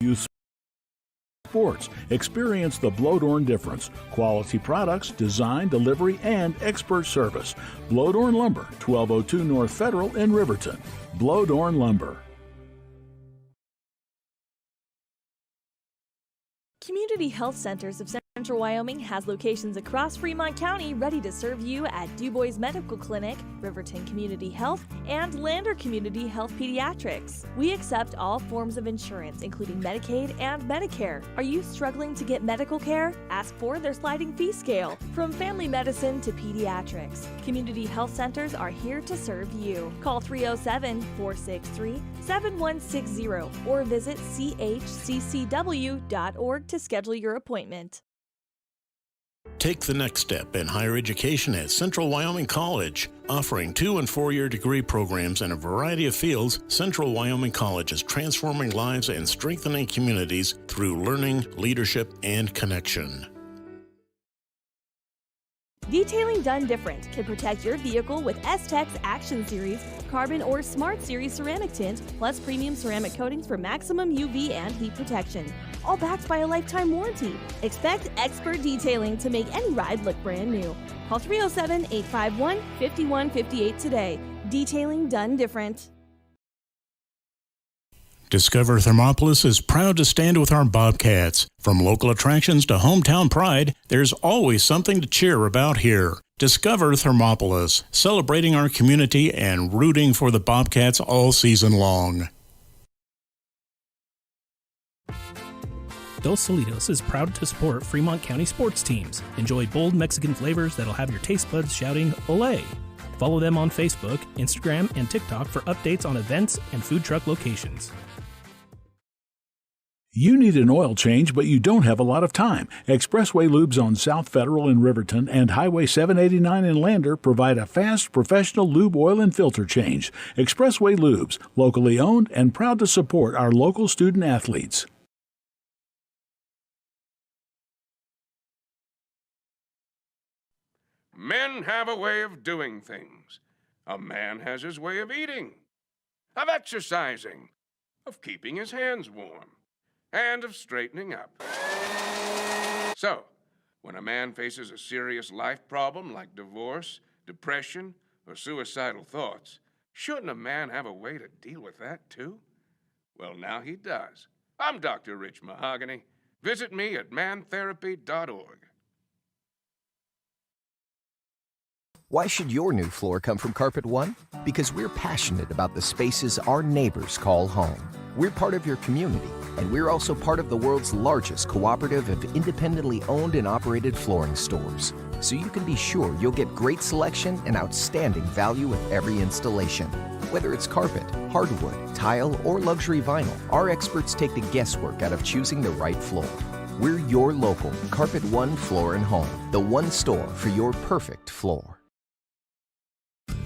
youth sports. Experience the Blodorn difference. Quality products, design, delivery, and expert service. Blodorn Lumber, 1202 North Federal in Riverton. Blodorn Lumber. Community Health Centers of Central Wyoming has locations across Fremont County ready to serve you at DuBois Medical Clinic, Riverton Community Health, and Lander Community Health Pediatrics. We accept all forms of insurance, including Medicaid and Medicare. Are you struggling to get medical care? Ask for their sliding fee scale. From family medicine to pediatrics, Community Health Centers are here to serve you. Call 307-463-7160 or visit chccw.org to schedule your appointment. Take the next step in higher education at Central Wyoming College. Offering 2- and 4-year degree programs in a variety of fields, Central Wyoming College is transforming lives and strengthening communities through learning, leadership, and connection. Detailing done different can protect your vehicle with S-Tech's Action Series, Carbon or Smart Series ceramic tint, plus premium ceramic coatings for maximum UV and heat protection. All backed by a lifetime warranty. Expect expert detailing to make any ride look brand new. Call 307-851-5158 today. Detailing done different. Discover Thermopolis is proud to stand with our Bobcats. From local attractions to hometown pride, there's always something to cheer about here. Discover Thermopolis, celebrating our community and rooting for the Bobcats all season long. Dos Solitos is proud to support Fremont County sports teams. Enjoy bold Mexican flavors that'll have your taste buds shouting, "Olé!" Follow them on Facebook, Instagram, and TikTok for updates on events and food truck locations. You need an oil change, but you don't have a lot of time. Expressway Lubes on South Federal in Riverton and Highway 789 in Lander provide a fast, professional lube, oil, and filter change. Expressway Lubes, locally owned and proud to support our local student athletes. Men have a way of doing things. A man has his way of eating, of exercising, of keeping his hands warm, and of straightening up. So, when a man faces a serious life problem like divorce, depression, or suicidal thoughts, shouldn't a man have a way to deal with that too? Well, now he does. I'm Dr. Rich Mahogany. Visit me at mantherapy.org. Why should your new floor come from Carpet One? Because we're passionate about the spaces our neighbors call home. We're part of your community, and we're also part of the world's largest cooperative of independently owned and operated flooring stores. So you can be sure you'll get great selection and outstanding value with every installation. Whether it's carpet, hardwood, tile, or luxury vinyl, our experts take the guesswork out of choosing the right floor. We're your local Carpet One Floor and Home, the one store for your perfect floor.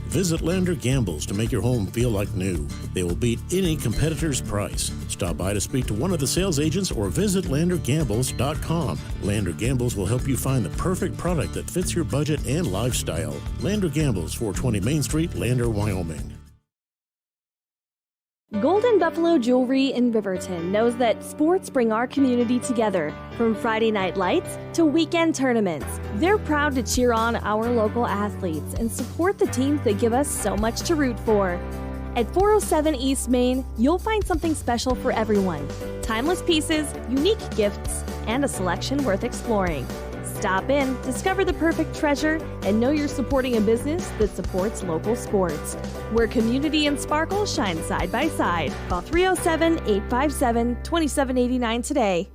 Visit Lander Gambles to make your home feel like new. They will beat any competitor's price. Stop by to speak to one of the sales agents or visit LanderGambles.com. Lander Gambles will help you find the perfect product that fits your budget and lifestyle. Lander Gambles, 420 Main Street, Lander, Wyoming. Golden Buffalo Jewelry in Riverton knows that sports bring our community together. From Friday night lights to weekend tournaments, they're proud to cheer on our local athletes and support the teams that give us so much to root for. At 407 East Main, you'll find something special for everyone. Timeless pieces, unique gifts, and a selection worth exploring. Stop in, discover the perfect treasure, and know you're supporting a business that supports local sports. Where community and sparkle shine side by side. Call 307-857-2789 today.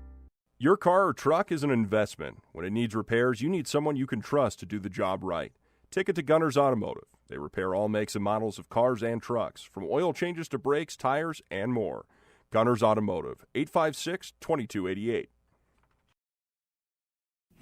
Your car or truck is an investment. When it needs repairs, you need someone you can trust to do the job right. Take it to Gunners Automotive. They repair all makes and models of cars and trucks, from oil changes to brakes, tires, and more. Gunners Automotive, 856-2288.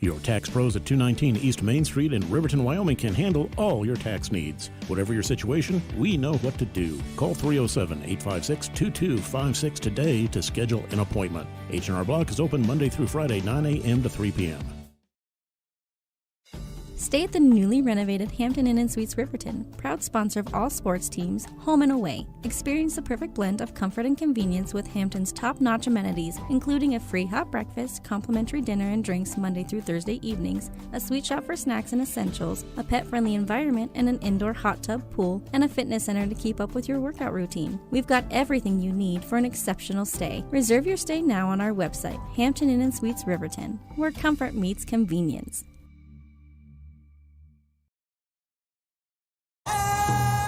Your tax pros at 219 East Main Street in Riverton, Wyoming can handle all your tax needs. Whatever your situation, we know what to do. Call 307-856-2256 today to schedule an appointment. H&R Block is open Monday through Friday, 9 a.m. to 3 p.m. Stay at the newly renovated Hampton Inn & Suites Riverton, proud sponsor of all sports teams, home and away. Experience the perfect blend of comfort and convenience with Hampton's top-notch amenities, including a free hot breakfast, complimentary dinner and drinks Monday through Thursday evenings, a sweet shop for snacks and essentials, a pet-friendly environment and an indoor hot tub pool, and a fitness center to keep up with your workout routine. We've got everything you need for an exceptional stay. Reserve your stay now on our website, Hampton Inn & Suites Riverton, where comfort meets convenience.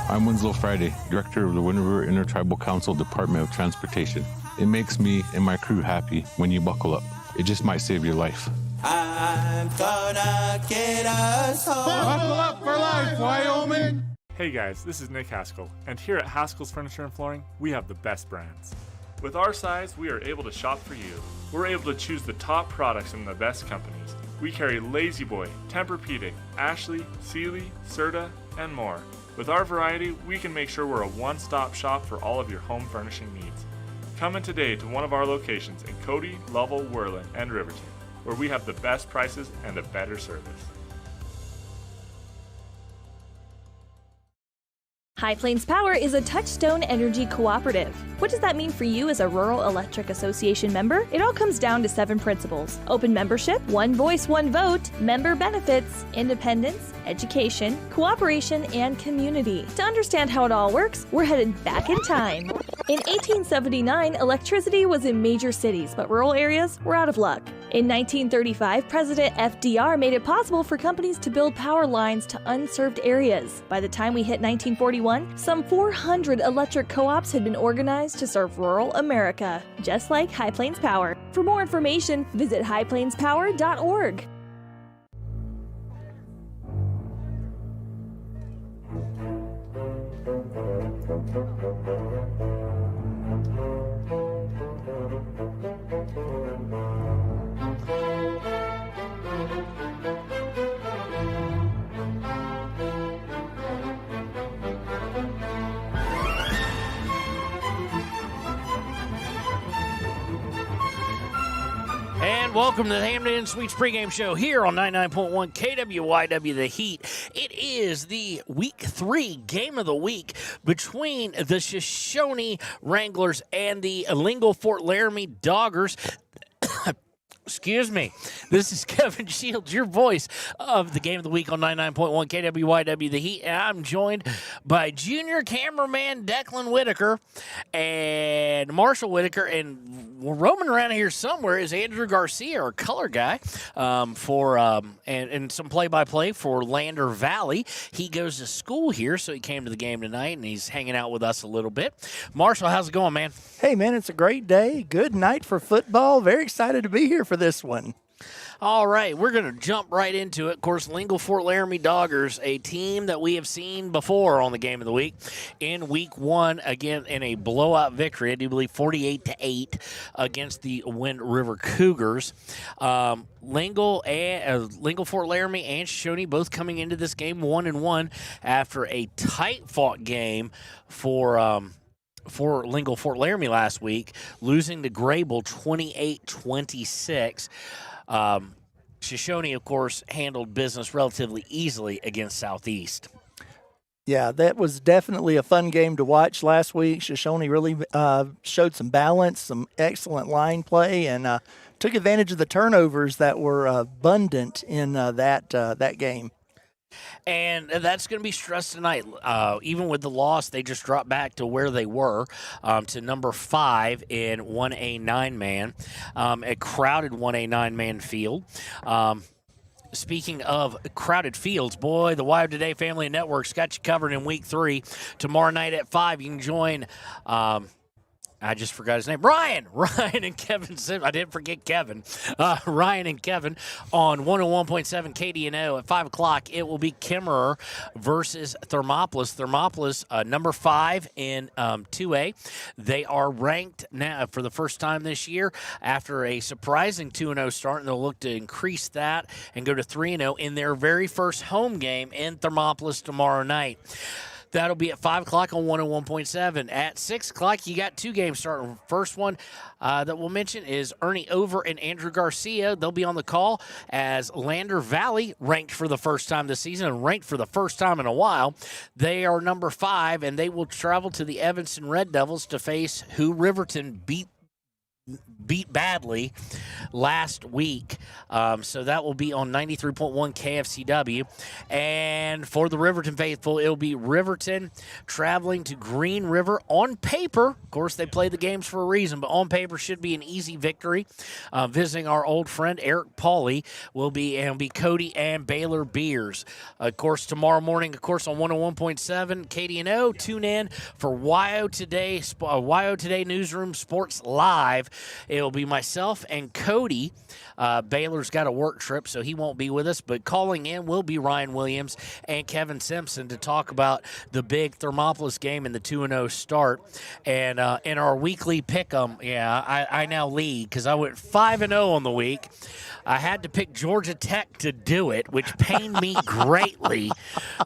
I'm Winslow Friday, Director of the Wind River Intertribal Council Department of Transportation. It makes me and my crew happy when you buckle up. It just might save your life. I'm gonna get us home. Buckle up for life, Wyoming! Hey guys, this is Nick Haskell, and here at Haskell's Furniture and Flooring, we have the best brands. With our size, we are able to shop for you. We're able to choose the top products from the best companies. We carry Lazy Boy, Tempur-Pedic, Ashley, Sealy, Serta, and more. With our variety, we can make sure we're a one-stop shop for all of your home furnishing needs. Come in today to one of our locations in Cody, Lovell, Worland, and Riverton, where we have the best prices and a better service. High Plains Power is a Touchstone Energy cooperative. What does that mean for you as a Rural Electric Association member? It all comes down to 7 principles: open membership, one voice, one vote, member benefits, independence, education, cooperation, and community. To understand how it all works, we're headed back in time. In 1879, electricity was in major cities, but rural areas were out of luck. In 1935, President FDR made it possible for companies to build power lines to unserved areas. By the time we hit 1941, some 400 electric co-ops had been organized to serve rural America, just like High Plains Power. For more information, visit highplainspower.org. And welcome to the Hampton Inn Suites pregame show here on 99.1 KWYW The Heat. It is the Week 3 game of the week between the Shoshoni WRanglers and the Lingle-Ft Laramie Doggers. Excuse me. This is Kevin Shields, your voice of the game of the week on 99.1 KWYW The Heat. And I'm joined by junior cameraman Declan Whitaker and Marshall Whitaker. And roaming around here somewhere is Andrew Garcia, our color guy, and some play-by-play for Lander Valley. He goes to school here, so he came to the game tonight, and he's hanging out with us a little bit. Marshall, how's it going, man? Hey, man, it's a great day. Good night for football. Very excited to be here for this one. All right, we're going to jump right into it. Of course, Lingle-Ft Laramie Doggers, a team that we have seen before on the game of the week in Week 1, again in a blowout victory, I do believe 48-8 against the Wind River Cougars. Lingle-Ft Laramie and Shoshoni both coming into this game 1-1 after a tight-fought game for Lingle-Ft Laramie last week, losing to Grable 28-26. Shoshoni, of course, handled business relatively easily against Southeast. Yeah, that was definitely a fun game to watch last week. Shoshoni really showed some balance, some excellent line play, and took advantage of the turnovers that were abundant in that game. And that's going to be stressed tonight. Even with the loss, they just dropped back to where they were, to number 5 in 1A 9-man, a crowded 1A 9-man field. Speaking of crowded fields, boy, the Wild Today Family Network's got you covered in Week 3. Tomorrow night at 5, you can join I just forgot his name. Ryan and Kevin. I didn't forget Kevin. Ryan and Kevin on 101.7 KDNO at 5 o'clock. It will be Kimmerer versus Thermopolis. Thermopolis, number 5 in 2A. They are ranked now for the first time this year after a surprising 2-0 start, and they'll look to increase that and go to 3-0 in their very first home game in Thermopolis tomorrow night. That'll be at 5 o'clock on 101.7. At 6 o'clock, you got 2 games starting. First one that we'll mention is Ernie Over and Andrew Garcia. They'll be on the call as Lander Valley, ranked for the first time this season and ranked for the first time in a while. They are number 5, and they will travel to the Evanston Red Devils to face who Riverton beat badly last week. So that will be on 93.1 KFCW. And for the Riverton faithful, it'll be Riverton traveling to Green River. On paper, of course, they play the games for a reason, but on paper should be an easy victory. Visiting our old friend Eric Pauly will be Cody and Baylor Beers. Of course, tomorrow morning, of course, on 101.7 KDNO, tune in for YO Today Newsroom Sports Live. It'll be myself and Cody. Baylor's got a work trip, so he won't be with us, but calling in will be Ryan Williams and Kevin Simpson to talk about the big Thermopolis game and the 2-0 start. And in our weekly pick'em, I now lead because I went 5-0 on the week. I had to pick Georgia Tech to do it, which pained me greatly,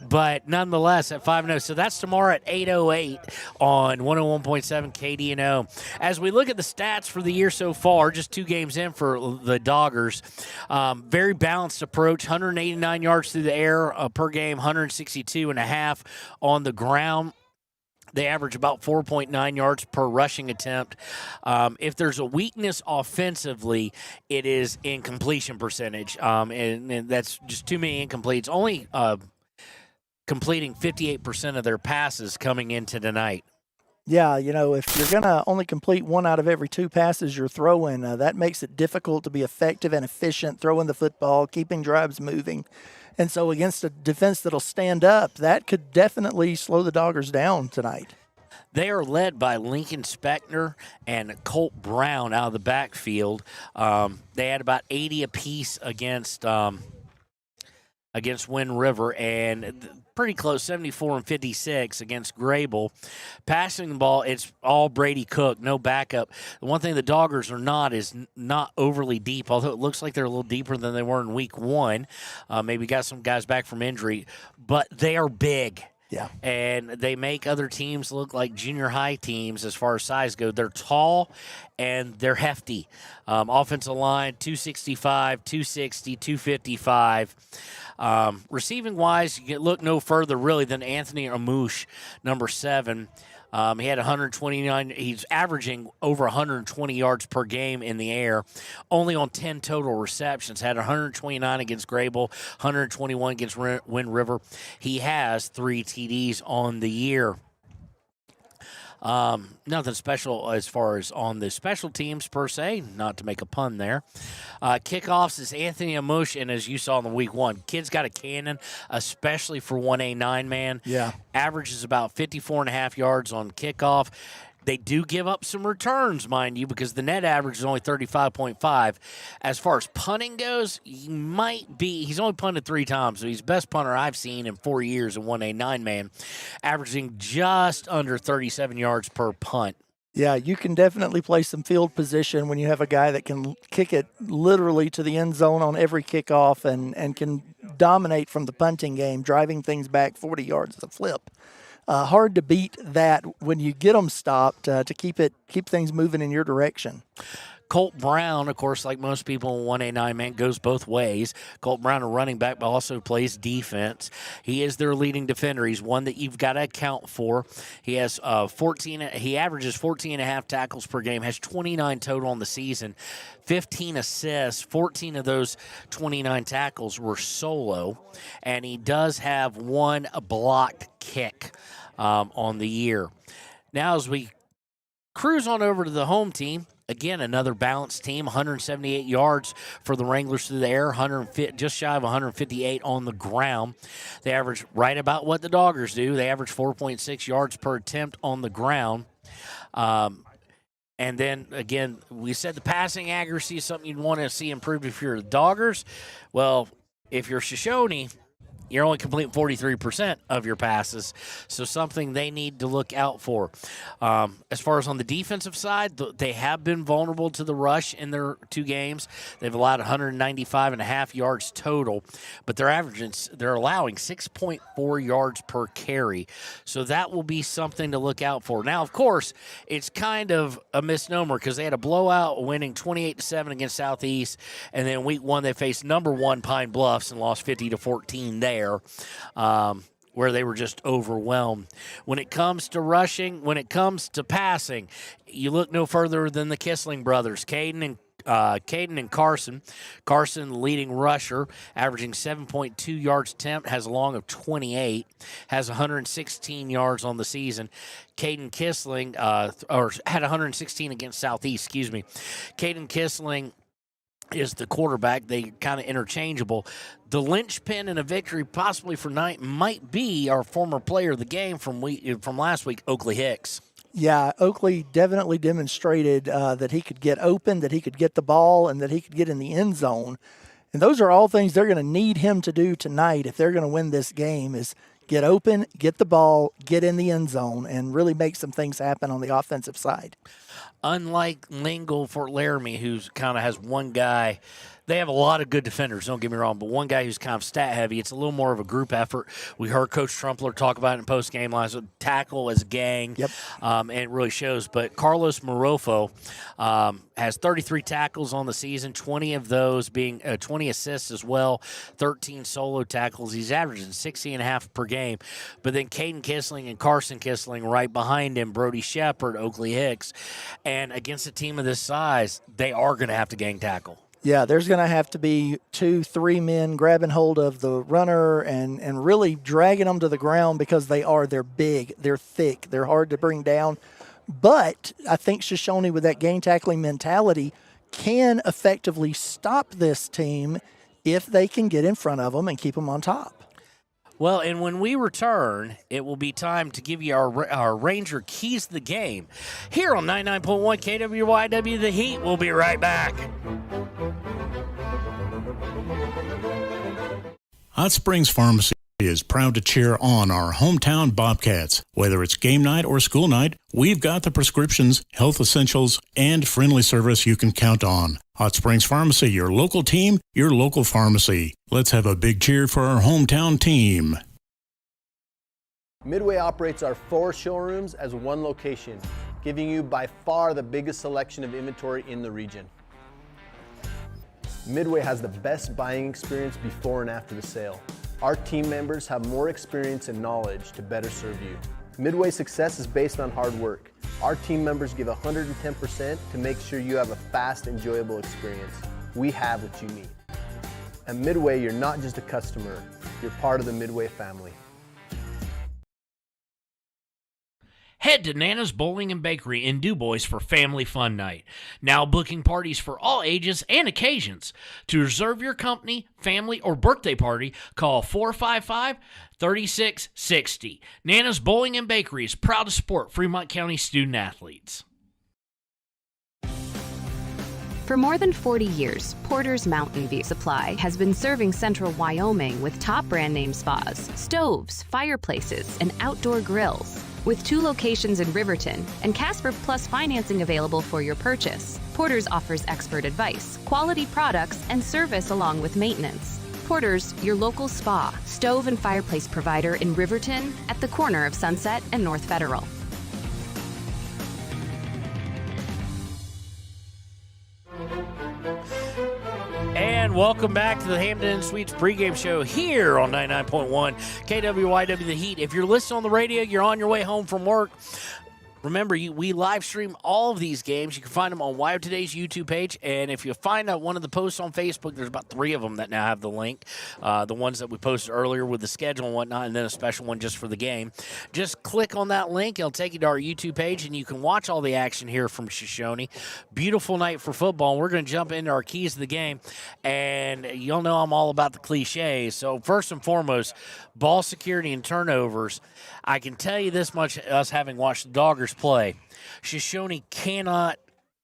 but nonetheless at 5-0. So that's tomorrow at 8:08 on 101.7 KDNO. As we look at the stats for the year so far, just 2 games in for the Doggers, very balanced approach, 189 yards through the air per game, 162.5 on the ground. They average about 4.9 yards per rushing attempt. If there's a weakness offensively, it is in completion percentage, and that's just too many incompletes. Only completing 58% of their passes coming into tonight. Yeah, if you're going to only complete 1 out of every 2 passes you're throwing, that makes it difficult to be effective and efficient throwing the football, keeping drives moving. And so against a defense that'll stand up, that could definitely slow the Doggers down tonight. They are led by Lincoln Spector and Colt Brown out of the backfield. They had about 80 apiece against Wind River, and pretty close, 74 and 56 against Grable. Passing the ball, it's all Brady Cook, no backup. The one thing the Doggers are not is not overly deep, although it looks like they're a little deeper than they were in week 1. Maybe got some guys back from injury, but they are big. Yeah. And they make other teams look like junior high teams as far as size go. They're tall and they're hefty. Offensive line, 265, 260, 255. Receiving wise, you look no further really than Anthony Amouche, number 7. He had 129. He's averaging over 120 yards per game in the air, only on 10 total receptions. Had 129 against Grable, 121 against Wind River. He has 3 TDs on the year. Nothing special as far as on the special teams per se, not to make a pun there. Kickoffs is Anthony Amouche, and as you saw in the week 1, kid's got a cannon, especially for 1A 9-man. Yeah. Averages about 54.5 yards on kickoff. They do give up some returns, mind you, because the net average is only 35.5. As far as punting goes, he's only punted 3 times, so he's the best punter I've seen in 4 years in 1A 9-man, averaging just under 37 yards per punt. Yeah, you can definitely play some field position when you have a guy that can kick it literally to the end zone on every kickoff and can dominate from the punting game, driving things back 40 yards as a flip. Hard to beat that when you get them stopped to keep things moving in your direction. Colt Brown, of course, like most people in 1A 9-man, goes both ways. Colt Brown, a running back, but also plays defense. He is their leading defender. He's one that you've got to account for. He has He averages 14.5 tackles per game, has 29 total on the season, 15 assists. 14 of those 29 tackles were solo, and he does have 1 blocked kick on the year. Now, as we cruise on over to the home team, again, another balanced team, 178 yards for the Wranglers through the air, just shy of 158 on the ground. They average right about what the Doggers do. They average 4.6 yards per attempt on the ground. And then, again, we said the passing accuracy is something you'd want to see improved if you're the Doggers. Well, if you're Shoshone, you're only completing 43% of your passes, so something they need to look out for. As far as on the defensive side, they have been vulnerable to the rush in their 2 games. They've allowed 195.5 yards total, but they're allowing 6.4 yards per carry, so that will be something to look out for. Now, of course, it's kind of a misnomer because they had a blowout winning 28-7 against Southeast, and then week 1 they faced number 1 Pine Bluffs and lost 50-14 there. Where they were just overwhelmed. When it comes to rushing, when it comes to passing, you look no further than the Kissling brothers, Caden and Carson. Carson, the leading rusher, averaging 7.2 yards attempt, has a long of 28, has 116 yards on the season. Caden Kissling, had 116 against Southeast, Caden Kissling is the quarterback. They kind of interchangeable. The linchpin in a victory possibly for night might be our former player of the game from last week, Oakley Hicks. Yeah, Oakley definitely demonstrated that he could get open, that he could get the ball, and that he could get in the end zone. And those are all things they're going to need him to do tonight if they're going to win this game, is get open, get the ball, get in the end zone, and really make some things happen on the offensive side. Unlike Lingle-Ft Laramie, who's kind of has one guy. They have a lot of good defenders, don't get me wrong, but one guy who's kind of stat heavy. It's a little more of a group effort. We heard Coach Trumpler talk about it in postgame lines with tackle as a gang, and it really shows. But Carlos Morofo has 33 tackles on the season, 20 of those being 20 assists as well, 13 solo tackles. He's averaging 60.5 per game. But then Caden Kissling and Carson Kissling right behind him, Brody Shepard, Oakley Hicks. And against a team of this size, they are going to have to gang tackle. Yeah, there's going to have to be 2-3 men grabbing hold of the runner and really dragging them to the ground because they're big, they're thick, they're hard to bring down. But I think Shoshoni, with that gang tackling mentality, can effectively stop this team if they can get in front of them and keep them on top. Well, and when we return, it will be time to give you our Ranger keys to the game. Here on 99.1 KWYW The Heat, we'll be right back. Hot Springs Pharmacy is proud to cheer on our hometown Bobcats. Whether it's game night or school night, we've got the prescriptions, health essentials, and friendly service you can count on. Hot Springs Pharmacy, your local team, your local pharmacy. Let's have a big cheer for our hometown team. Midway operates our 4 showrooms as one location, giving you by far the biggest selection of inventory in the region. Midway has the best buying experience before and after the sale. Our team members have more experience and knowledge to better serve you. Midway's success is based on hard work. Our team members give 110% to make sure you have a fast, enjoyable experience. We have what you need. At Midway, you're not just a customer, you're part of the Midway family. Head to Nana's Bowling and Bakery in DuBois for Family Fun Night. Now booking parties for all ages and occasions. To reserve your company, family, or birthday party, call 455-3660. Nana's Bowling and Bakery is proud to support Fremont County student athletes. For more than 40 years, Porter's Mountain View Supply has been serving central Wyoming with top brand name spas, stoves, fireplaces, and outdoor grills. With 2 locations in Riverton and Casper Plus financing available for your purchase, Porter's offers expert advice, quality products, and service along with maintenance. Porter's, your local spa, stove, and fireplace provider in Riverton at the corner of Sunset and North Federal. And welcome back to the Hampton Suites pregame show here on 99.1 KWYW The Heat. If you're listening on the radio, you're on your way home from work. Remember, we live stream all of these games. You can find them on Wyo Today's YouTube page. And if you find out one of the posts on Facebook, there's about 3 of them that now have the link. The ones that we posted earlier with the schedule and whatnot, and then a special one just for the game. Just click on that link. It'll take you to our YouTube page, and you can watch all the action here from Shoshoni. Beautiful night for football. We're going to jump into our keys to the game. And you'll know I'm all about the cliches. So first and foremost, ball security and turnovers. I can tell you this much, us having watched the Doggers play, Shoshoni cannot,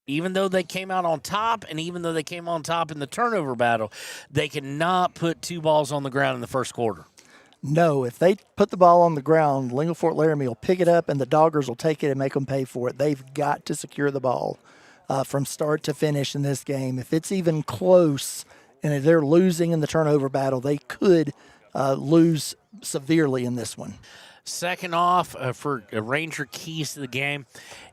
even though they came out on top and even though they came on top in the turnover battle, they cannot put 2 balls on the ground in the first quarter. No, if they put the ball on the ground, Lingle-Ft Laramie will pick it up and the Doggers will take it and make them pay for it. They've got to secure the ball from start to finish in this game. If it's even close and if they're losing in the turnover battle, they could lose severely in this one. Second off, for Ranger keys to the game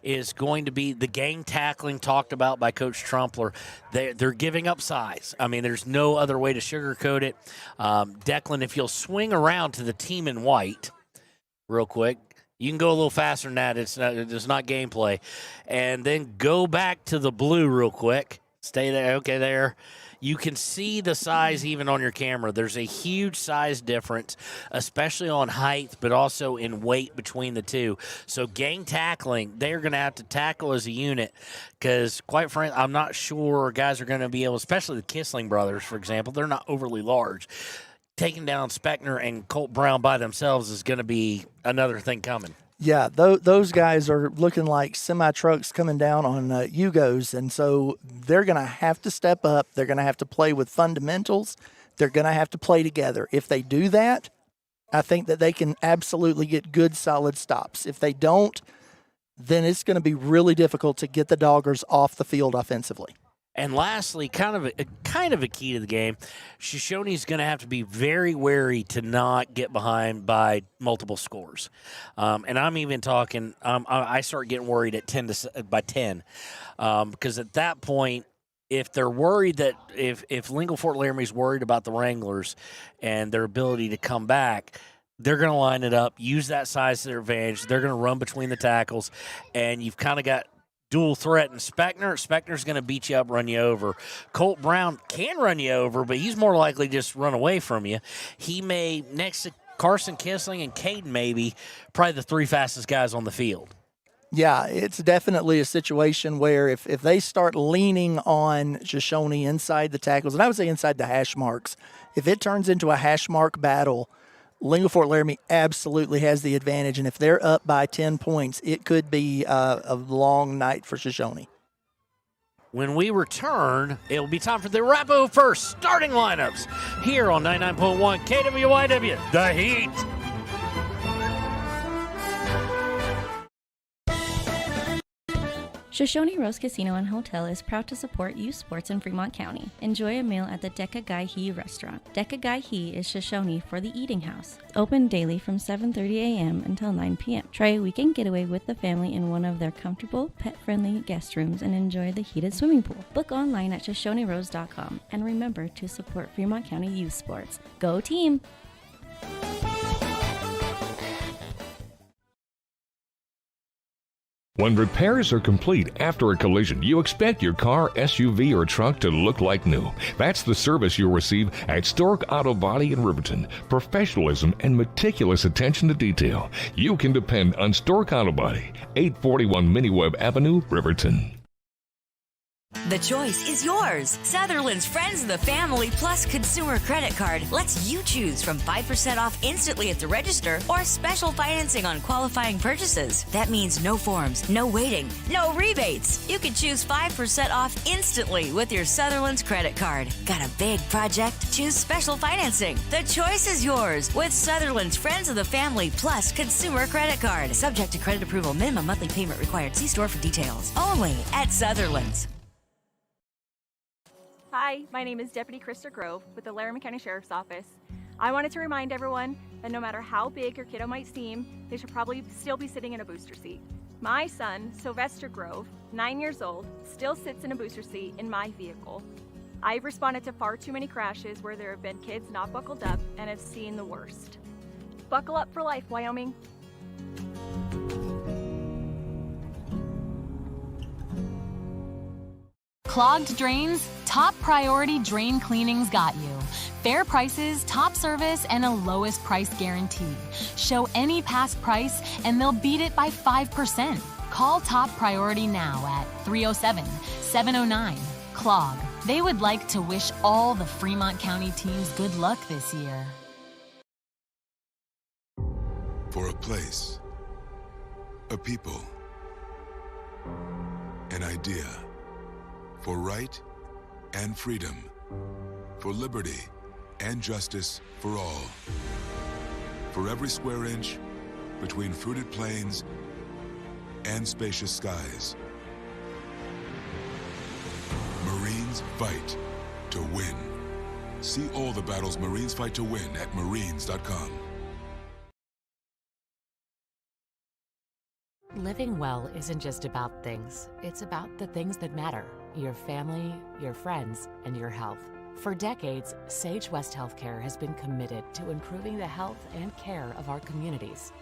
is going to be the gang tackling talked about by Coach Trumpler. They're giving up size. I mean, there's no other way to sugarcoat it. Declan, if you'll swing around to the team in white real quick, you can go a little faster than that. It's not gameplay. And then go back to the blue real quick. Stay there. Okay, there. You can see the size even on your camera. There's a huge size difference, especially on height, but also in weight between the two. So gang tackling, they're going to have to tackle as a unit because, quite frankly, I'm not sure guys are going to be able, especially the Kissling brothers, for example. They're not overly large. Taking down Speckner and Colt Brown by themselves is going to be another thing coming. Yeah, those guys are looking like semi-trucks coming down on Yugos, and so they're going to have to step up. They're going to have to play with fundamentals. They're going to have to play together. If they do that, I think that they can absolutely get good, solid stops. If they don't, then it's going to be really difficult to get the Doggers off the field offensively. And lastly, kind of a key to the game, Shoshoni's going to have to be very wary to not get behind by multiple scores. And I'm even talking, I start getting worried at 10 by 10 because at that point, if they're worried that if Lingle-Ft Laramie's worried about the Wranglers and their ability to come back, they're going to line it up, use that size to their advantage. They're going to run between the tackles, and you've kind of got dual threat and Speckner. Speckner's going to beat you up, run you over. Colt Brown can run you over, but he's more likely just run away from you. He may, next to Carson Kissling and Caden maybe, probably the three fastest guys on the field. Yeah, it's definitely a situation where if they start leaning on Shoshoni inside the tackles, and I would say inside the hash marks, if it turns into a hash mark battle, Lingle-Ft Laramie absolutely has the advantage, and if they're up by 10 points, it could be a long night for Shoshoni. When we return, it'll be time for the Arapahoe First starting lineups here on 99.1 KWYW, The Heat. Shoshoni Rose Casino and Hotel is proud to support youth sports in Fremont County. Enjoy a meal at the Deca Gai He restaurant. Deca Gai He is Shoshoni for the eating house. Open daily from 7:30 a.m. until 9 p.m. Try a weekend getaway with the family in one of their comfortable, pet-friendly guest rooms and enjoy the heated swimming pool. Book online at shoshonirose.com and remember to support Fremont County youth sports. Go team! When repairs are complete after a collision, you expect your car, SUV, or truck to look like new. That's the service you'll receive at Stork Auto Body in Riverton. Professionalism and meticulous attention to detail. You can depend on Stork Auto Body, 841 Miniweb Avenue, Riverton. The choice is yours. Sutherland's Friends of the Family Plus Consumer Credit Card lets you choose from 5% off instantly at the register or special financing on qualifying purchases. That means no forms, no waiting, no rebates. You can choose 5% off instantly with your Sutherland's credit card. Got a big project? Choose special financing. The choice is yours with Sutherland's Friends of the Family Plus Consumer Credit Card. Subject to credit approval. Minimum monthly payment required. See store for details. Only at Sutherland's. Hi, my name is Deputy Krista Grove with the Laramie County Sheriff's Office. I wanted to remind everyone that no matter how big your kiddo might seem, they should probably still be sitting in a booster seat. My son, Sylvester Grove, 9 years old, still sits in a booster seat in my vehicle. I've responded to far too many crashes where there have been kids not buckled up and have seen the worst. Buckle up for life, Wyoming. Clogged drains? Top Priority Drain Cleaning's got you. Fair prices, top service, and a lowest price guarantee. Show any past price and they'll beat it by 5%. Call Top Priority now at 307-709-CLOG. They would like to wish all the Fremont County teams good luck this year. For a place, a people, an idea. For right and freedom, for liberty and justice for all. For every square inch, between fruited plains and spacious skies, Marines fight to win. See all the battles Marines fight to win at marines.com. Living well isn't just about things. It's about the things that matter. Your family, your friends, and your health. For decades, Sage West Healthcare has been committed to improving the health and care of our communities.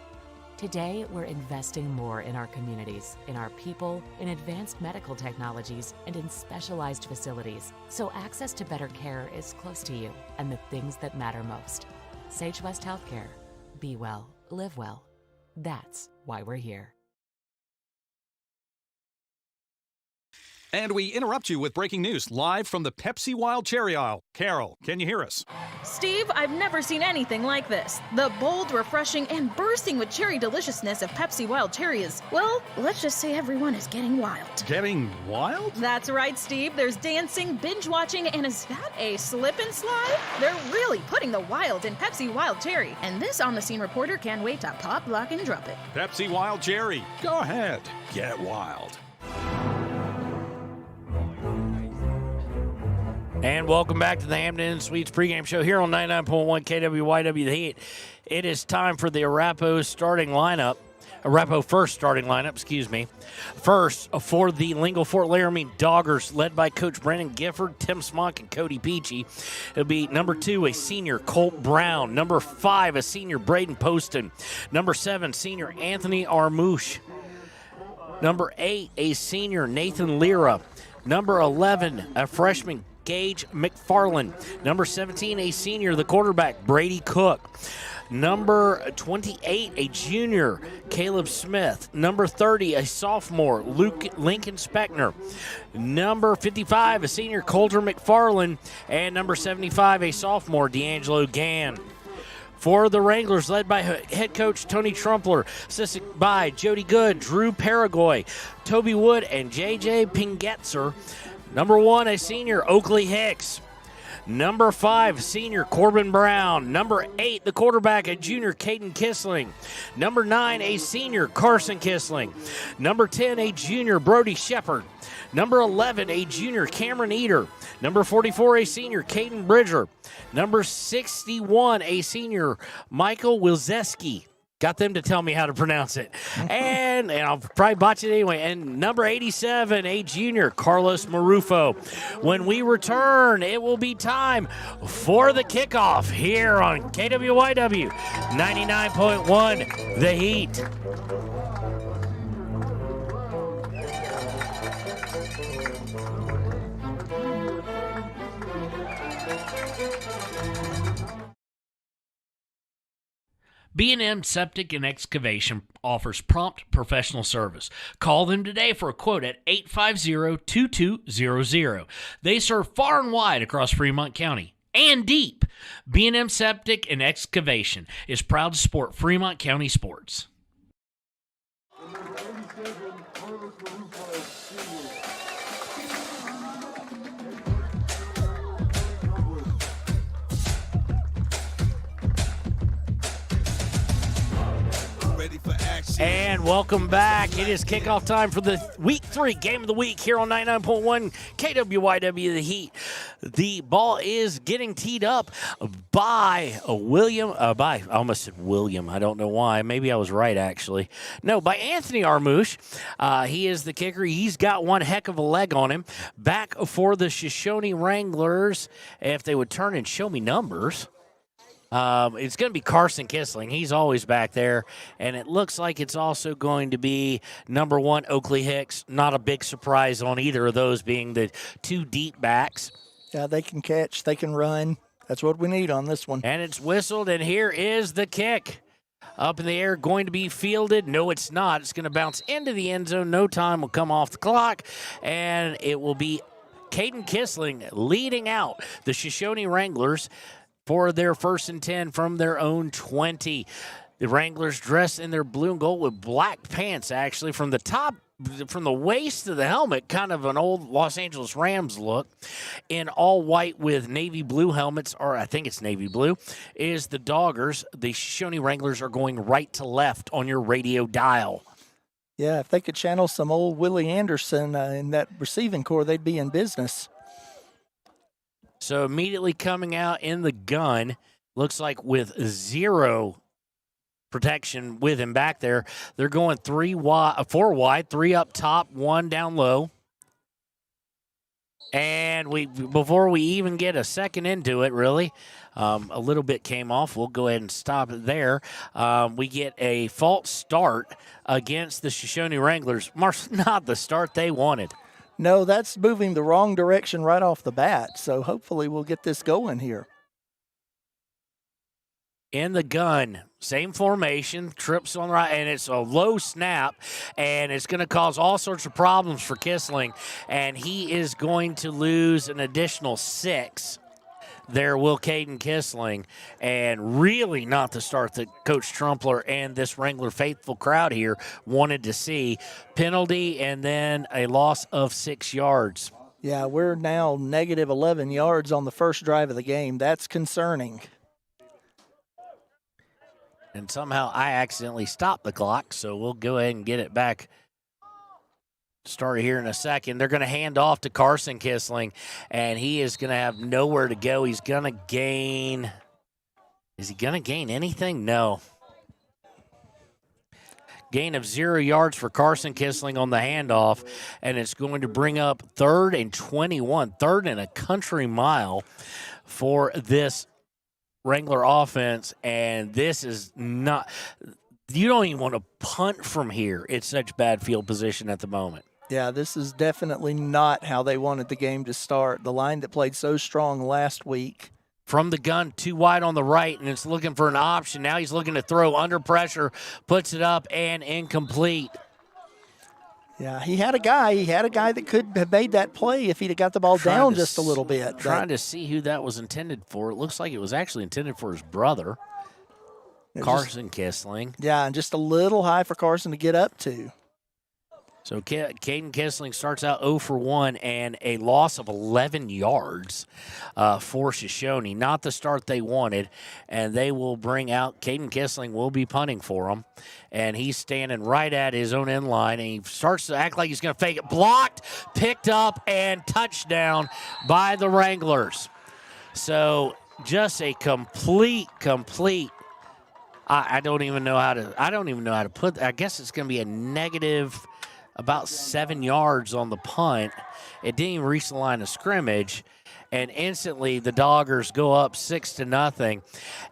Today, we're investing more in our communities, in our people, in advanced medical technologies, and in specialized facilities, so access to better care is close to you and the things that matter most. Sage West Healthcare. Be well, live well. That's why we're here. And we interrupt you with breaking news live from the Pepsi Wild Cherry aisle. Carol, can you hear us? Steve, I've never seen anything like this. The bold, refreshing, and bursting with cherry deliciousness of Pepsi Wild Cherry is, well, let's just say everyone is getting wild. Getting wild? That's right, Steve. There's dancing, binge-watching, and is that a slip and slide? They're really putting the wild in Pepsi Wild Cherry, and this on-the-scene reporter can't wait to pop, lock, and drop it. Pepsi Wild Cherry. Go ahead. Get wild. And welcome back to the Hampton Inn Suites pregame show here on 99.1 KWYW The Heat. It is time for the Arapahoe starting lineup. Arapahoe first starting lineup, excuse me. First, for the Lingle-Ft Laramie Doggers, led by Coach Brandon Gifford, Tim Smock, and Cody Peachy. It'll be number 2, a senior, Colt Brown. Number 5, a senior, Braden Poston. Number 7, senior, Anthony Armouche. Number 8, a senior, Nathan Lira. Number 11, a freshman, Gage McFarland. Number 17, a senior, the quarterback, Brady Cook. Number 28, a junior, Caleb Smith. Number 30, a sophomore, Lincoln Speckner. Number 55, a senior, Coulter McFarland. And number 75, a sophomore, D'Angelo Gann. For the Wranglers, led by head coach Tony Trumpler, assisted by Jody Good, Drew Paragoy, Toby Wood, and J.J. Pingetzer. Number 1, a senior, Oakley Hicks. Number 5, senior, Corbin Brown. Number 8, the quarterback, a junior, Caden Kissling. Number 9, a senior, Carson Kissling. Number 10, a junior, Brody Shepard. Number 11, a junior, Cameron Eater. Number 44, a senior, Caden Bridger. Number 61, a senior, Michael Wilzeski. Got them to tell me how to pronounce it. And I'll probably botch it anyway. And number 87, a junior, Carlos Marufo. When we return, it will be time for the kickoff here on KWYW 99.1 The Heat. B&M Septic and Excavation offers prompt professional service. Call them today for a quote at 850-2200. They serve far and wide across Fremont County and deep. B&M Septic and Excavation is proud to support Fremont County sports. And welcome back. It is kickoff time for the Week 3 Game of the Week here on 99.1 KWYW The Heat. The ball is getting teed up by I almost said William. I don't know why. Maybe I was right, actually. No, by Anthony Armouche. He is the kicker. He's got one heck of a leg on him. Back for the Shoshoni WRanglers. If they would turn and show me numbers. It's going to be Carson Kissling. He's always back there. And it looks like it's also going to be number 1, Oakley Hicks. Not a big surprise on either of those being the 2 deep backs. Yeah, they can catch. They can run. That's what we need on this one. And it's whistled, and here is the kick. Up in the air, going to be fielded. No, it's not. It's going to bounce into the end zone. No time will come off the clock. And it will be Caden Kissling leading out the Shoshoni WRanglers for their 1st and 10 from their own 20. The Wranglers dressed in their blue and gold with black pants, actually, from the waist to the helmet, kind of an old Los Angeles Rams look. In all white with navy blue helmets, or I think it's navy blue, is the Doggers. The Shoshoni Wranglers are going right to left on your radio dial. Yeah, if they could channel some old Willie Anderson in that receiving corps, they'd be in business. So immediately coming out in the gun, looks like with 0 protection with him back there. They're going 4 wide, 3 up top, 1 down low. And before we even get a second into it, really, a little bit came off. We'll go ahead and stop it there. We get a false start against the Shoshoni Wranglers. Not the start they wanted. No, that's moving the wrong direction right off the bat. So hopefully we'll get this going here. In the gun, same formation, trips on the right, and it's a low snap, and it's going to cause all sorts of problems for Kissling, and he is going to lose an additional 6. There will Caden Kissling, and really not the start that Coach Trumpler and this Wrangler faithful crowd here wanted to see. Penalty and then a loss of 6 yards. Yeah, we're now negative 11 yards on the first drive of the game. That's concerning. And somehow I accidentally stopped the clock, so we'll go ahead and get it back. Start here in a second. They're going to hand off to Carson Kissling, and he is going to have nowhere to go. He's going to gain. Is he going to gain anything? No. Gain of 0 yards for Carson Kissling on the handoff, and it's going to bring up 3rd and 21, 3rd and a country mile for this Wrangler offense, and this is not, you don't even want to punt from here. It's such bad field position at the moment. Yeah, this is definitely not how they wanted the game to start. The line that played so strong last week. From the gun, 2 wide on the right, and it's looking for an option. Now he's looking to throw under pressure, puts it up, and incomplete. Yeah, he had a guy that could have made that play if he'd have got the ball down just a little bit. Trying to see who that was intended for. It looks like it was actually intended for his brother, Carson Kissling. Yeah, and just a little high for Carson to get up to. So Caden Kissling starts out 0 for 1 and a loss of 11 yards for Shoshoni. Not the start they wanted, and they will bring out, Caden Kissling will be punting for them, and he's standing right at his own end line, and he starts to act like he's going to fake it. Blocked, picked up, and touchdown by the Wranglers. So just a complete I don't even know how to put, I guess it's going to be a negative about 7 yards on the punt. It didn't even reach the line of scrimmage, and instantly the Doggers go up 6-0.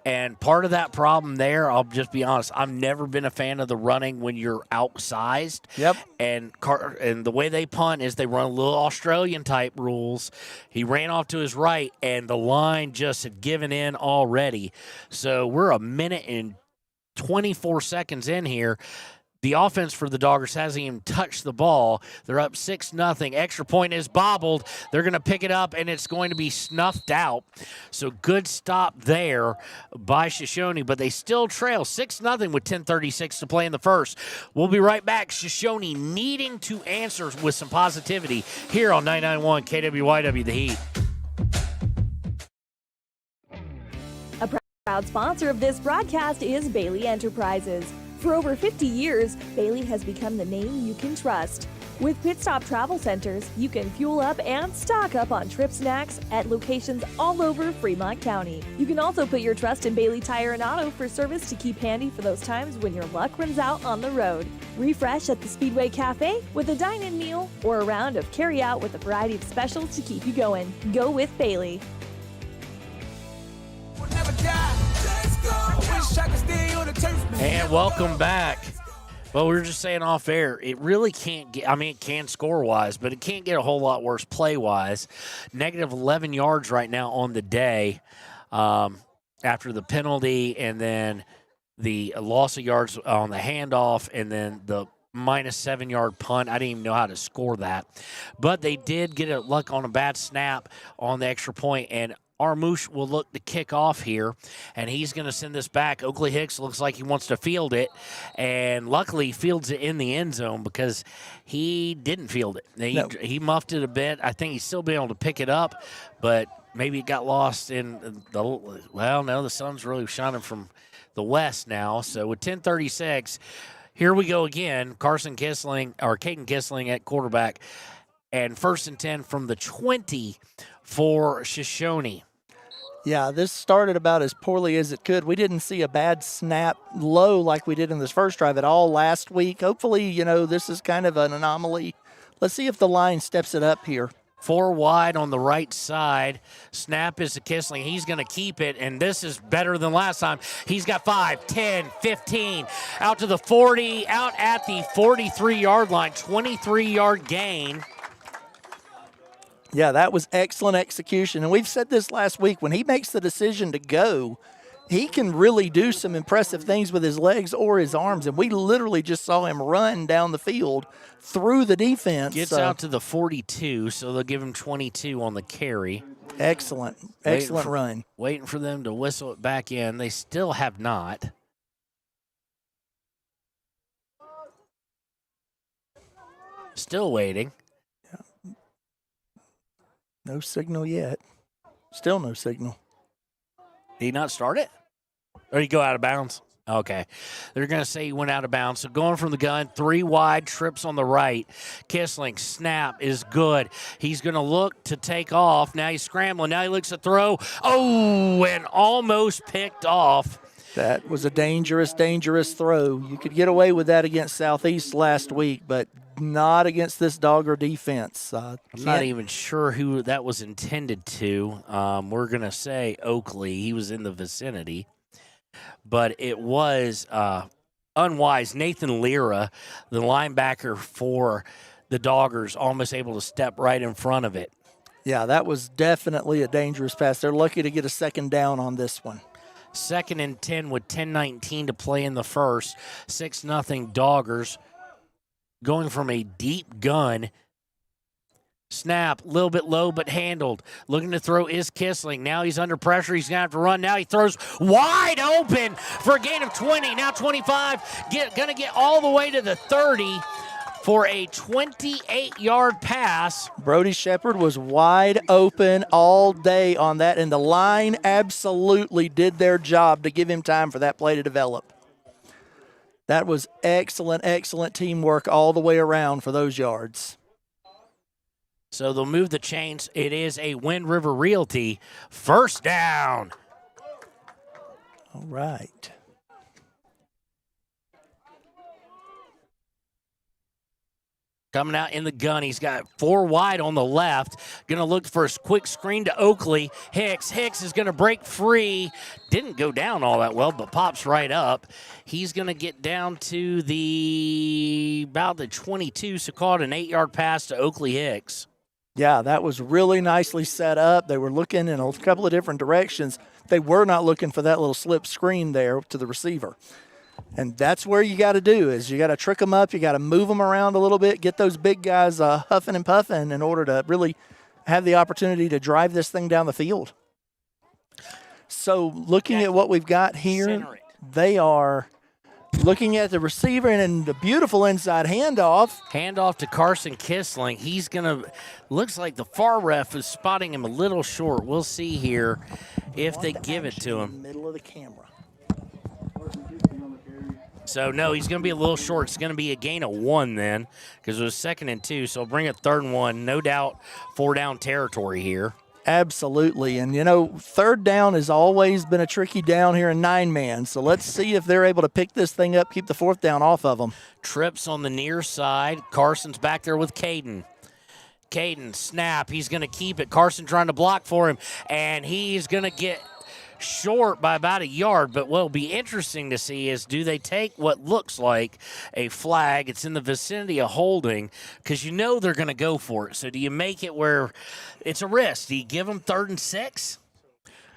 And part of that problem there, I'll just be honest, I've never been a fan of the running when you're outsized. Yep. And the way they punt is they run a little Australian type rules. He ran off to his right, and the line just had given in already. So we're a minute and 24 seconds in here. The offense for the Doggers hasn't even touched the ball. They're up 6-0. Extra point is bobbled. They're going to pick it up, and it's going to be snuffed out. So good stop there by Shoshoni, but they still trail 6-0 with 10:36 to play in the first. We'll be right back. Shoshoni needing to answer with some positivity here on 99.1 KWYW The Heat. A proud sponsor of this broadcast is Bailey Enterprises. For over 50 years, Bailey has become the name you can trust. With Pit Stop Travel Centers, you can fuel up and stock up on trip snacks at locations all over Fremont County. You can also put your trust in Bailey Tire and Auto for service to keep handy for those times when your luck runs out on the road. Refresh at the Speedway Cafe with a dine-in meal or a round of carry-out with a variety of specials to keep you going. Go with Bailey. And welcome back. Well, we were just saying off air, it really can't get, it can score-wise, but it can't get a whole lot worse play-wise. Negative 11 yards right now on the day after the penalty and then the loss of yards on the handoff and then the minus 7-yard punt. I didn't even know how to score that. But they did get a luck on a bad snap on the extra point, and Armouche will look to kick off here, and he's going to send this back. Oakley Hicks looks like he wants to field it, and luckily he fields it in the end zone because he didn't field it. He muffed it a bit. I think he's still been able to pick it up, but maybe it got lost in the sun's really shining from the west now. So with 10:36, here we go again. Caden Kissling at quarterback, and 1st and 10 from the 20 for Shoshoni. Yeah, this started about as poorly as it could. We didn't see a bad snap low like we did in this first drive at all last week. Hopefully, this is kind of an anomaly. Let's see if the line steps it up here. 4 wide on the right side. Snap is to Kissling. He's going to keep it, and this is better than last time. He's got 5, 10, 15, out to the 40, out at the 43-yard line, 23-yard gain. Yeah, that was excellent execution. And we've said this last week, when he makes the decision to go, he can really do some impressive things with his legs or his arms. And we literally just saw him run down the field through the defense. Gets out to the 42, so they'll give him 22 on the carry. Excellent run. Waiting for them to whistle it back in. They still have not. Still waiting. No signal yet. Still no signal. Did he not start it? Or did he go out of bounds? Okay. They're going to say he went out of bounds. So going from the gun, 3 wide, trips on the right. Kissling, snap is good. He's going to look to take off. Now he's scrambling. Now he looks to throw. Oh, and almost picked off. That was a dangerous throw. You could get away with that against Southeast last week, but not against this Dogger defense. I'm not even sure who that was intended to. We're going to say Oakley. He was in the vicinity. But it was unwise. Nathan Lira, the linebacker for the Doggers, almost able to step right in front of it. Yeah, that was definitely a dangerous pass. They're lucky to get a second down on this one. 2nd and 10 with 10:19 to play in the first. 6-0 Doggers. Going from a deep gun. Snap, a little bit low but handled. Looking to throw is Kissling. Now he's under pressure. He's going to have to run. Now he throws wide open for a gain of 20. Now 25. Going to get all the way to the 30 for a 28-yard pass. Brody Shepard was wide open all day on that, and the line absolutely did their job to give him time for that play to develop. That was excellent teamwork all the way around for those yards. So they'll move the chains. It is a Wind River Realty first down. All right. Coming out in the gun, he's got 4 wide on the left. Going to look for a quick screen to Oakley. Hicks is going to break free. Didn't go down all that well, but pops right up. He's going to get down to about the 22, so call it an 8-yard pass to Oakley Hicks. Yeah, that was really nicely set up. They were looking in a couple of different directions. They were not looking for that little slip screen there to the receiver. And that's where you got to do is you got to trick them up. You got to move them around a little bit, get those big guys huffing and puffing in order to really have the opportunity to drive this thing down the field. So looking at what we've got here, they are looking at the receiver and the beautiful inside handoff. Handoff to Carson Kissling. He's going to, looks like the far ref is spotting him a little short. We'll see here if they give it to him. Middle of the camera. So, no, he's going to be a little short. It's going to be a gain of 1 then because it was 2nd and 2. So, bring it 3rd and 1. No doubt 4-down territory here. Absolutely. And, 3rd down has always been a tricky down here in 9-man. So, let's see if they're able to pick this thing up, keep the 4th down off of them. Trips on the near side. Carson's back there with Caden. Caden, snap. He's going to keep it. Carson trying to block for him. And he's going to get short by about a yard, but what will be interesting to see is do they take what looks like a flag? It's in the vicinity of holding because they're going to go for it. So do you make it where it's a risk? Do you give them 3rd and 6?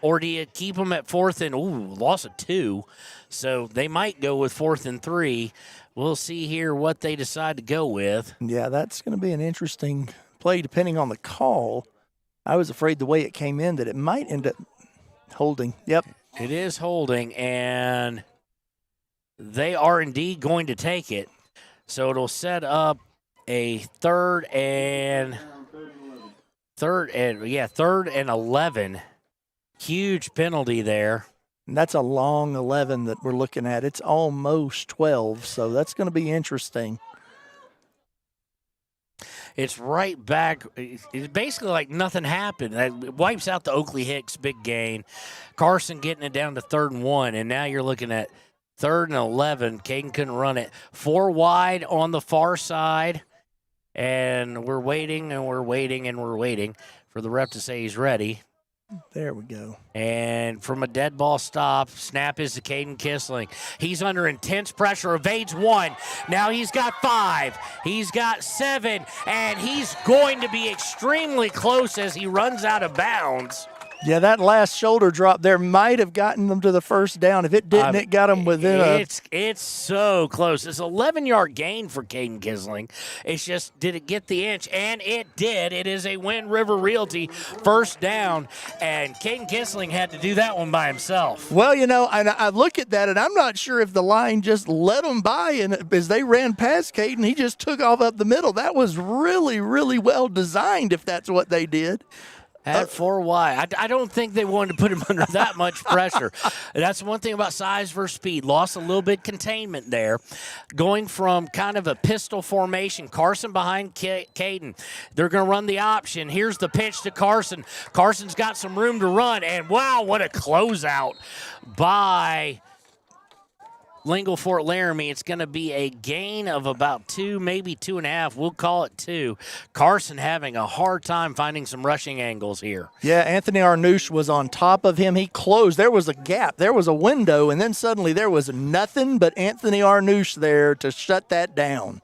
Or do you keep them at 4th and, loss of 2? So they might go with 4th and 3. We'll see here what they decide to go with. Yeah, that's going to be an interesting play depending on the call. I was afraid the way it came in that it might end up holding. Yep. It is holding, and they are indeed going to take it. So it'll set up a third and 11. Huge penalty there. And that's a long 11 that we're looking at. It's almost 12, so that's going to be interesting. It's right back. It's basically like nothing happened. It wipes out the Oakley Hicks big gain. Carson getting it down to 3rd and 1, and now you're looking at 3rd and 11. Caden couldn't run it. 4 wide on the far side, and we're waiting and we're waiting and we're waiting for the ref to say he's ready. There we go. And from a dead ball stop, snap is to Caden Kissling. He's under intense pressure, evades 1. Now he's got 5. He's got 7. And he's going to be extremely close as he runs out of bounds. Yeah, that last shoulder drop there might have gotten them to the first down. If it didn't, it got them within It's so close. It's an 11-yard gain for Caden Kissling. It's just, did it get the inch? And it did. It is a Wind River Realty first down, and Caden Kissling had to do that one by himself. Well, I look at that, and I'm not sure if the line just let them by, and as they ran past Caden, he just took off up the middle. That was really, really well designed, if that's what they did. At 4 wide. I don't think they wanted to put him under that much pressure. That's one thing about size versus speed. Lost a little bit containment there. Going from kind of a pistol formation. Carson behind Caden. They're going to run the option. Here's the pitch to Carson. Carson's got some room to run. And, wow, what a closeout by Lingle-Ft Laramie. It's going to be a gain of about 2, maybe 2.5. We'll call it 2. Carson having a hard time finding some rushing angles here. Yeah, Anthony Arnouche was on top of him. He closed. There was a gap. There was a window, and then suddenly there was nothing but Anthony Arnouche there to shut that down.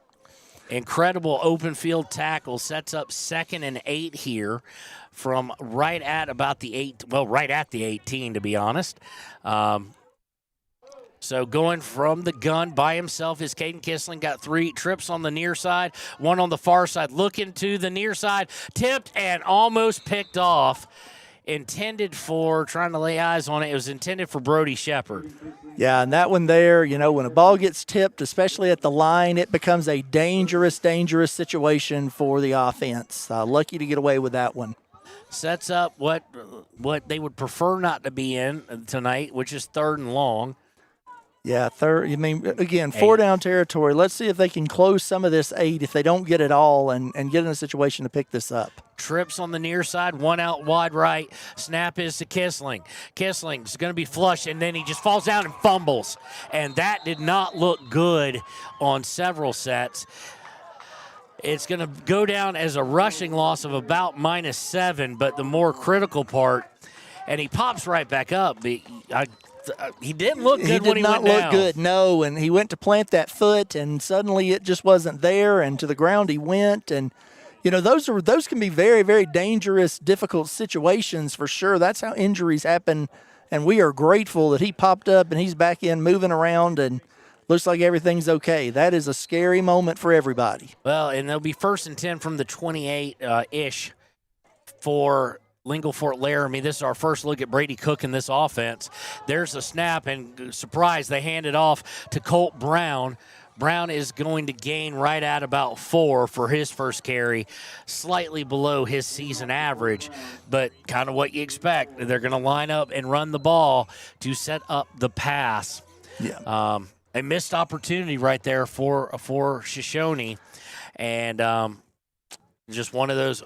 Incredible open field tackle. Sets up 2nd and 8 here from right at about the 18, to be honest. So going from the gun by himself is Caden Kissling. Got 3 trips on the near side, 1 on the far side. Looking to the near side, tipped and almost picked off. Intended for, trying to lay eyes on it, it was intended for Brody Shepard. Yeah, and that one there, when a ball gets tipped, especially at the line, it becomes a dangerous, dangerous situation for the offense. Lucky to get away with that one. Sets up what they would prefer not to be in tonight, which is 3rd and long. Yeah, again, 4 down territory. Let's see if they can close some of this 8 if they don't get it all and get in a situation to pick this up. Trips on the near side, 1 out wide right. Snap is to Kissling. Kissling's going to be flush, and then he just falls down and fumbles. And that did not look good on several sets. It's going to go down as a rushing loss of about -7, but the more critical part, and he pops right back up. He didn't look good when he went down. He did not look good, no, and he went to plant that foot, and suddenly it just wasn't there, and to the ground he went, and those can be very, very dangerous, difficult situations for sure. That's how injuries happen, and we are grateful that he popped up and he's back in moving around and looks like everything's okay. That is a scary moment for everybody. Well, and they'll be 1st and 10 from the 28-ish for Lingle-Ft Laramie. This is our first look at Brady Cook in this offense. There's a snap, and surprise, they hand it off to Colt Brown. Brown is going to gain right at about 4 for his first carry, slightly below his season average, but kind of what you expect. They're going to line up and run the ball to set up the pass. Yeah. A missed opportunity right there for Shoshoni, and just one of those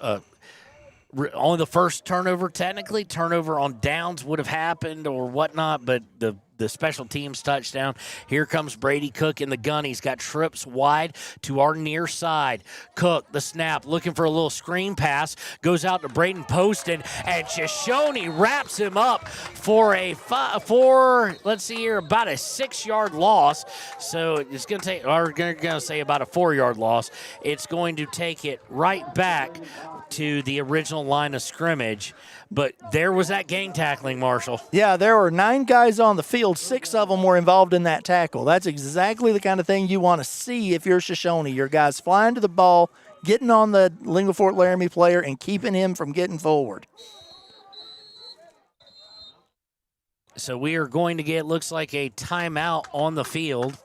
only the first turnover, technically. Turnover on downs would have happened or whatnot, but the special teams touchdown. Here comes Brady Cook in the gun. He's got trips wide to our near side. Cook, the snap, looking for a little screen pass. Goes out to Braden Poston, and Shoshoni wraps him up for about a 6-yard loss. So it's going to take, or going to say about a 4-yard loss. It's going to take it right back to the original line of scrimmage. But there was that gang tackling, Marshall. Yeah, there were 9 guys on the field. 6 of them were involved in that tackle. That's exactly the kind of thing you want to see if you're Shoshone. Your guys flying to the ball, getting on the Lingle-Ft Laramie player, and keeping him from getting forward. So we are going to get, looks like, a timeout on the field.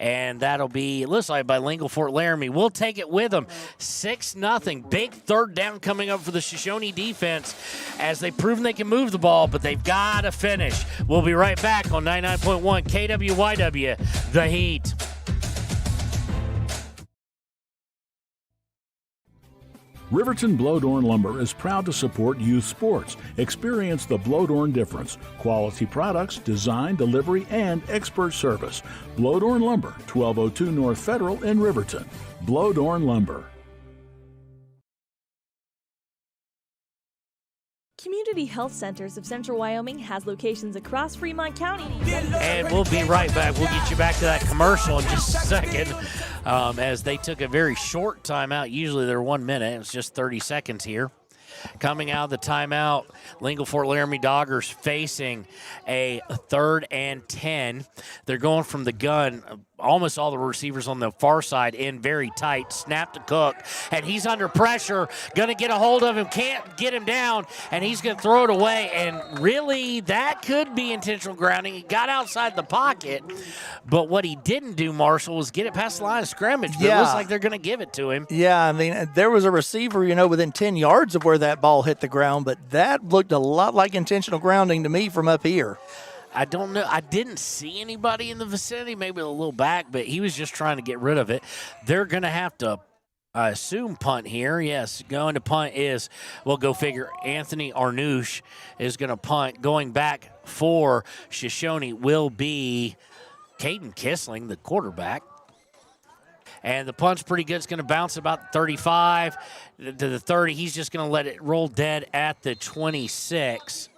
And that'll be, it looks like, by Lingle-Ft Laramie. We'll take it with them. 6-0. Big third down coming up for the Shoshone defense as they've proven they can move the ball, but they've got to finish. We'll be right back on 99.1 KWYW, The Heat. Riverton Blodorn Lumber is proud to support youth sports. Experience the Blodorn difference. Quality products, design, delivery, and expert service. Blodorn Lumber, 1202 North Federal in Riverton. Blodorn Lumber. Community Health Centers of Central Wyoming has locations across Fremont County. And we'll be right back. We'll get you back to that commercial in just a second as they took a very short timeout. Usually they're 1 minute. It's just 30 seconds here. Coming out of the timeout, Lingle-Ft Laramie Doggers facing a 3rd and 10. They're going from the gun. Almost all the receivers on the far side in very tight. Snap to Cook, and he's under pressure. Going to get a hold of him. Can't get him down, and he's going to throw it away. And really, that could be intentional grounding. He got outside the pocket, but what he didn't do, Marshall, was get it past the line of scrimmage. But it looks like they're going to give it to him. Yeah, I mean, there was a receiver, within 10 yards of where that ball hit the ground, but that looked a lot like intentional grounding to me from up here. I don't know. I didn't see anybody in the vicinity, maybe a little back, but he was just trying to get rid of it. They're going to have to, I assume, punt here. Yes, going to punt is, well, go figure, Anthony Arnouche is going to punt. Going back for Shoshone will be Caden Kissling, the quarterback. And the punt's pretty good. It's going to bounce about 35 to the 30. He's just going to let it roll dead at the 26.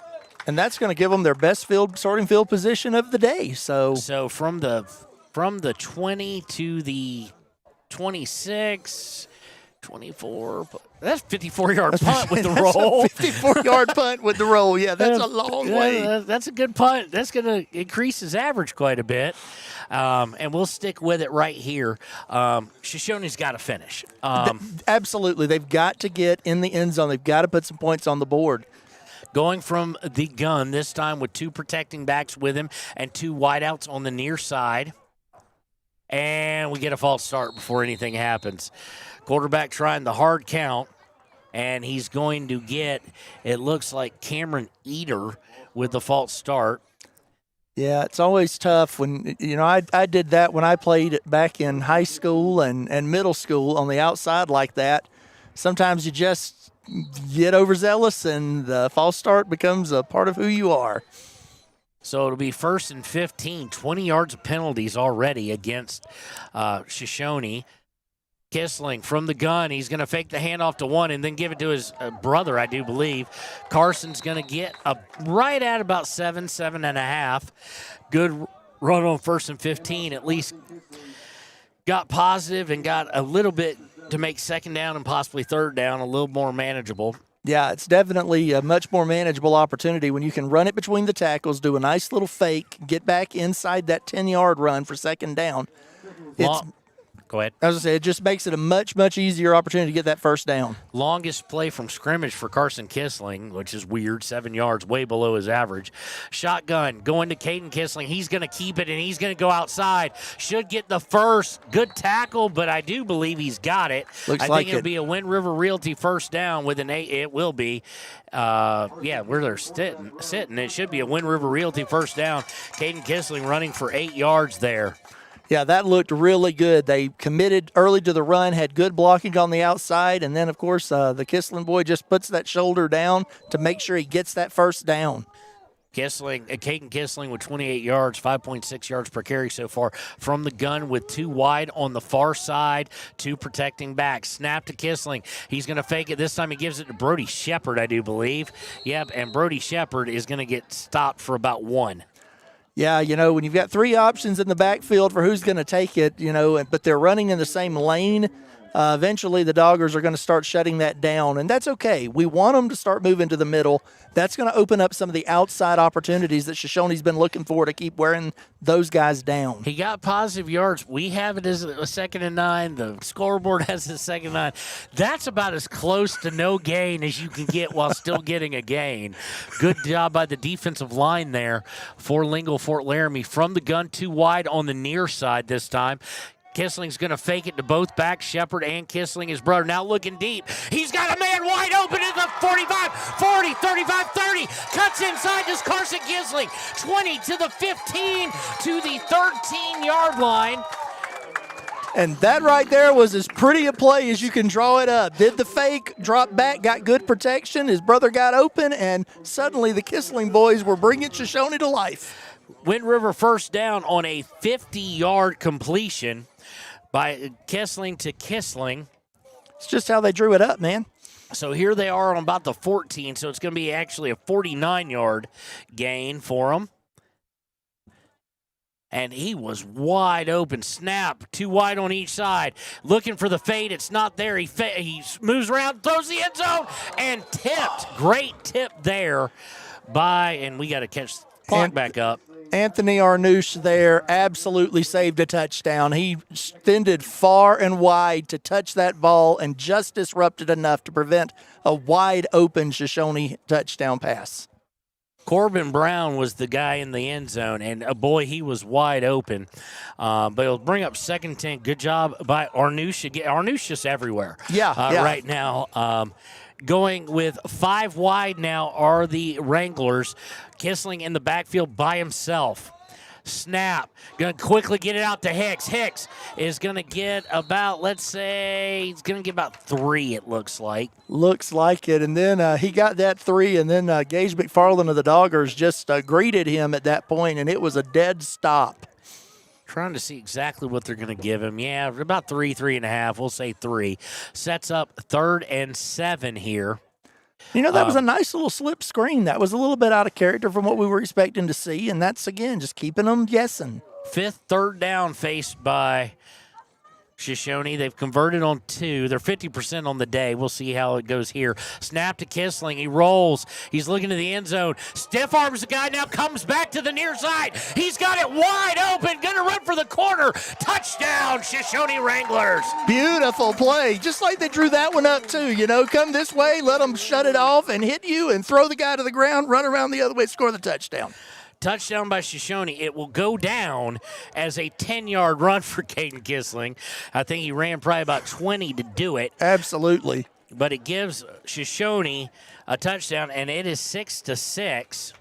And that's going to give them their best starting field position of the day. So from the 20 to the 26, 24, that's 54-yard punt with the roll. 54-yard punt with the roll. Yeah, that's a long way. That's a good punt. That's going to increase his average quite a bit. And we'll stick with it right here. Shoshone's got to finish. Absolutely. They've got to get in the end zone. They've got to put some points on the board. Going from the gun, this time with 2 protecting backs with him and 2 wideouts on the near side. And we get a false start before anything happens. Quarterback trying the hard count, and he's going to get, it looks like, Cameron Eater with the false start. Yeah, it's always tough when, I did that when I played back in high school and middle school on the outside like that. Sometimes you just get overzealous, and the false start becomes a part of who you are. So it'll be 1st and 15, 20 yards of penalties already against Shoshone. Kissling from the gun. He's going to fake the handoff to one and then give it to his brother, I do believe. Carson's going to get right at about 7.5. Good run on 1st and 15. At least got positive and got a little bit to make 2nd down and possibly 3rd down a little more manageable. Yeah, it's definitely a much more manageable opportunity when you can run it between the tackles, do a nice little fake, get back inside that 10-yard run for 2nd down. Go ahead. As I said, it just makes it a much, much easier opportunity to get that 1st down. Longest play from scrimmage for Carson Kissling, which is weird, 7 yards, way below his average. Shotgun going to Caden Kissling. He's going to keep it, and he's going to go outside. Should get the first. Good tackle, but I do believe he's got it. I think it'll be a Wind River Realty 1st down with an 8. It will be. Where they're sitting. It should be a Wind River Realty 1st down. Caden Kissling running for 8 yards there. Yeah, that looked really good. They committed early to the run, had good blocking on the outside, and then, of course, the Kissling boy just puts that shoulder down to make sure he gets that 1st down. Caden Kissling with 28 yards, 5.6 yards per carry so far from the gun with 2 wide on the far side, 2 protecting back. Snap to Kissling. He's going to fake it. This time he gives it to Brody Shepard, I do believe. Yep, and Brody Shepard is going to get stopped for about 1. Yeah, when you've got 3 options in the backfield for who's going to take it, but they're running in the same lane, Eventually, the Doggers are going to start shutting that down, and that's okay. We want them to start moving to the middle. That's going to open up some of the outside opportunities that Shoshone's been looking for to keep wearing those guys down. He got positive yards. We have it as a 2nd and 9. The scoreboard has a 2nd and 9. That's about as close to no gain as you can get while still getting a gain. Good job by the defensive line there for Lingle-Ft Laramie. From the gun, too wide on the near side this time. Kissling's going to fake it to both backs, Shepard and Kissling, his brother. Now looking deep. He's got a man wide open at the 45, 40, 35, 30. Cuts inside to Carson Kissling. 20 to the 15 to the 13-yard line. And that right there was as pretty a play as you can draw it up. Did the fake, dropped back, got good protection. His brother got open, and suddenly the Kissling boys were bringing Shoshone to life. Wind River first down on a 50-yard completion by Kissling to Kissling. It's just how they drew it up, man. So here they are on about the 14, so it's going to be actually a 49-yard gain for them. And he was wide open. Snap, too wide on each side. Looking for the fade. It's not there. He moves around, throws the end zone, and tipped. Great tip there by, and we got to catch the clock back up. Anthony Arnouche there absolutely saved a touchdown. He extended far and wide to touch that ball and just disrupted enough to prevent a wide open Shoshone touchdown pass. Corbin Brown was the guy in the end zone, and boy, he was wide open. But it'll bring up 2nd and 10. Good job by Arnouche. Arnouche just everywhere. Yeah. Right now. Going with 5 wide now are the Wranglers. Kissling in the backfield by himself. Snap. Going to quickly get it out to Hicks. Hicks is going to get about, let's say, he's going to get about 3, it looks like. Looks like it. And then he got that 3, and then Gage McFarland of the Doggers just greeted him at that point, and it was a dead stop. Trying to see exactly what they're going to give him. Yeah, about 3.5. We'll say 3. Sets up 3rd and 7 here. You know, that was a nice little slip screen. That was a little bit out of character from what we were expecting to see, and that's, again, just keeping them guessing. 5th, 3rd down faced by Shoshone. They've converted on 2. They're 50% on the day. We'll see how it goes here. Snap to Kissling. He rolls. He's looking to the end zone. Stiff arms the guy, now comes back to the near side. He's got it wide open. Going to run for the corner. Touchdown, Shoshone Wranglers. Beautiful play. Just like they drew that one up, too. You know, come this way, let them shut it off and hit you and throw the guy to the ground, run around the other way, score the touchdown. Touchdown by Shoshone. It will go down as a 10-yard run for Caden Kissling. I think he ran probably about 20 to do it. Absolutely. But it gives Shoshone a touchdown, and it is 6-6.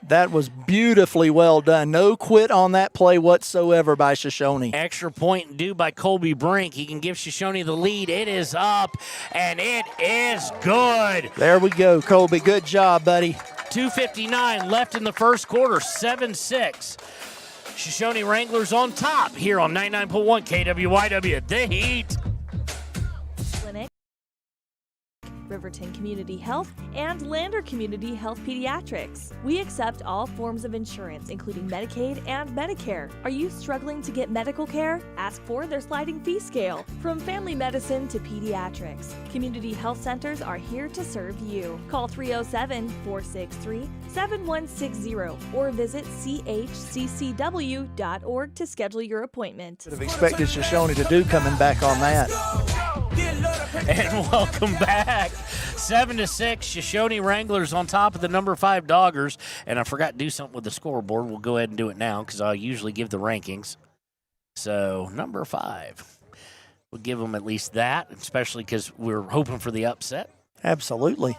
That was beautifully well done. No quit on that play whatsoever by Shoshone. Extra point due by Colby Brink. He can give Shoshone the lead. It is up, and it is good. There we go, Colby. Good job, buddy. 2:59 left in the first quarter, 7-6. Shoshone Wranglers on top here on 99.1 KWYW. The Heat. Clinic, Riverton Community Health, and Lander Community Health Pediatrics. We accept all forms of insurance, including Medicaid and Medicare. Are you struggling to get medical care? Ask for their sliding fee scale. From family medicine to pediatrics, community health centers are here to serve you. Call 307-463-7160 or visit chccw.org to schedule your appointment. Could have expected Shoshone to do coming back on that. And welcome back. 7-6, Shoshone Wranglers on top of the number 5 Doggers. And I forgot to do something with the scoreboard. We'll go ahead and do it now because I usually give the rankings. So, number 5. We'll give them at least that, especially because we're hoping for the upset. Absolutely.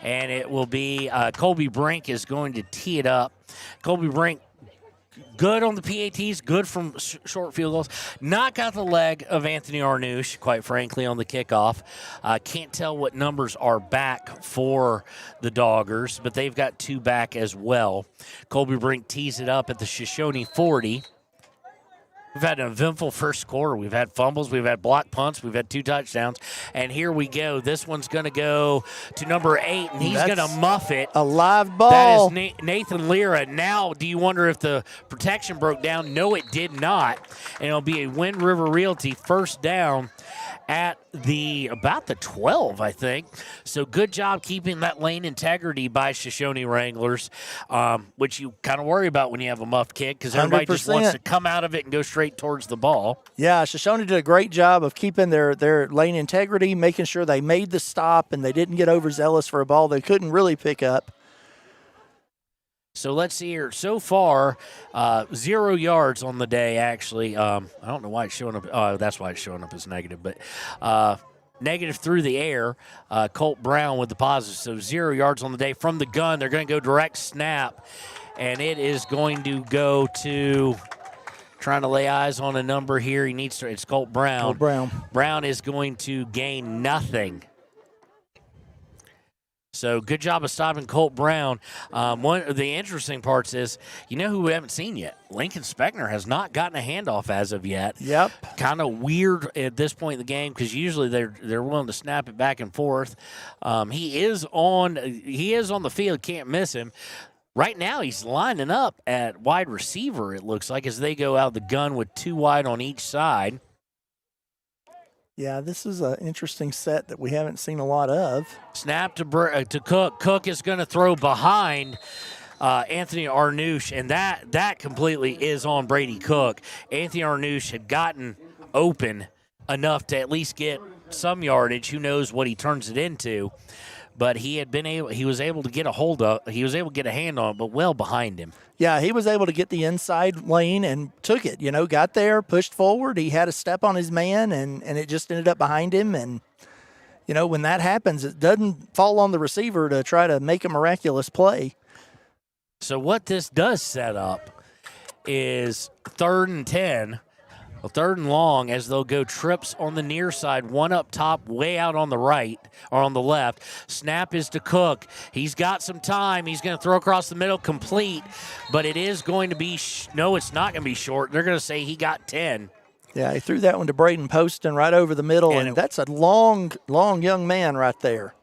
And it will be Colby Brink is going to tee it up. Colby Brink, good on the PATs, good from short field goals. Not got the leg of Anthony Arnouche, quite frankly, on the kickoff. Can't tell what numbers are back for the Doggers, but they've got 2 back as well. Colby Brink tees it up at the Shoshone 40. We've had an eventful first quarter. We've had fumbles. We've had block punts. We've had 2 touchdowns. And here we go. This one's going to go to number 8, and he's going to muff it. A live ball. That is Nathan Lira. Now, do you wonder if the protection broke down? No, it did not. And it'll be a Wind River Realty first down at about the 12, I think. So good job keeping that lane integrity by Shoshoni WRanglers, which you kind of worry about when you have a muff kick because everybody just wants to come out of it and go straight towards the ball. Yeah, Shoshoni did a great job of keeping their lane integrity, making sure they made the stop and they didn't get overzealous for a ball they couldn't really pick up. So let's see here. So far, 0 yards on the day, actually. I don't know why it's showing up. That's why it's showing up as negative. But negative through the air. Colt Brown with the positive. So 0 yards on the day. From the gun, they're going to go direct snap. And it is going to go to, trying to lay eyes on a number here. It's Colt Brown. Colt Brown. Brown is going to gain nothing. So good job of stopping Colt Brown. One of the interesting parts is, you know who we haven't seen yet? Lincoln Spechner has not gotten a handoff as of yet. Yep. Kind of weird at this point in the game because usually they're willing to snap it back and forth. He is on the field, can't miss him. Right now he's lining up at wide receiver, it looks like, as they go out the gun with 2 wide on each side. Yeah, this is an interesting set that we haven't seen a lot of. Snap to Cook. Cook is going to throw behind Anthony Arnouche, and that completely is on Brady Cook. Anthony Arnouche had gotten open enough to at least get some yardage. Who knows what he turns it into? But he was able to get a hand on it, but well behind him. Yeah, he was able to get the inside lane and took it, got there, pushed forward. He had a step on his man, and it just ended up behind him. And, when that happens, it doesn't fall on the receiver to try to make a miraculous play. So what this does set up is 3rd and 10. Well, 3rd and long as they'll go trips on the near side, one up top, way out on the right or on the left. Snap is to Cook. He's got some time. He's going to throw across the middle, complete, but it is going to be no, it's not going to be short. They're going to say he got 10. Yeah, he threw that one to Braden Poston right over the middle, and that's a long young man right there.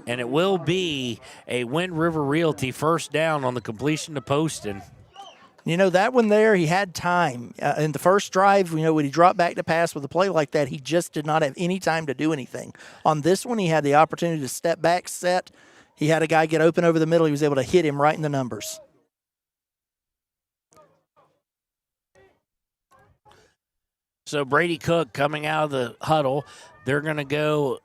And it will be a Wind River Realty first down on the completion to Poston. That one there, he had time. In the first drive, when he dropped back to pass with a play like that, he just did not have any time to do anything. On this one, he had the opportunity to step back, set. He had a guy get open over the middle. He was able to hit him right in the numbers. So Brady Cook coming out of the huddle. They're going to go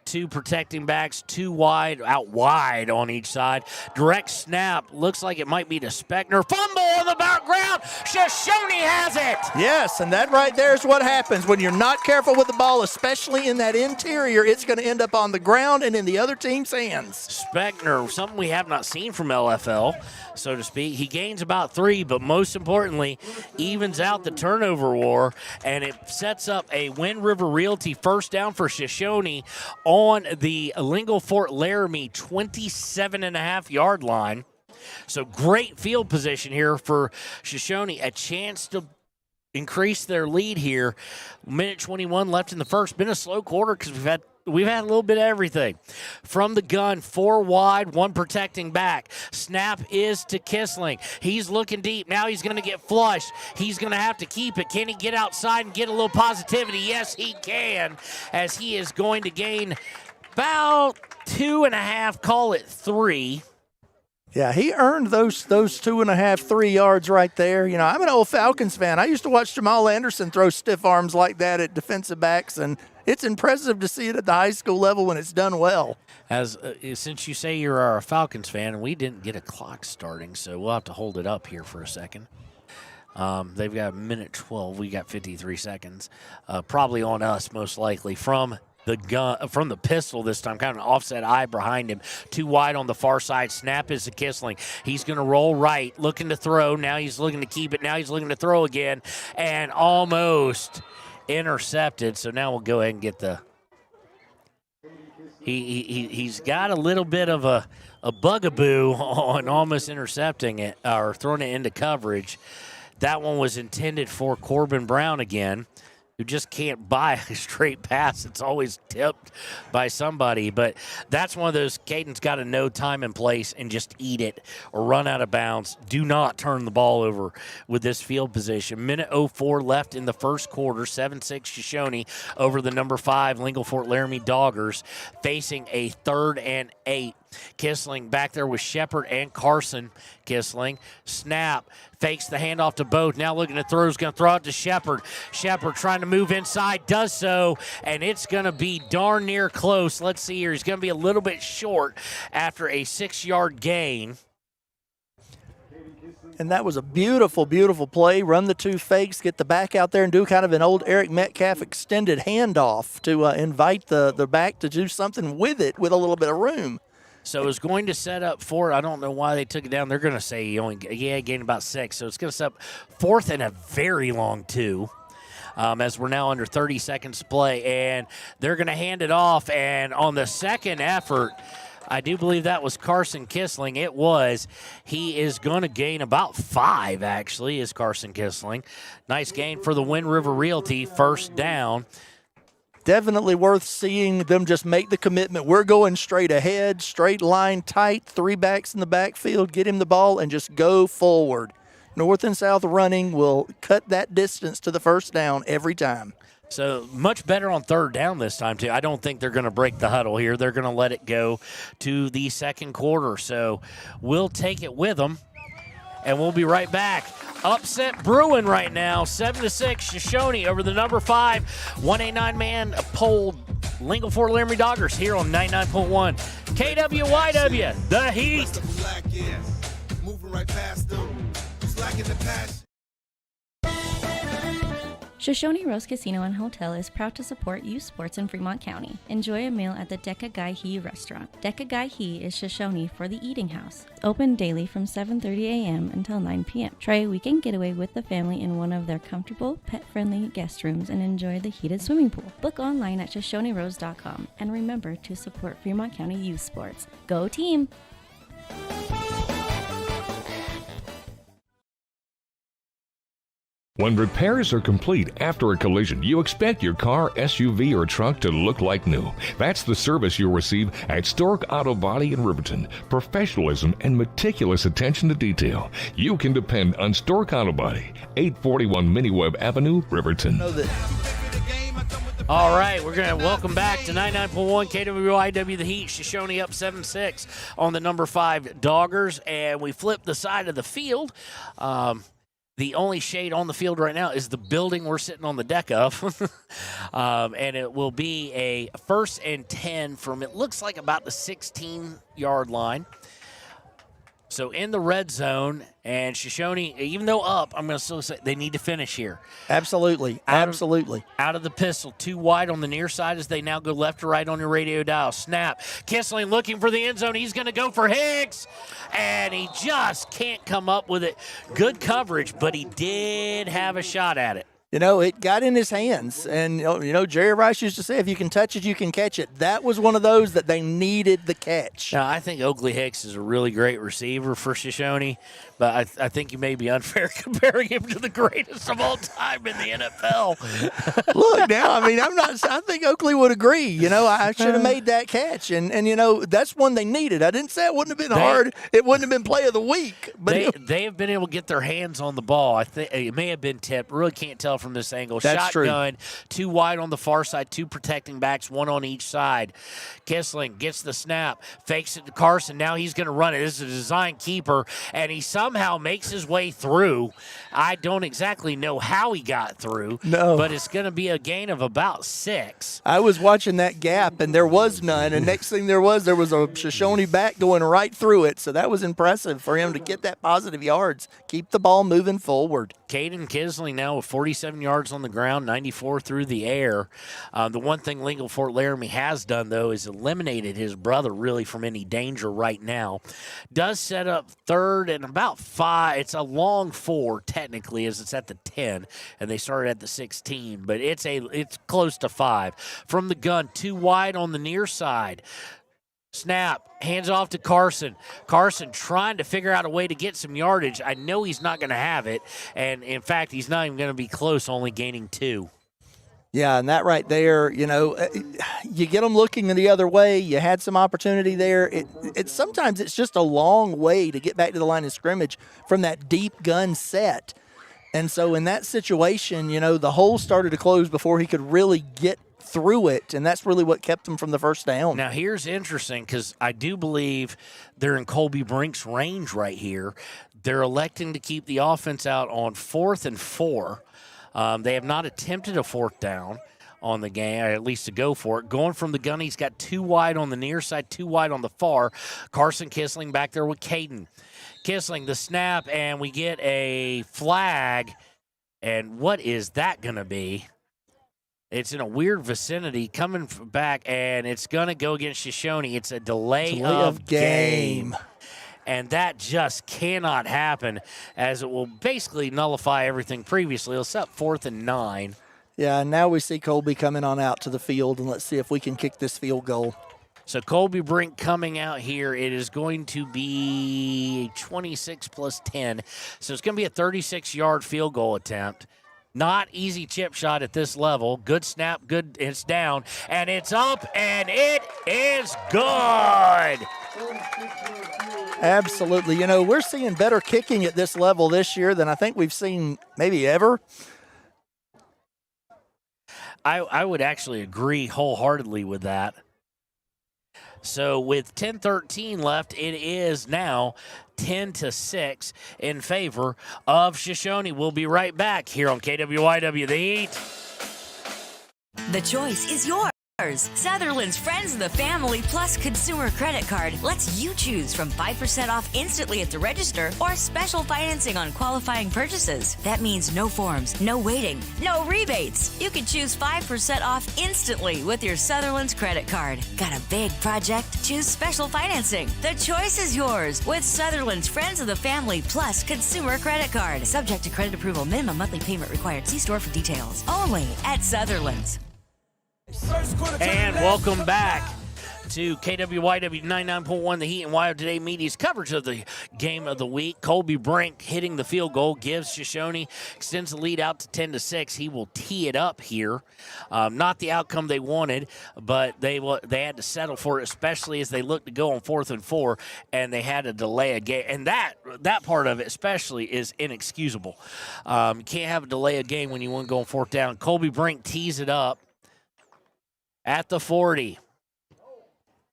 2 protecting backs, 2 wide, out wide on each side. Direct snap. Looks like it might be to Spechner. Fumble on the background. Shoshoni has it. Yes, and that right there is what happens when you're not careful with the ball, especially in that interior. It's going to end up on the ground and in the other team's hands. Spechner, something we have not seen from LFL, so to speak. He gains about 3, but most importantly, evens out the turnover war, and it sets up a Wind River Realty first down for Shoshoni on the Lingle-Ft Laramie 27.5-yard line. So great field position here for Shoshoni. A chance to increase their lead here. Minute 21 left in the first. Been a slow quarter because we've had a little bit of everything. From the gun, 4 wide, 1 protecting back. Snap is to Kissling. He's looking deep. Now he's going to get flushed. He's going to have to keep it. Can he get outside and get a little positivity? Yes, he can, as he is going to gain about 2.5, call it 3. Yeah, he earned those 2.5, 3 yards right there. I'm an old Falcons fan. I used to watch Jamal Anderson throw stiff arms like that at defensive backs, and it's impressive to see it at the high school level when it's done well. Since you say you're a Falcons fan, and we didn't get a clock starting, so we'll have to hold it up here for a second. They've got minute 12. We got 53 seconds. Probably on us, most likely, from the gun, from the pistol this time, kind of an offset eye behind him. 2 wide on the far side. Snap is to Kissling. He's going to roll right, looking to throw. Now he's looking to keep it. Now he's looking to throw again, and almost intercepted. So now we'll go ahead and get the. He's got a little bit of a bugaboo on almost intercepting it or throwing it into coverage. That one was intended for Corbin Brown again. who just can't buy a straight pass. It's always tipped by somebody. But that's one of those, Caden's got to know time and place and just eat it or run out of bounds. Do not turn the ball over with this field position. Minute 04 left in the first quarter. 7-6 Shoshone over the number 5 Lingle-Ft Laramie Doggers, facing a 3rd and 8. Kissling back there with Shepard and Carson. Kissling, snap, fakes the handoff to both. Now looking to throw, is going to throw it to Shepard. Shepard trying to move inside, does so, and it's going to be darn near close. Let's see here. He's going to be a little bit short after a 6-yard gain. And that was a beautiful, beautiful play. Run the 2 fakes, get the back out there, and do kind of an old Eric Metcalf extended handoff to invite the back to do something with it with a little bit of room. So it's going to set up for, I don't know why they took it down. They're going to say he only gained about 6. So it's going to set up 4th and a very long 2. As we're now under 30 seconds to play. And they're going to hand it off. And on the second effort, I do believe that was Carson Kissling. It was. He is going to gain about 5, actually, is Carson Kissling. Nice gain for the Wind River Realty, first down. Definitely worth seeing them just make the commitment. We're going straight ahead, straight line, tight, 3 backs in the backfield, get him the ball, and just go forward. North and south running will cut that distance to the first down every time. So much better on 3rd down this time, too. I don't think they're going to break the huddle here. They're going to let it go to the second quarter. So we'll take it with them, and we'll be right back. Upset brewing right now, 7-6 Shoshone over the number 5 1A9-man poll Lingle-Ft Laramie Doggers here on 99.1 KWYW. The Heat. Moving right past them, just lacking the passion. Shoshone Rose Casino and Hotel is proud to support youth sports in Fremont County. Enjoy a meal at the Deca Gai He restaurant. Deca Gai He is Shoshone for the eating house. Open daily from 7:30 a.m. until 9 p.m. Try a weekend getaway with the family in one of their comfortable, pet-friendly guest rooms and enjoy the heated swimming pool. Book online at ShoshoneRose.com and remember to support Fremont County youth sports. Go team! When repairs are complete after a collision, you expect your car, SUV, or truck to look like new. That's the service you'll receive at Stork Auto Body in Riverton. Professionalism and meticulous attention to detail. You can depend on Stork Auto Body, 841 Miniweb Avenue, Riverton. All right, we're going to welcome back to 99.1 KWIW, the Heat. Shoshone up 7-6 on the number 5 Doggers, and we flip the side of the field. The only shade on the field right now is the building we're sitting on the deck of. And it will be a 1st and 10 from, it looks like, about the 16-yard line. So in the red zone, and Shoshone, even though up, I'm going to still say they need to finish here. Absolutely. Absolutely. Out of the pistol, 2 wide on the near side as they now go left to right on your radio dial. Snap. Kissling looking for the end zone. He's going to go for Hicks, and he just can't come up with it. Good coverage, but he did have a shot at it. You know, it got in his hands. And, you know, Jerry Rice used to say, if you can touch it, you can catch it. That was one of those that they needed the catch. Now, I think Oakley Hicks is a really great receiver for Shoshone, but I think you may be unfair comparing him to the greatest of all time in the NFL. Look, now, I mean, I think Oakley would agree. You know, I should have made that catch. And, you know, that's one they needed. I didn't say it wouldn't have been hard. It wouldn't have been play of the week. But they have been able to get their hands on the ball. I think it may have been tipped. Really can't tell from this angle. That's Shotgun, true. 2 wide on the far side, 2 protecting backs, 1 on each side. Kissling gets the snap, fakes it to Carson. Now he's going to run it. This is a design keeper, and he somehow makes his way through. I don't exactly know how he got through, but it's going to be a gain of about 6. I was watching that gap, and there was none, and next thing there was a Shoshone back going right through it, so that was impressive for him to get that positive yards. Keep the ball moving forward. Caden Kissling now with 47 yards on the ground, 94 through the air. The one thing Lingle-Ft Laramie has done, though, is eliminated his brother really from any danger right now. Does set up 3rd and about 5. It's a long 4, technically, as it's at the 10, and they started at the 16, but it's close to 5. From the gun, 2 wide on the near side. Snap, hands off to Carson. Carson trying to figure out a way to get some yardage. I know he's not going to have it, and in fact, he's not even going to be close, only gaining 2. Yeah, and that right there, you get them looking the other way. You had some opportunity there. Sometimes it's just a long way to get back to the line of scrimmage from that deep gun set. And so in that situation, the hole started to close before he could really get through it, and that's really what kept him from the first down. Now, here's interesting because I do believe they're in Colby Brink's range right here. They're electing to keep the offense out on 4th and 4. They have not attempted a 4th down on the game, or at least to go for it. Going from the gun, he's got 2 wide on the near side, 2 wide on the far. Carson Kissling back there with Caden. Kissling, the snap, and we get a flag. And what is that going to be? It's in a weird vicinity coming back, and it's going to go against Shoshoni. It's a delay of game. And that just cannot happen, as it will basically nullify everything previously. It'll set 4th and 9. Yeah, and now we see Colby coming on out to the field, and let's see if we can kick this field goal. So Colby Brink coming out here. It is going to be 26 plus 10. So it's going to be a 36-yard field goal attempt. Not easy chip shot at this level. Good snap, good. It's down, and it's up, and it is good. Absolutely. We're seeing better kicking at this level this year than I think we've seen maybe ever. I would actually agree wholeheartedly with that. So with 10:13 left, it is now 10-6 in favor of Shoshoni. We'll be right back here on KWYW The Heat. The choice is yours. Sutherland's Friends of the Family Plus Consumer Credit Card lets you choose from 5% off instantly at the register or special financing on qualifying purchases. That means no forms, no waiting, no rebates. You can choose 5% off instantly with your Sutherland's credit card. Got a big project? Choose special financing. The choice is yours with Sutherland's Friends of the Family Plus Consumer Credit Card. Subject to credit approval. Minimum monthly payment required. See store for details. Only at Sutherland's. And welcome back to KWYW 99.1 The Heat and Wild Today Media's coverage of the game of the week. Colby Brink hitting the field goal gives Shoshoni, extends the lead out to 10-6. He will tee it up here. Not the outcome they wanted, but they had to settle for it, especially as they looked to go on 4th and 4, and they had to delay a game. And that part of it especially is inexcusable. You can't have a delay a game when you want to go on 4th down. Colby Brink tees it up at the 40.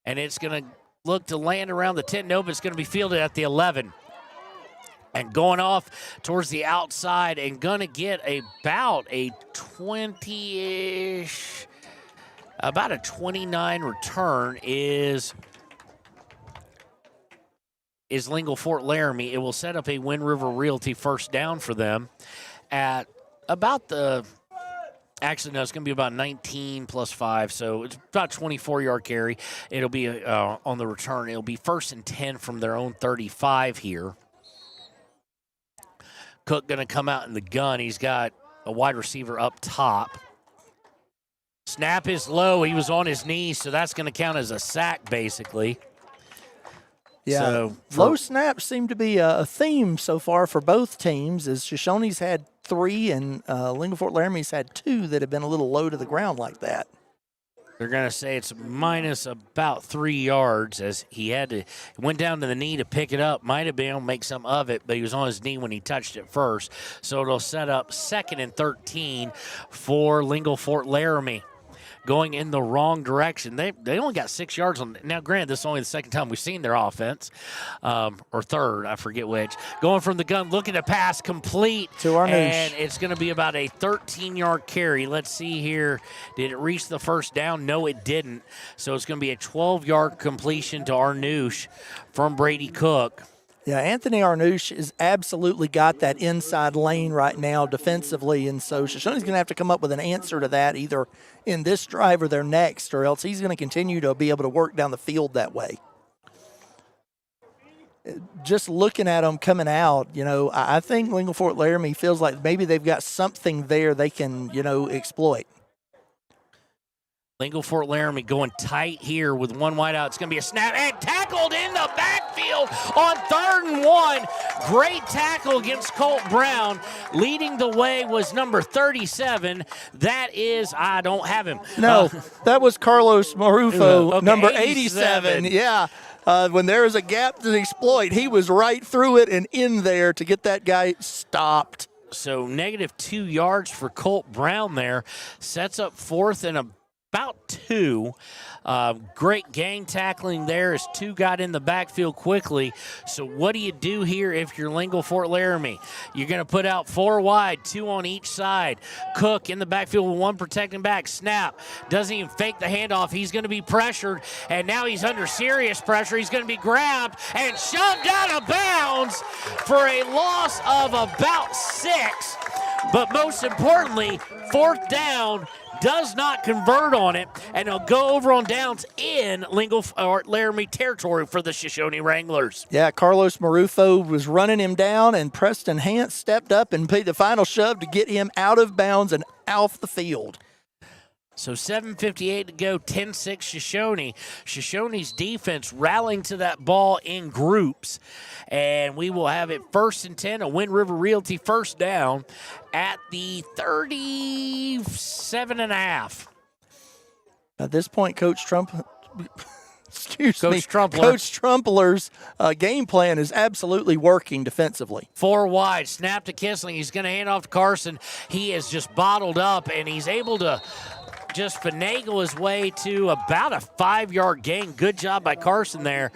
And it's going to look to land around the 10. Nope, it's going to be fielded at the 11. And going off towards the outside and going to get about a 20-ish, about a 29 return is Lingle-Ft Laramie. It will set up a Wind River Realty first down for them at about the... Actually, no, it's going to be about 19 plus 5, so it's about a 24-yard carry. It'll be on the return. It'll be 1st and 10 from their own 35 here. Cook going to come out in the gun. He's got a wide receiver up top. Snap is low. He was on his knees, so that's going to count as a sack, basically. Yeah, so low snaps seem to be a theme so far for both teams, as Shoshoni's had 3 and Lingle-Ft Laramie's had 2 that have been a little low to the ground like that. They're going to say it's minus about 3 yards, as he went down to the knee to pick it up. Might have been able to make some of it, but he was on his knee when he touched it first. So it'll set up 2nd and 13 for Lingle-Ft Laramie. Going in the wrong direction. They only got 6 yards on. Now, granted, this is only the second time we've seen their offense, or third, I forget which. Going from the gun, looking to pass, complete. To our and it's going to be about a 13-yard carry. Let's see here. Did it reach the first down? No, it didn't. So it's going to be a 12-yard completion to Arnouche from Brady Cook. Yeah, Anthony Arnouche has absolutely got that inside lane right now defensively, and so Shoshoni's going to have to come up with an answer to that either in this drive or their next, or else he's going to continue to be able to work down the field that way. Just looking at them coming out, I think Lingle-Ft Laramie feels like maybe they've got something there they can, exploit. Lingle-Ft Laramie going tight here with one wide out. It's going to be a snap and tackled in the backfield out on 3rd and 1. Great tackle against Colt Brown. Leading the way was number 37. That is, I don't have him. No, that was Carlos Marufo, okay, number 87. 87. Yeah. When there is a gap to exploit, he was right through it and in there to get that guy stopped. So -2 yards for Colt Brown there. Sets up 4th and about 2. Great gang tackling there as 2 got in the backfield quickly. So what do you do here if you're Lingle-Ft Laramie? You're going to put out 4 wide, 2 on each side. Cook in the backfield with 1 protecting back. Snap. Doesn't even fake the handoff. He's going to be pressured, and now he's under serious pressure. He's going to be grabbed and shoved out of bounds for a loss of about 6. But most importantly, 4th down, does not convert on it, and he'll go over on downs in Laramie territory for the Shoshoni WRanglers. Yeah, Carlos Marufo was running him down, and Preston Hance stepped up and paid the final shove to get him out of bounds and off the field. So 7:58 to go, 10-6 Shoshoni. Shoshoni's defense rallying to that ball in groups. And we will have it 1st and 10, a Wind River Realty first down at the 37.5. At this point, Coach Trumpler's game plan is absolutely working defensively. 4 wide, snap to Kissling. He's going to hand off to Carson. He is just bottled up, and he's able to just finagle his way to about a 5-yard gain. Good job by Carson there.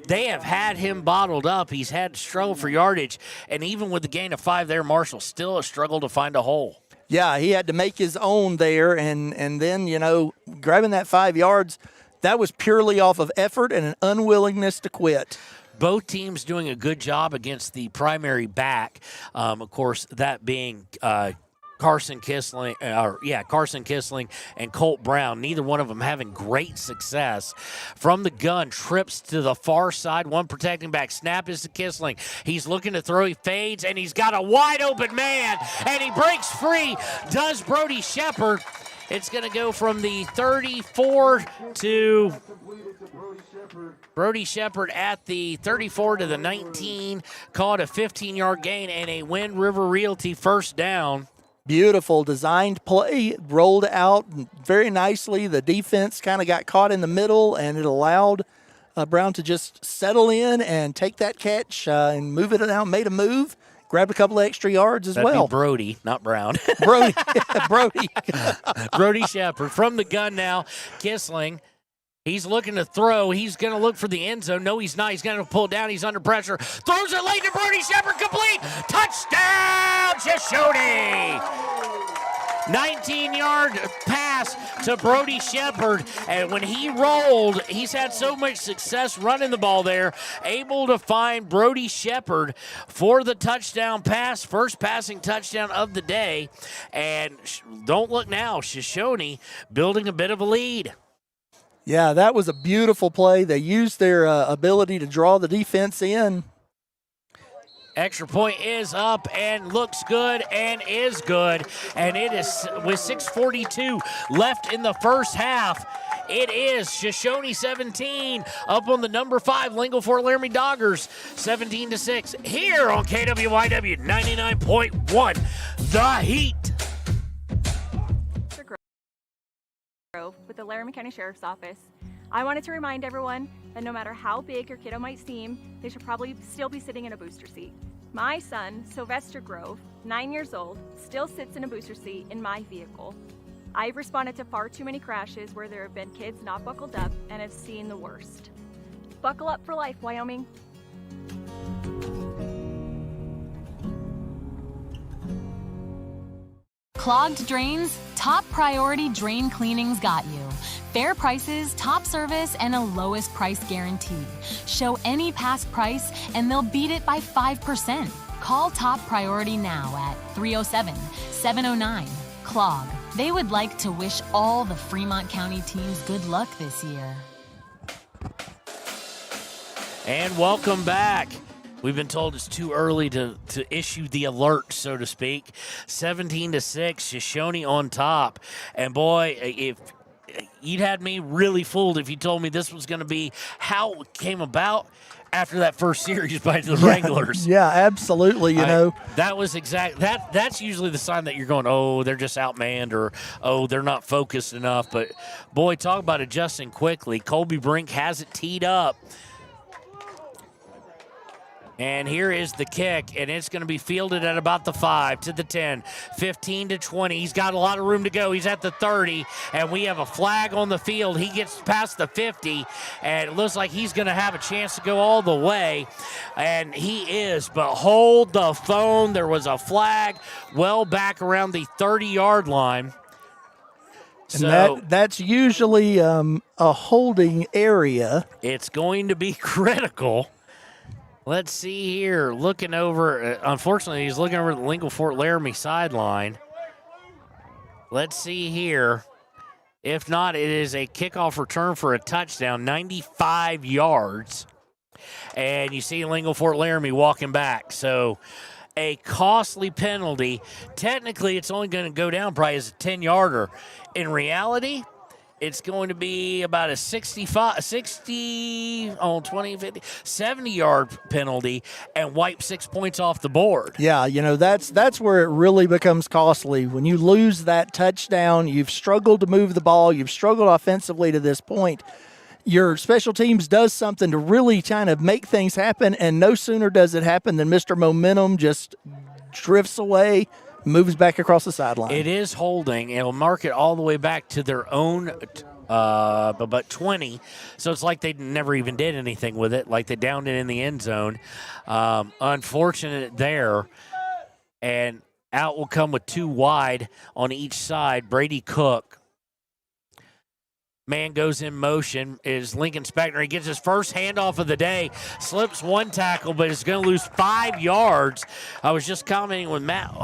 They have had him bottled up. He's had struggle for yardage, and even with the gain of 5 there, Marshall still a struggle to find a hole. Yeah, he had to make his own there, and then, grabbing that 5 yards, that was purely off of effort and an unwillingness to quit. Both teams doing a good job against the primary back. Of course, that being Carson Kissling and Colt Brown. Neither one of them having great success. From the gun, trips to the far side, 1 protecting back. Snap is to Kissling. He's looking to throw. He fades, and he's got a wide open man, and he breaks free. Does Brody Shepard. It's going to go from the 34 to Brody Shepard at the 34 to the 19. Caught a 15-yard gain and a Wind River Realty first down. Beautiful designed play, rolled out very nicely. The defense kind of got caught in the middle, and it allowed Brown to just settle in and take that catch and move it down, made a move, grabbed a couple of extra yards as well. That'd be Brody, not Brown. Brody. Brody Shepard from the gun now. Kissling. He's looking to throw. He's going to look for the end zone. No, he's not. He's going to pull down. He's under pressure. Throws it late to Brody Shepard. Complete. Touchdown, Shoshoni. 19-yard pass to Brody Shepard. And when he rolled, he's had so much success running the ball there, able to find Brody Shepard for the touchdown pass, first passing touchdown of the day. And don't look now, Shoshoni building a bit of a lead. Yeah, that was a beautiful play. They used their ability to draw the defense in. Extra point is up and looks good and is good. And it is with 6:42 left in the first half. It is Shoshoni 17 up on the number 5 Lingle-Ft Laramie Doggers 17-6 here on KWYW 99.1 The Heat. With the Laramie County Sheriff's Office. I wanted to remind everyone that no matter how big your kiddo might seem, they should probably still be sitting in a booster seat. My son, Sylvester Grove, 9 years old, still sits in a booster seat in my vehicle. I've responded to far too many crashes where there have been kids not buckled up and have seen the worst. Buckle up for life, Wyoming. Clogged drains? Top Priority Drain Cleaning's got you. Fair prices, top service, and a lowest price guarantee. Show any past price, and they'll beat it by 5%. Call Top Priority now at 307-709-CLOG. They would like to wish all the Fremont County teams good luck this year. And welcome back. We've been told it's too early to issue the alert, so to speak. 17-6, Shoshoni on top. And boy, if you'd had me really fooled if you told me this was going to be how it came about. after that first series by the Wranglers. Yeah, absolutely. You know, that was that's usually the sign that you're going, oh, they're just outmanned, or oh, they're not focused enough. But boy, talk about adjusting quickly. Colby Brink has it teed up. And here is the kick, and it's going to be fielded at about the 5 to the 10, 15 to 20. He's got a lot of room to go. He's at the 30, and we have a flag on the field. He gets past the 50, and it looks like he's going to have a chance to go all the way, and he is. But hold the phone. There was a flag well back around the 30-yard line. So, and that's usually a holding area. It's going to be critical. Let's see here. Looking over, unfortunately, he's looking over the Lingle-Ft Laramie sideline. Let's see here. If not, it is a kickoff return for a touchdown, 95 yards. And you see Lingle-Ft Laramie walking back. So a costly penalty. Technically, it's only going to go down probably as a 10-yarder. In reality, it's going to be about a 70-yard penalty and wipe 6 points off the board. Yeah, you know, that's where it really becomes costly. When you lose that touchdown, you've struggled to move the ball, you've struggled offensively to this point. Your special teams does something to really kind of make things happen, and no sooner does it happen than Mr. Momentum just drifts away, moves back across the sideline. It is holding. It'll mark it all the way back to their own about 20. So it's like they never even did anything with it, like they downed it in the end zone. Unfortunate there. And out will come with 2 wide on each side. Brady Cook. Man goes in motion, is Lincoln Spector. He gets his first handoff of the day, slips 1 tackle, but is going to lose 5 yards. I was just commenting with Matt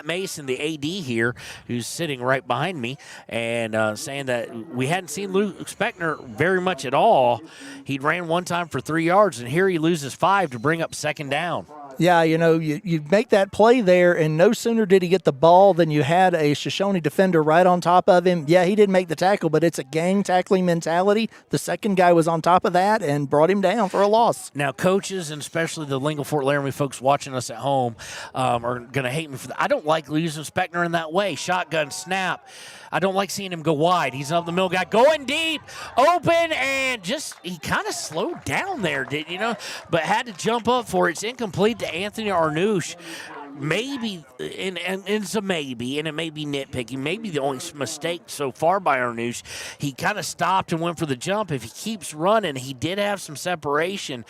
Mason, the AD here, who's sitting right behind me, and saying that we hadn't seen Luke Spector very much at all. He ran 1 time for 3 yards, and here he loses 5 to bring up second down. Yeah, you know, you make that play there, and no sooner did he get the ball than you had a Shoshoni defender right on top of him. Yeah, he didn't make the tackle, but it's a gang tackling mentality. The second guy was on top of that and brought him down for a loss. Now, coaches, and especially the Lingle-Ft Laramie folks watching us at home, are going to hate me for that. I don't like losing Spector in that way. Shotgun snap. I don't like seeing him go wide. He's up the middle guy, going deep, open, and just he kind of slowed down there, but had to jump up for it. It's incomplete to Anthony Arnouche. Maybe, and it's a maybe, and it may be nitpicking, maybe the only mistake so far by Arnouche. He kind of stopped and went for the jump. If he keeps running, he did have some separation.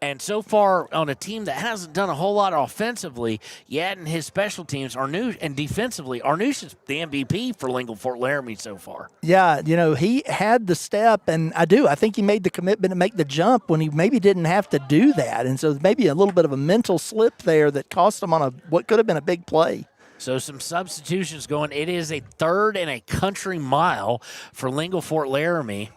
And so far on a team that hasn't done a whole lot offensively, yet in his special teams, Arnouche, and defensively, Arnouche is the MVP for Lingle-Ft Laramie so far. Yeah, you know, he had the step, and I think he made the commitment to make the jump when he maybe didn't have to do that. And so maybe a little bit of a mental slip there that cost him on what could have been a big play. So some substitutions going. It is a 3rd and a country mile for Lingle-Ft Laramie.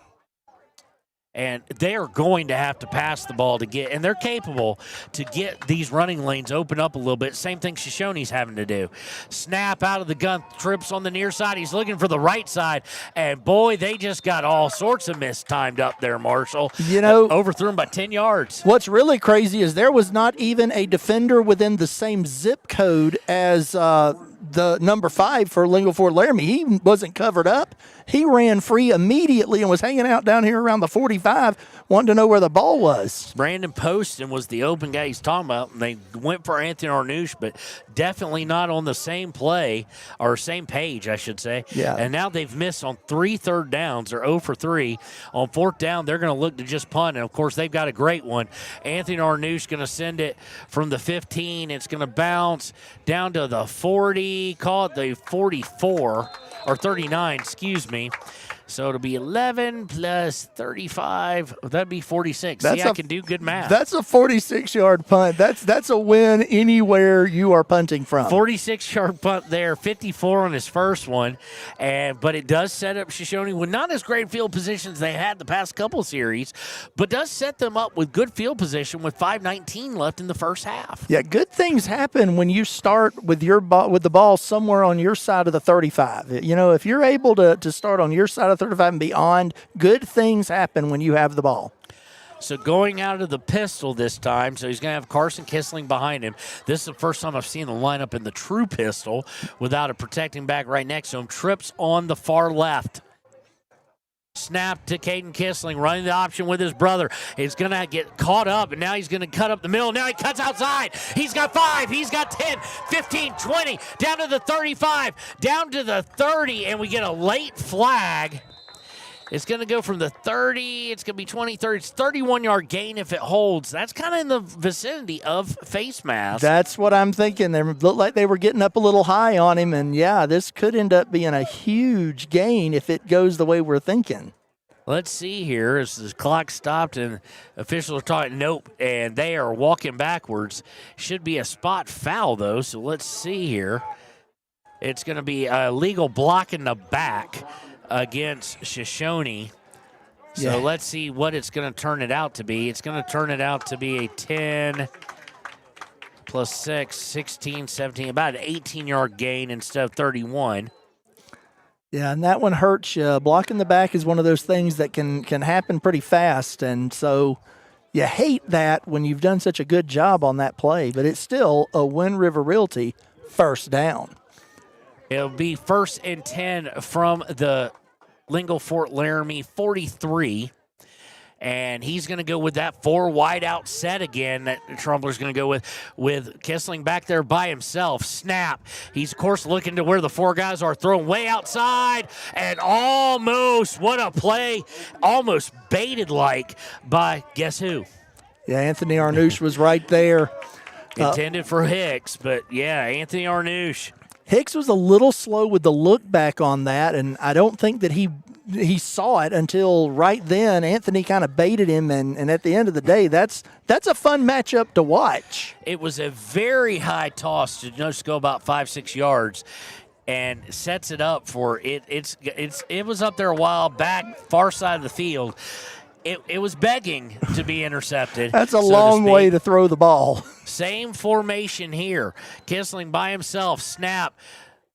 And they are going to have to pass the ball to get, and they're capable to get these running lanes open up a little bit. Same thing Shoshoni's having to do. Snap out of the gun, trips on the near side. He's looking for the right side, and boy, they just got all sorts of mistimed up there, Marshall. You know, overthrew him by 10 yards. What's really crazy is there was not even a defender within the same zip code as the number 5 for Lingle-Ft Laramie. He wasn't covered up. He ran free immediately and was hanging out down here around the 45, wanting to know where the ball was. Brandon Poston was the open guy he's talking about, and they went for Anthony Arnouche, but definitely not on the same play, or same page, I should say. Yeah. And now they've missed on 3 third downs. They're 0 for 3. On 4th down, they're going to look to just punt, and, of course, they've got a great one. Anthony Arnouche going to send it from the 15. It's going to bounce down to the 40, call it the 44. Or 39, excuse me. So it'll be 11 plus 35. That'd be 46. I can do good math. That's a 46-yard punt. That's a win anywhere you are punting from. 46-yard punt there, 54 on his first one. But it does set up Shoshoni with not as great field positions they had the past couple series, but does set them up with good field position with 5:19 left in the first half. Yeah, good things happen when you start with the ball somewhere on your side of the 35. You know, if you're able to start on your side of 35 and beyond, good things happen when you have the ball. So going out of the pistol this time, so he's going to have Carson Kissling behind him. This is the first time I've seen the lineup in the true pistol without a protecting back right next to him. Trips on the far left. Snap to Caden Kissling, running the option with his brother. He's going to get caught up, and now he's going to cut up the middle. Now he cuts outside. He's got 5. He's got 10, 15, 20, down to the 35, down to the 30, and we get a late flag. It's going to go from the 30. It's going to be 20, 30. It's 31-yard gain if it holds. That's kind of in the vicinity of face mask. That's what I'm thinking. They looked like they were getting up a little high on him, and, yeah, this could end up being a huge gain if it goes the way we're thinking. Let's see here as the clock stopped and officials are talking, nope, and they are walking backwards. Should be a spot foul, though, so let's see here. It's going to be a legal block in the back against Shoshoni. So let's see what it's going to turn it out to be. It's going to turn it out to be a 10 plus 6, 16, 17, about an 18-yard gain instead of 31. Yeah, and that one hurts you. Blocking the back is one of those things that can happen pretty fast, and so you hate that when you've done such a good job on that play, but it's still a Wind River Realty first down. It'll be 1st and 10 from the Lingle-Ft Laramie 43. And he's going to go with that 4 wide out set again that Trumpler's going to go with Kissling back there by himself. Snap. He's, of course, looking to where the 4 guys are, throwing way outside. And almost, what a play, almost baited like by guess who? Yeah, Anthony Arnouche was right there. Intended for Hicks, but, yeah, Anthony Arnouche. Hicks was a little slow with the look back on that, and I don't think that he saw it until right then. Anthony kind of baited him, and at the end of the day, that's a fun matchup to watch. It was a very high toss to just go about 5-6 yards, and sets it up for it. It was up there a while back, far side of the field. It was begging to be intercepted. That's a long way to throw the ball. Same formation here. Kissling by himself. Snap.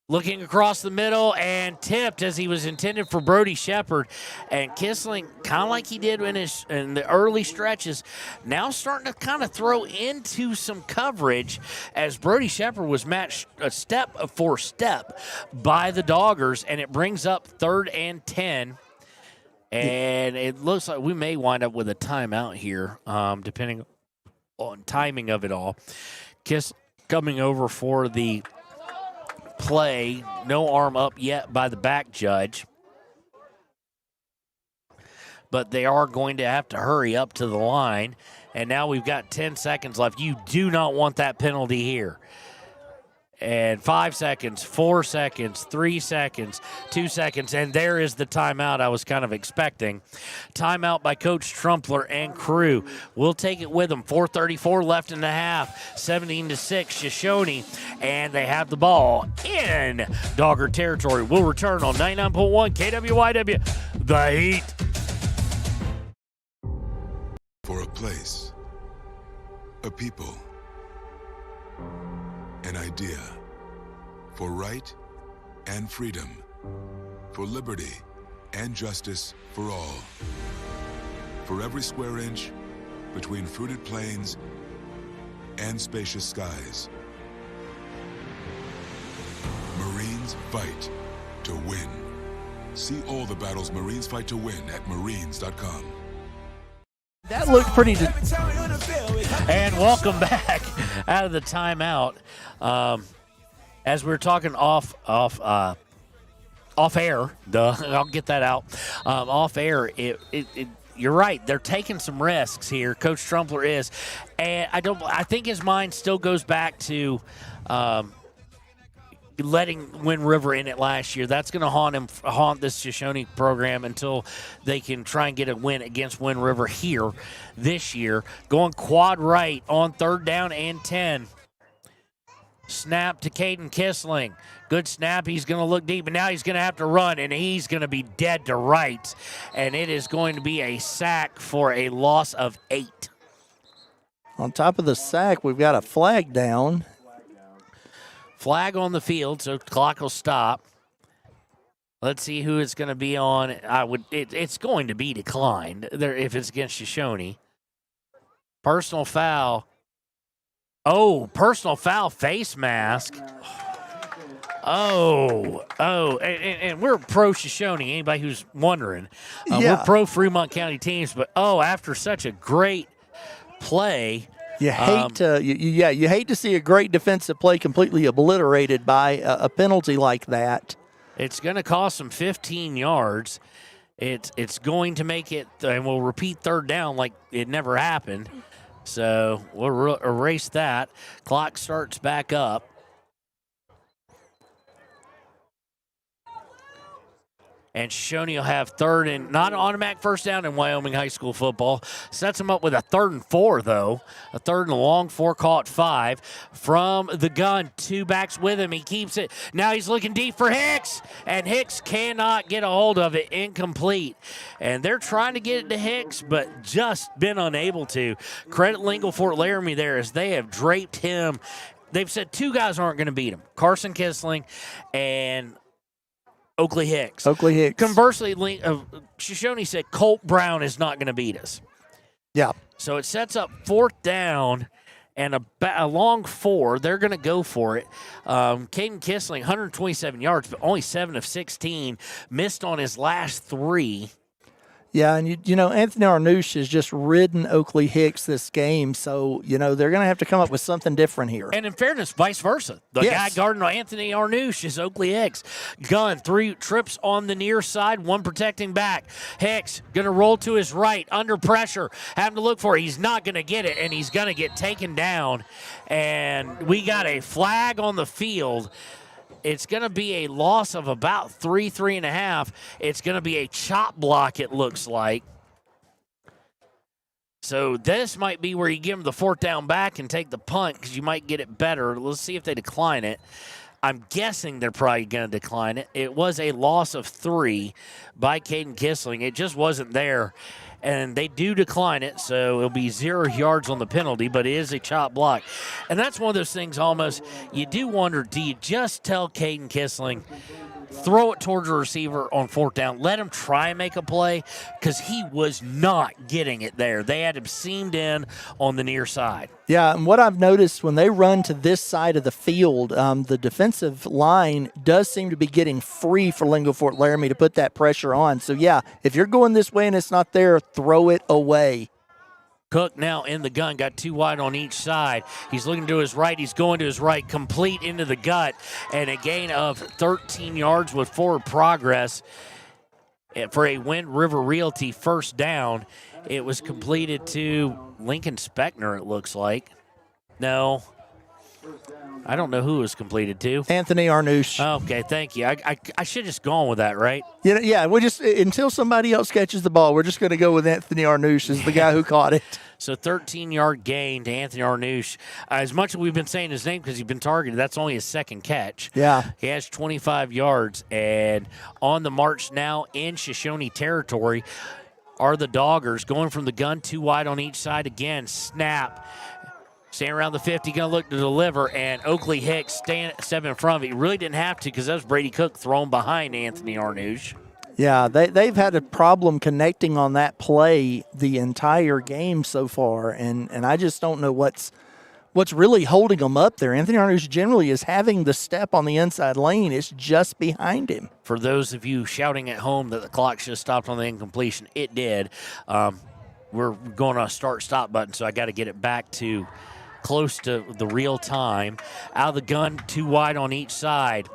Looking across the middle and tipped as he was intended for Brody Shepard. And Kissling, kind of like he did in the early stretches, now starting to kind of throw into some coverage as Brody Shepard was matched step for step by the Doggers, and it brings up 3rd and 10. And it looks like we may wind up with a timeout here, depending on timing of it all. Kiss coming over for the play. No arm up yet by the back judge. But they are going to have to hurry up to the line. And now we've got 10 seconds left. You do not want that penalty here. And 5 seconds, 4 seconds, 3 seconds, 2 seconds, and there is the timeout I was kind of expecting. Timeout by Coach Trumpler and crew. We'll take it with them. 4:34 left in the half. 17-6, Shoshoni, and they have the ball in Dogger territory. We'll return on 99.1 KWYW, The Heat. For a place, a people, an idea, for right and freedom, for liberty and justice for all. For every square inch between fruited plains and spacious skies. Marines fight to win. See all the battles Marines fight to win at Marines.com. That looked pretty. And welcome back out of the timeout. As we were talking off air, I'll get that out. Off air, you're right. They're taking some risks here. Coach Trumpler is, and I think his mind still goes back to letting Wind River in it last year. That's going to haunt this Shoshoni program until they can try and get a win against Wind River here this year. Going quad right on 3rd down and 10. Snap to Caden Kissling. Good snap. He's going to look deep, and now he's going to have to run, and he's going to be dead to rights. And it is going to be a sack for a loss of 8. On top of the sack, we've got a flag down. Flag on the field, so clock will stop. Let's see who it's going to be on. It's going to be declined there if it's against Shoshoni. Personal foul. Oh, personal foul, face mask. And we're pro Shoshoni, anybody who's wondering. We're pro Fremont County teams, but after such a great play. You hate you hate to see a great defensive play completely obliterated by a penalty like that. It's going to cost them 15 yards. It's going to make it, and we'll repeat third down like it never happened. So we'll erase that. Clock starts back up. And Shoshoni will have third and not an automatic first down in Wyoming high school football. Sets them up with a 3rd and 4, though. A 3rd and a long 4, call it 5. From the gun, 2 backs with him. He keeps it. Now he's looking deep for Hicks. And Hicks cannot get a hold of it. Incomplete. And they're trying to get it to Hicks, but just been unable to. Credit Lingle-Ft Laramie there as they have draped him. They've said 2 guys aren't going to beat him. Carson Kissling and Oakley Hicks. Conversely, Shoshoni said Colt Brown is not going to beat us. Yeah. So it sets up 4th down and a long 4. They're going to go for it. Caden Kissling, 127 yards, but only 7 of 16. Missed on his last 3. Yeah, and you know, Anthony Arnouche has just ridden Oakley Hicks this game, so, you know, they're going to have to come up with something different here. And in fairness, vice versa. The guy guarding Anthony Arnouche is Oakley Hicks. Gun, 3 trips on the near side, 1 protecting back. Hicks going to roll to his right, under pressure, having to look for it. He's not going to get it, and he's going to get taken down. And we got a flag on the field. It's going to be a loss of about 3.5. It's going to be a chop block, it looks like. So this might be where you give them the 4th down back and take the punt because you might get it better. Let's see if they decline it. I'm guessing they're probably going to decline it. It was a loss of 3 by Caden Kissling. It just wasn't there. And they do decline it, so it'll be 0 yards on the penalty, but it is a chop block. And that's one of those things almost, you do wonder, do you just tell Caden Kissling, throw it towards a receiver on 4th down, let him try and make a play? Because he was not getting it there. They had him seamed in on the near side. Yeah, and what I've noticed when they run to this side of the field, the defensive line does seem to be getting free for Lingle-Ft Laramie to put that pressure on. So, yeah, if you're going this way and it's not there, throw it away. Cook now in the gun, got 2 wide on each side. He's looking to his right. He's going to his right, complete into the gut, and a gain of 13 yards with forward progress for a Wind River Realty first down. It was completed to Lincoln Speckner, it looks like. No, I don't know who it was completed to. Anthony Arnouche. Okay, thank you. I should have just gone with that, right? Yeah, we'll just, until somebody else catches the ball, we're just going to go with Anthony Arnouche as the guy who caught it. So 13-yard gain to Anthony Arnouche. As much as we've been saying his name because he's been targeted, that's only his 2nd catch. Yeah. He has 25 yards. And on the march now in Shoshoni territory are the Doggers, going from the gun, 2 wide on each side again. Snap. Staying around the 50, going to look to deliver, and Oakley Hicks step in front of it. He really didn't have to because that was Brady Cook thrown behind Anthony Arnouche. Yeah, they've had a problem connecting on that play the entire game so far, and I just don't know what's really holding them up there. Anthony Arnouche generally is having the step on the inside lane. It's just behind him. For those of you shouting at home that the clock should have stopped on the incompletion, it did. We're going on a start-stop button, so I got to get it back to close to the real time. Out of the gun, 2 wide on each side.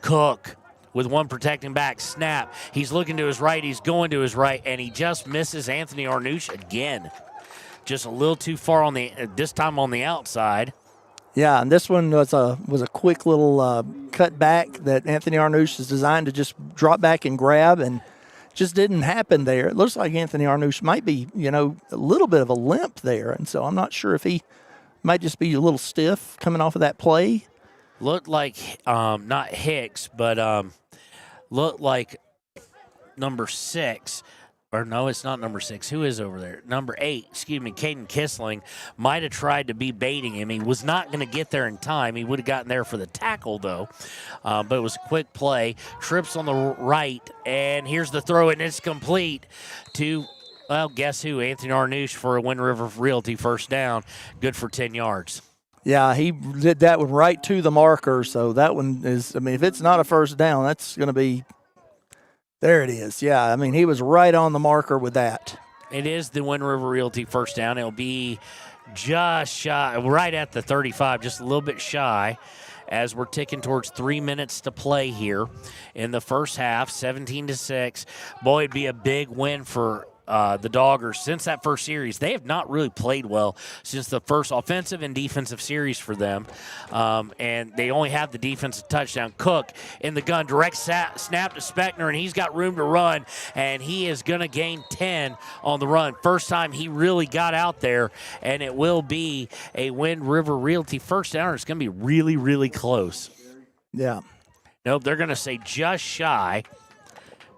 Cook with 1 protecting back. Snap. He's looking to his right. He's going to his right, and he just misses Anthony Arnouche again. Just a little too far this time on the outside. Yeah, and this one was a quick little cut back that Anthony Arnouche is designed to just drop back and grab, and just didn't happen there. It looks like Anthony Arnouche might be, a little bit of a limp there, and so I'm not sure if he might just be a little stiff coming off of that play. Looked like not Hicks, but looked like number 6. Or no, it's not number 6. Who is over there? Number 8, Caden Kissling might have tried to be baiting him. He was not going to get there in time. He would have gotten there for the tackle, though. But it was a quick play. Trips on the right, and here's the throw, and it's complete to Well, guess who? Anthony Arnouche for a Wind River Realty first down. Good for 10 yards. Yeah, he did that one right to the marker. So that one is, I mean, if it's not a first down, that's going to be, there it is. Yeah, I mean, he was right on the marker with that. It is the Wind River Realty first down. It'll be just shy, right at the 35, just a little bit shy, as we're ticking towards 3 minutes to play here in the first half, 17-6. Boy, it'd be a big win for the Doggers. Since that first series, they have not really played well since the first offensive and defensive series for them. And they only have the defensive touchdown. Cook in the gun, direct snap to Speckner, and he's got room to run, and he is going to gain 10 on the run. First time he really got out there, and it will be a Wind River Realty first down. It's going to be really, really close. Yeah. Nope, they're going to say just shy.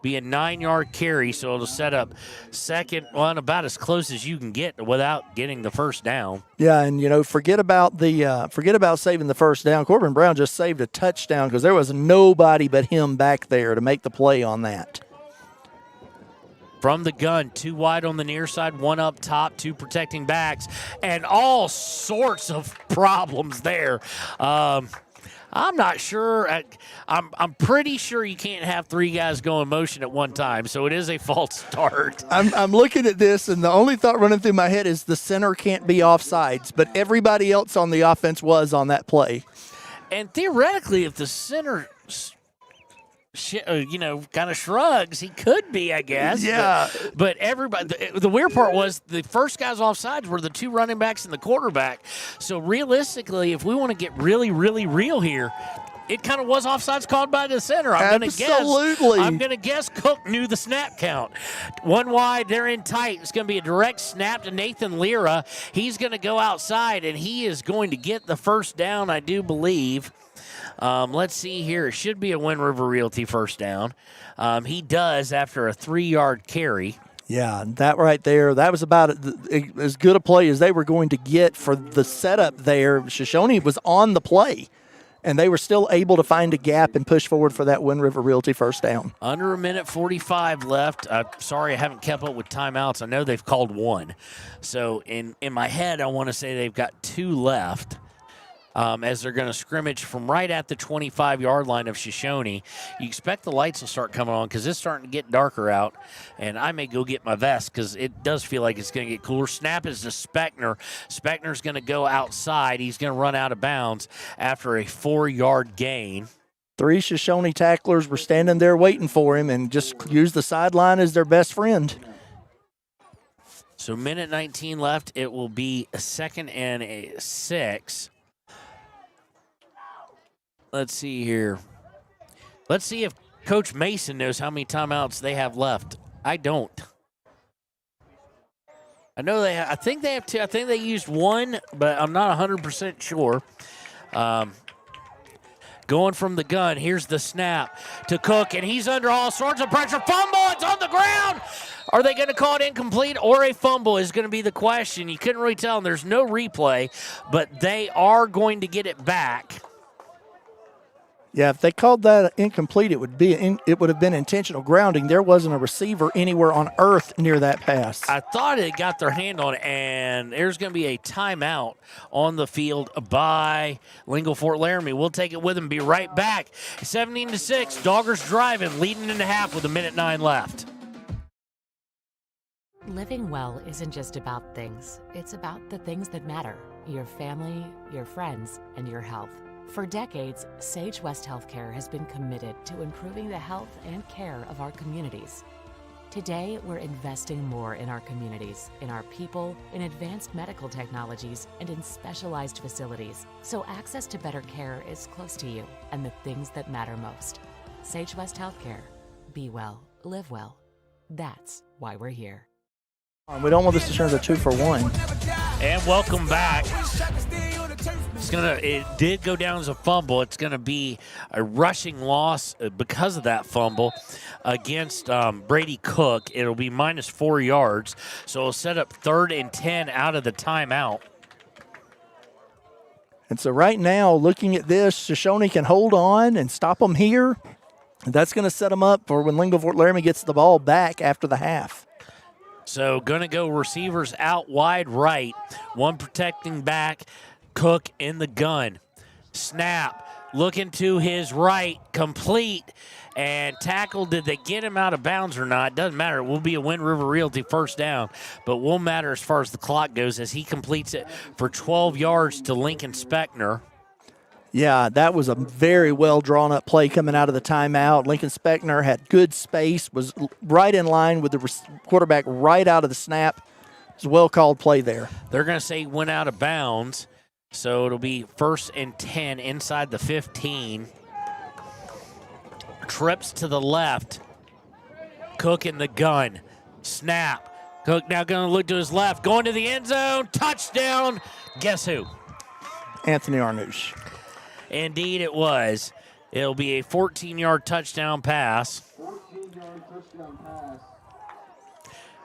Be a 9-yard carry, so it'll set up second one about as close as you can get without getting the first down. Yeah, and forget about saving the first down. Corbin Brown just saved a touchdown because there was nobody but him back there to make the play on that. From the gun, 2 wide on the near side, 1 up top, 2 protecting backs, and all sorts of problems there. I'm not sure. I'm pretty sure you can't have 3 guys go in motion at one time, so it is a false start. I'm looking at this, and the only thought running through my head is the center can't be offsides, but everybody else on the offense was on that play. And theoretically, if the center kind of shrugs, he could be, I guess. Yeah. But everybody, the weird part was the first guys offsides were the 2 running backs and the quarterback. So realistically, if we want to get really, really real here, it kind of was offsides called by the center. Absolutely. I'm going to guess Cook knew the snap count. 1 wide, they're in tight. It's going to be a direct snap to Nathan Lira. He's going to go outside, and he is going to get the first down, I do believe. Let's see here. It should be a Wind River Realty first down. He does after a 3-yard carry. Yeah, that right there, that was about as good a play as they were going to get for the setup there. Shoshoni was on the play, and they were still able to find a gap and push forward for that Wind River Realty first down. Under a minute 45 left. Sorry I haven't kept up with timeouts. I know they've called 1. So in my head, I want to say they've got 2 left. As they're going to scrimmage from right at the 25-yard line of Shoshoni. You expect the lights to start coming on because it's starting to get darker out, and I may go get my vest because it does feel like it's going to get cooler. Snap is to Speckner. Speckner's going to go outside. He's going to run out of bounds after a 4-yard gain. 3 Shoshoni tacklers were standing there waiting for him and just used the sideline as their best friend. So minute 19 left. It will be a 2nd and 6. Let's see here. Let's see if Coach Mason knows how many timeouts they have left. I don't. I know I think they have 2. I think they used 1, but I'm not 100% sure. Going from the gun, here's the snap to Cook, and he's under all sorts of pressure. Fumble, it's on the ground. Are they going to call it incomplete or a fumble is going to be the question. You couldn't really tell, and there's no replay, but they are going to get it back. Yeah, if they called that incomplete, it would have been intentional grounding. There wasn't a receiver anywhere on earth near that pass. I thought they got their hand on it, and there's going to be a timeout on the field by Lingle-Ft Laramie. We'll take it with them. Be right back. 17-6, Doggers driving, leading into half with 1:09 left. Living well isn't just about things. It's about the things that matter. Your family, your friends, and your health. For decades, Sage West Healthcare has been committed to improving the health and care of our communities. Today, we're investing more in our communities, in our people, in advanced medical technologies, and in specialized facilities, so access to better care is close to you and the things that matter most. Sage West Healthcare. Be well, live well. That's why we're here. We don't want this to turn into 2 for 1. And welcome back. It did go down as a fumble. It's going to be a rushing loss because of that fumble against Brady Cook. It'll be minus 4 yards. So it'll set up 3rd and 10 out of the timeout. And so right now, looking at this, Shoshoni can hold on and stop them here. That's going to set them up for when Lingle-Ft Laramie gets the ball back after the half. So going to go receivers out wide right. One protecting back. Cook in the gun. Snap. Looking to his right. Complete. And tackle. Did they get him out of bounds or not? Doesn't matter. It will be a Wind River Realty first down. But will matter as far as the clock goes as he completes it for 12 yards to Lincoln Speckner. Yeah, that was a very well drawn up play coming out of the timeout. Lincoln Speckner had good space, was right in line with the quarterback right out of the snap. It was a well called play there. They're going to say went out of bounds, so it'll be 1st and 10 inside the 15. Trips to the left. Cook in the gun. Snap. Cook now going to look to his left. Going to the end zone. Touchdown. Guess who? Anthony Arnouche. Indeed it was. It'll be a 14-yard touchdown pass.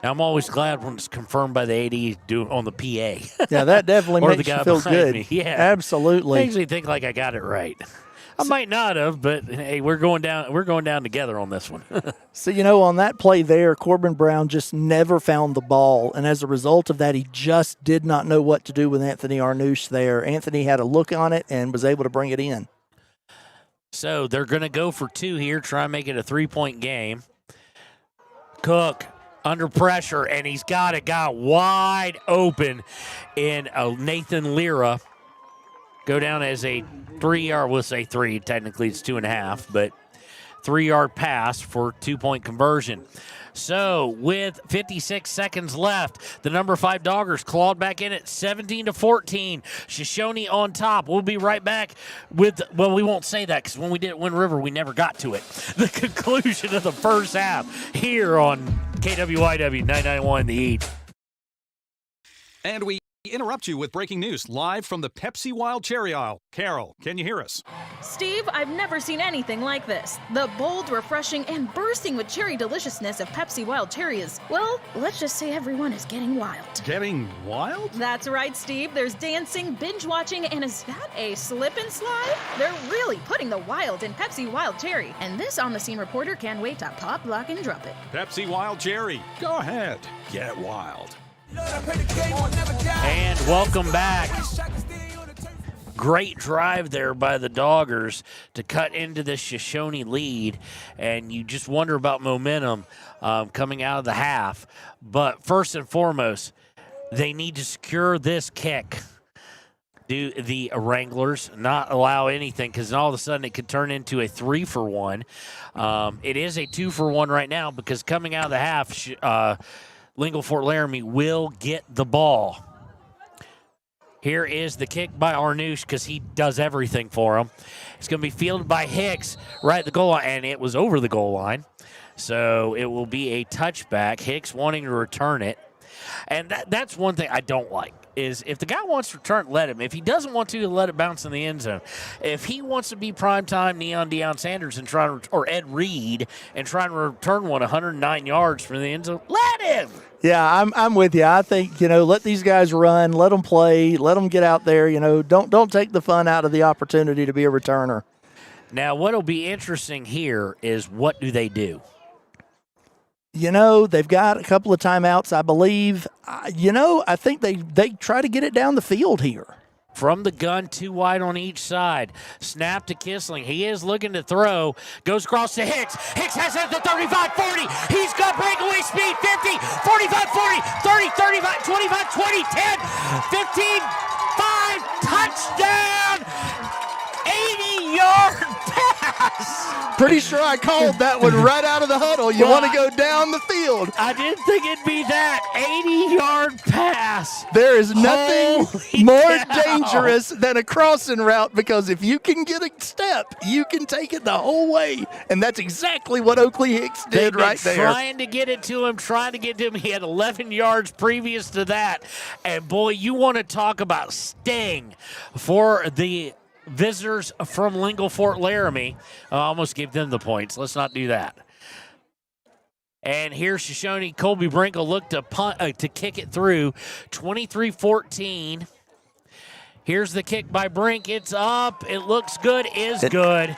Now, I'm always glad when it's confirmed by the AD on the PA. Yeah, that definitely or makes the guy you feel behind good. Me. Yeah, absolutely. I usually think like I got it right. I might not have, but hey, we're going down. We're going down together on this one. So, on that play there, Corbin Brown just never found the ball, and as a result of that, he just did not know what to do with Anthony Arnouche there. Anthony had a look on it and was able to bring it in. So they're going to go for 2 here, try and make it a 3-point game. Cook under pressure, and he's got a guy wide open in Nathan Lira. Go down as a 3-yard, we'll say 3, technically it's 2.5, but 3-yard pass for 2-point conversion. So with 56 seconds left, the number 5 Doggers clawed back in at 17-14. Shoshoni on top. We'll be right back with, well, we won't say that because when we did Wind River, we never got to it. The conclusion of the first half here on KWYW 991 The Heat. And we interrupt you with breaking news live from the Pepsi Wild Cherry Aisle. Carol, can you hear us? Steve, I've never seen anything like this. The bold, refreshing, and bursting with cherry deliciousness of Pepsi Wild Cherry is, well, let's just say everyone is getting wild. Getting wild? That's right, Steve. There's dancing, binge-watching, and is that a slip and slide? They're really putting the wild in Pepsi Wild Cherry. And this on-the-scene reporter can't wait to pop, lock, and drop it. Pepsi Wild Cherry. Go ahead. Get wild. And welcome back. Great drive there by the Doggers to cut into the Shoshoni lead, and you just wonder about momentum coming out of the half. But first and foremost, they need to secure this kick. Do the Wranglers not allow anything, because all of a sudden it could turn into a 3-for-1. It is a 2-for-1 right now because coming out of the half, Lingle-Ft Laramie will get the ball. Here is the kick by Arnouche because he does everything for him. It's going to be fielded by Hicks right at the goal line, and it was over the goal line. So it will be a touchback. Hicks wanting to return it. And that's one thing I don't like, is if the guy wants to return, let him. If he doesn't want to, let it bounce in the end zone. If he wants to be primetime Neon Deion Sanders and or Ed Reed and try and return one 109 yards from the end zone, let him. Yeah, I'm with you. I think, let these guys run, let them play, let them get out there. Don't take the fun out of the opportunity to be a returner. Now, what'll be interesting here is what do they do? They've got a couple of timeouts, I believe. I think they try to get it down the field here. From the gun, 2 wide on each side. Snap to Kissling. He is looking to throw. Goes across to Hicks. Hicks has it at the 35-40. He's got breakaway speed. 50, 45-40, 30, 35, 25, 20, 10, 15, 5. Touchdown! 80-yard pass. Pretty sure I called that one right out of the huddle. You want to go down the field. I didn't think it'd be that. 80-yard pass. There is nothing more dangerous than a crossing route, because if you can get a step, you can take it the whole way. And that's exactly what Oakley Hicks did right there. Trying to get it to him, He had 11 yards previous to that. And, boy, you want to talk about sting for the visitors from Lingle-Ft Laramie. I almost gave them the points. Let's not do that. And here's Shoshoni. Colby Brinkle looked to punt to kick it through. 23-14. Here's the kick by Brink. It's up. It looks good. Is good.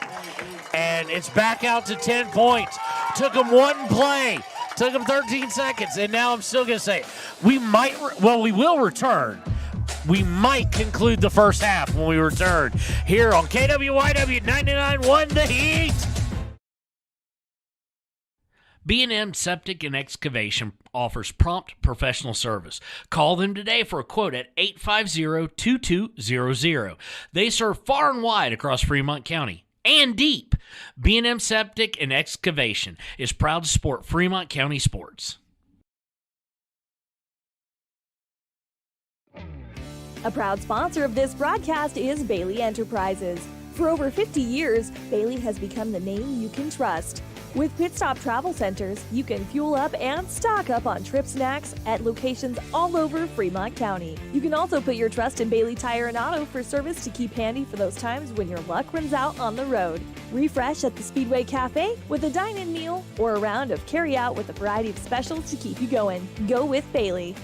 And it's back out to 10 points. Took them one play. Took them 13 seconds, and now I'm still going to say we will return. We might conclude the first half when we return here on KWYW 99.1 The Heat. B&M Septic and Excavation offers prompt professional service. Call them today for a quote at 850-2200. They serve far and wide across Fremont County and deep. B&M Septic and Excavation is proud to support Fremont County sports. A proud sponsor of this broadcast is Bailey Enterprises. For over 50 years, Bailey has become the name you can trust. With Pit Stop Travel Centers, you can fuel up and stock up on trip snacks at locations all over Fremont County. You can also put your trust in Bailey Tire and Auto for service to keep handy for those times when your luck runs out on the road. Refresh at the Speedway Cafe with a dine-in meal or a round of carry-out with a variety of specials to keep you going. Go with Bailey.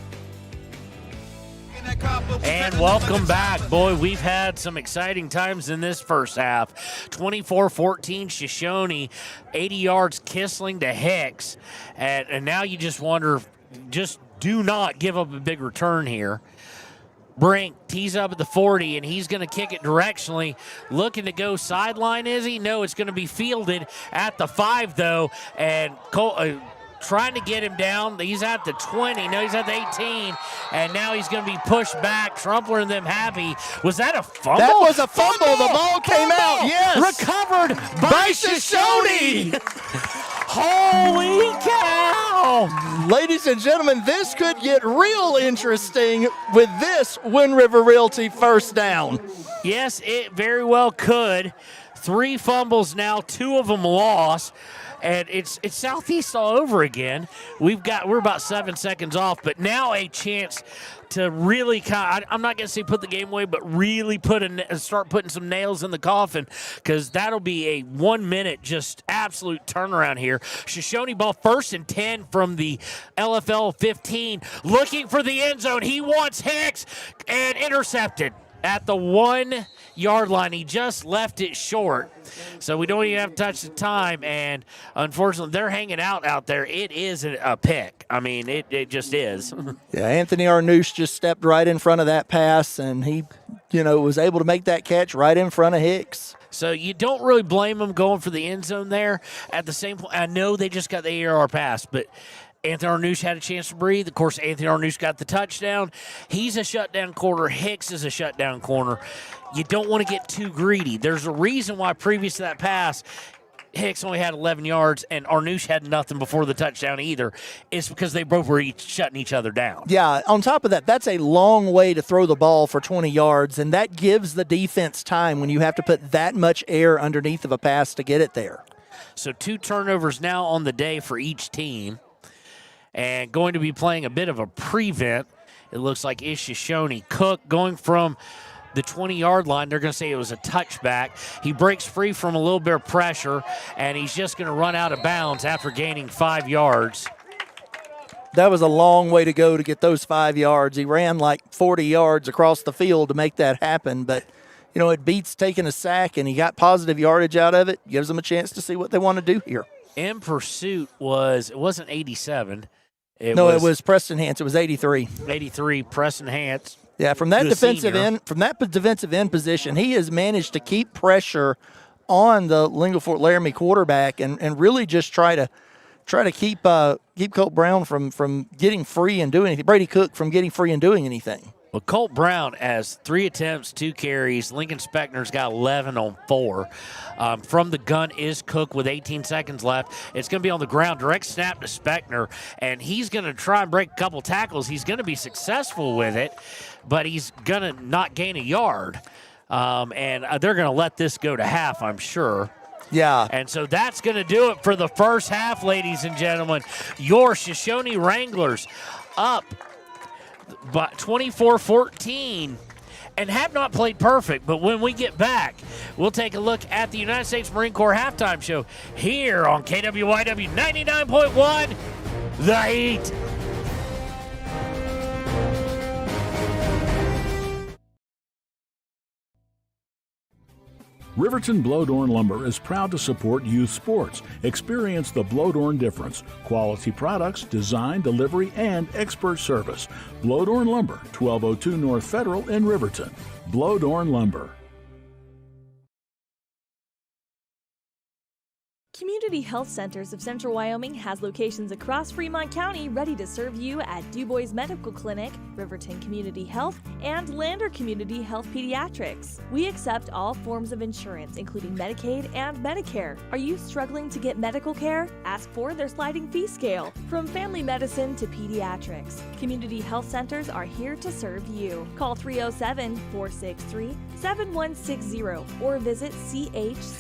And welcome back. Boy, we've had some exciting times in this first half. 24-14 Shoshone, 80 yards Kissling to Hicks. And now you just wonder, just do not give up a big return here. Brink tees up at the 40, and he's going to kick it directionally. Looking to go sideline, is he? No, it's going to be fielded at the 5, though. And trying to get him down. He's at the 20. No, he's at the 18. And now he's going to be pushed back. Trumpler and them happy. Was that a fumble? That was a fumble. The ball came out. Yes. Recovered by Shoshone. Holy cow. Ladies and gentlemen, this could get real interesting with this Wind River Realty first down. Yes, it very well could. 3 fumbles now, 2 of them lost. And it's Southeast all over again. We're about 7 seconds off, but now a chance to really I'm not going to say put the game away, but really start putting some nails in the coffin, because that'll be a 1 minute just absolute turnaround here. Shoshone ball 1st and 10 from the LFL 15, looking for the end zone. He wants Hicks, and intercepted at the 1 yard line. He just left it short. So we don't even have to touch the time, and unfortunately, they're hanging out there. It is a pick. I mean, it just is. Yeah, Anthony Arnouche just stepped right in front of that pass, and he, was able to make that catch right in front of Hicks. So you don't really blame him going for the end zone there. At the same point, I know they just got the AR pass, but Anthony Arnouche had a chance to breathe. Of course, Anthony Arnouche got the touchdown. He's a shutdown corner. Hicks is a shutdown corner. You don't want to get too greedy. There's a reason why previous to that pass, Hicks only had 11 yards and Arnouche had nothing before the touchdown either. It's because they both were shutting each other down. Yeah, on top of that, that's a long way to throw the ball for 20 yards, and that gives the defense time when you have to put that much air underneath of a pass to get it there. So 2 turnovers now on the day for each team. And going to be playing a bit of a prevent, it looks like, is Shoshone. Cook going from the 20-yard line. They're going to say it was a touchback. He breaks free from a little bit of pressure, and he's just going to run out of bounds after gaining 5 yards. That was a long way to go to get those 5 yards. He ran like 40 yards across the field to make that happen, but it beats taking a sack, and he got positive yardage out of it. Gives them a chance to see what they want to do here. In pursuit it wasn't 87. It was Preston Hance. It was 83. 83, Preston Hance. Yeah, from that defensive end position, he has managed to keep pressure on the Lingle-Ft Laramie quarterback and really just try to keep Colt Brown from getting free and doing anything. Brady Cook from getting free and doing anything. Well, Colt Brown has 3 attempts, 2 carries. Lincoln Speckner's got 11 on 4. From the gun is Cook with 18 seconds left. It's going to be on the ground. Direct snap to Speckner, and he's going to try and break a couple tackles. He's going to be successful with it, but he's going to not gain a yard. And they're going to let this go to half, I'm sure. Yeah. And so that's going to do it for the first half, ladies and gentlemen. Your Shoshone Wranglers up by 24-14 and have not played perfect. But when we get back, we'll take a look at the United States Marine Corps halftime show here on KWYW 99.1 The Heat. Riverton Blowdorn Lumber is proud to support youth sports. Experience the Blowdorn difference. Quality products, design, delivery, and expert service. Blowdorn Lumber, 1202 North Federal in Riverton. Blowdorn Lumber. Community Health Centers of Central Wyoming has locations across Fremont County ready to serve you at DuBois Medical Clinic, Riverton Community Health, and Lander Community Health Pediatrics. We accept all forms of insurance, including Medicaid and Medicare. Are you struggling to get medical care? Ask for their sliding fee scale. From family medicine to pediatrics, Community Health Centers are here to serve you. Call 307-463-7160 or visit chccw.org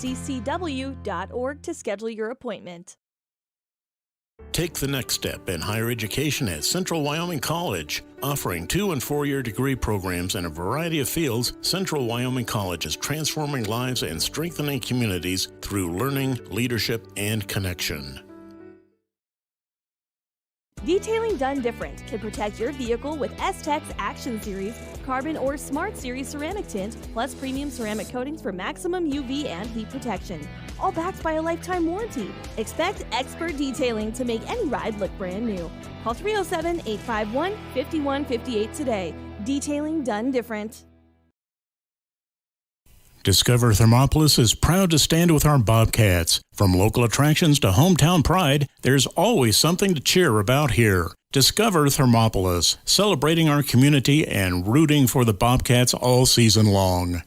to schedule your appointment. Take the next step in higher education at Central Wyoming College. Offering 2- and 4-year degree programs in a variety of fields, Central Wyoming College is transforming lives and strengthening communities through learning, leadership, and connection. Detailing done different can protect your vehicle with S-Tech's Action Series, Carbon or Smart Series ceramic tint, plus premium ceramic coatings for maximum UV and heat protection. All backed by a lifetime warranty. Expect expert detailing to make any ride look brand new. Call 307-851-5158 today. Detailing done different. Discover Thermopolis is proud to stand with our Bobcats. From local attractions to hometown pride, there's always something to cheer about here. Discover Thermopolis, celebrating our community and rooting for the Bobcats all season long.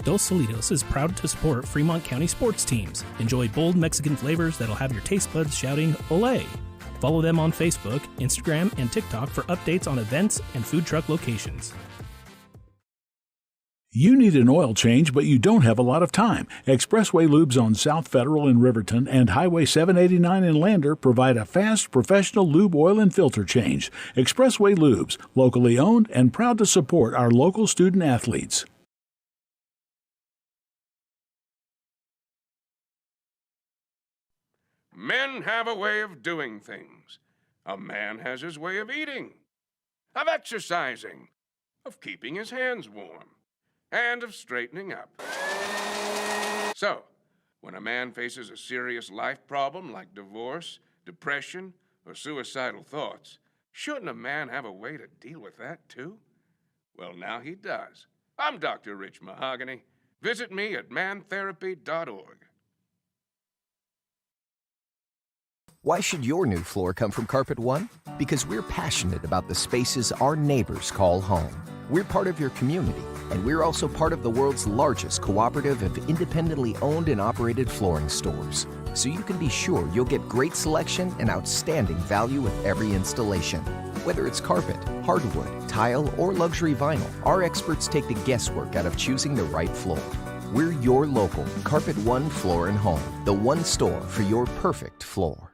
Dos Solitos is proud to support Fremont County sports teams. Enjoy bold Mexican flavors that'll have your taste buds shouting, "Olé!" Follow them on Facebook, Instagram, and TikTok for updates on events and food truck locations. You need an oil change, but you don't have a lot of time. Expressway Lubes on South Federal in Riverton and Highway 789 in Lander provide a fast, professional lube, oil, and filter change. Expressway Lubes, locally owned and proud to support our local student athletes. Men have a way of doing things. A man has his way of eating, of exercising, of keeping his hands warm, and of straightening up. So, when a man faces a serious life problem like divorce, depression, or suicidal thoughts, shouldn't a man have a way to deal with that too? Well, now he does. I'm Dr. Rich Mahogany. Visit me at mantherapy.org. Why should your new floor come from Carpet One? Because we're passionate about the spaces our neighbors call home. We're part of your community, and we're also part of the world's largest cooperative of independently owned and operated flooring stores. So you can be sure you'll get great selection and outstanding value with every installation. Whether it's carpet, hardwood, tile, or luxury vinyl, our experts take the guesswork out of choosing the right floor. We're your local Carpet One Floor and Home, the one store for your perfect floor.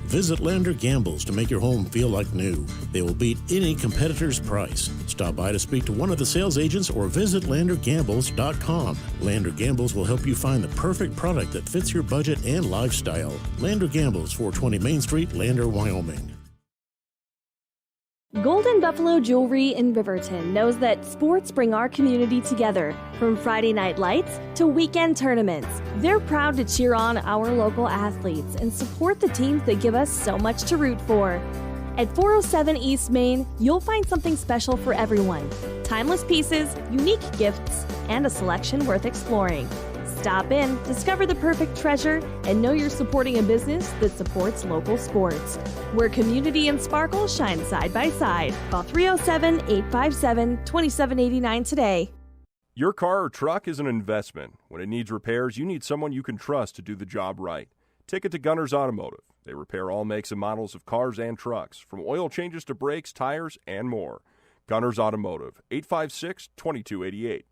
Visit Lander Gambles to make your home feel like new. They will beat any competitor's price. Stop by to speak to one of the sales agents or visit landergambles.com. Lander Gambles will help you find the perfect product that fits your budget and lifestyle. Lander Gambles, 420 Main Street, Lander, Wyoming. Golden Buffalo Jewelry in Riverton knows that sports bring our community together. From Friday night lights to weekend tournaments, they're proud to cheer on our local athletes and support the teams that give us so much to root for. At 407 East Main, you'll find something special for everyone. Timeless pieces, unique gifts, and a selection worth exploring. Stop in, discover the perfect treasure, and know you're supporting a business that supports local sports. Where community and sparkle shine side by side. Call 307-857-2789 today. Your car or truck is an investment. When it needs repairs, you need someone you can trust to do the job right. Take it to Gunners Automotive. They repair all makes and models of cars and trucks, from oil changes to brakes, tires, and more. Gunners Automotive, 856-2288.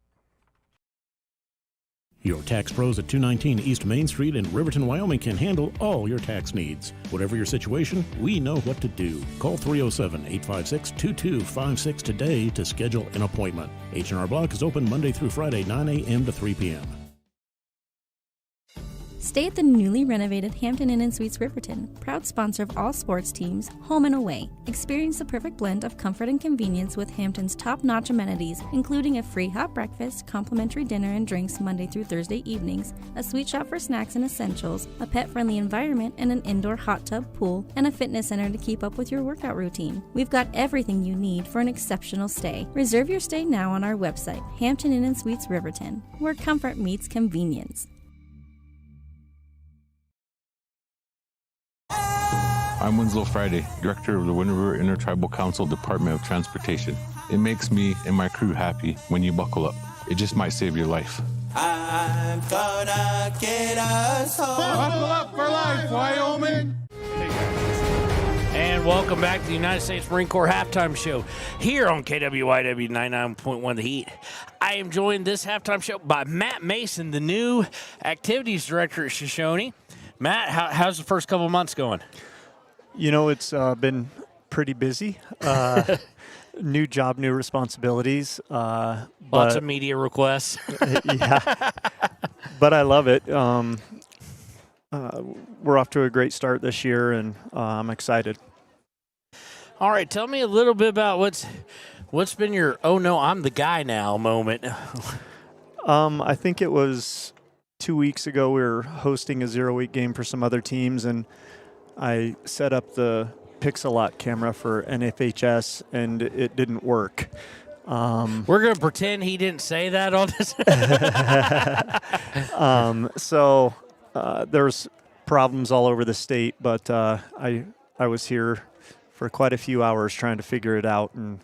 Your tax pros at 219 East Main Street in Riverton, Wyoming can handle all your tax needs. Whatever your situation, we know what to do. Call 307-856-2256 today to schedule an appointment. H&R Block is open Monday through Friday, 9 a.m. to 3 p.m. Stay at the newly renovated Hampton Inn & Suites Riverton, proud sponsor of all sports teams, home and away. Experience the perfect blend of comfort and convenience with Hampton's top-notch amenities, including a free hot breakfast, complimentary dinner and drinks Monday through Thursday evenings, a sweet shop for snacks and essentials, a pet-friendly environment, and an indoor hot tub, pool, and a fitness center to keep up with your workout routine. We've got everything you need for an exceptional stay. Reserve your stay now on our website, Hampton Inn & Suites Riverton, where comfort meets convenience. I'm Winslow Friday, Director of the Wind River Intertribal Council Department of Transportation. It makes me and my crew happy when you buckle up. It just might save your life. I'm gonna get us home. Buckle up for life, Wyoming. And welcome back to the United States Marine Corps Halftime Show here on KWYW 99.1 The Heat. I am joined this halftime show by Matt Mason, the new Activities Director at Shoshoni. Matt, how's the first couple of months going? You know, it's been pretty busy. New job, new responsibilities. Lots of media requests. Yeah, but I love it. We're off to a great start this year, and I'm excited. All right, tell me a little bit about what's been your "oh no, I'm the guy now" moment. I think it was 2 weeks ago. We were hosting a 0-8 game for some other teams, and I set up the Pixelot camera for NFHS, and it didn't work. We're going to pretend he didn't say that on this. So there's problems all over the state, but I was here for quite a few hours trying to figure it out and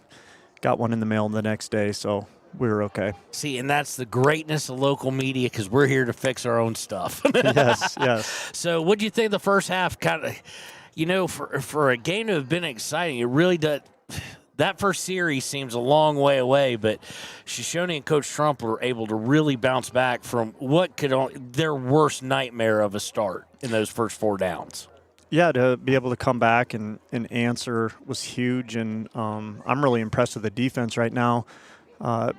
got one in the mail the next day, so we were okay. See, and that's the greatness of local media, because we're here to fix our own stuff. Yes. So what do you think the first half kind of, you know, for a game to have been exciting, it really does. That first series seems a long way away, but Shoshoni and Coach Trump were able to really bounce back from what their worst nightmare of a start in those first 4 downs. Yeah, to be able to come back and answer was huge, and I'm really impressed with the defense right now.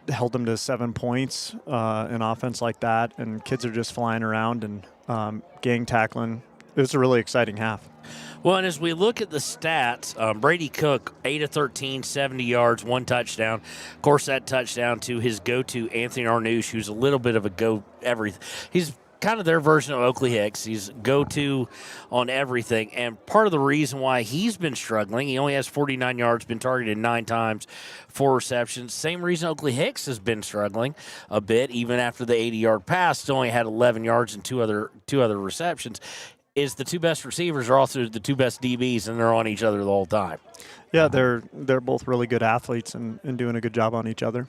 Held them to 7 points in offense like that, and kids are just flying around and gang tackling. It was a really exciting half. Well, and as we look at the stats, Brady Cook, 8 of 13, 70 yards, 1 touchdown. Of course, that touchdown to his go-to, Anthony Arnouche, who's a little bit of a go-everything. He's kind of their version of Oakley Hicks. He's go-to on everything. And part of the reason why he's been struggling, he only has 49 yards, been targeted 9 times, 4 receptions. Same reason Oakley Hicks has been struggling a bit, even after the 80-yard pass. Still only had 11 yards and two other receptions. Is the 2 best receivers are also the 2 best DBs, and they're on each other the whole time. Yeah, they're both really good athletes and doing a good job on each other.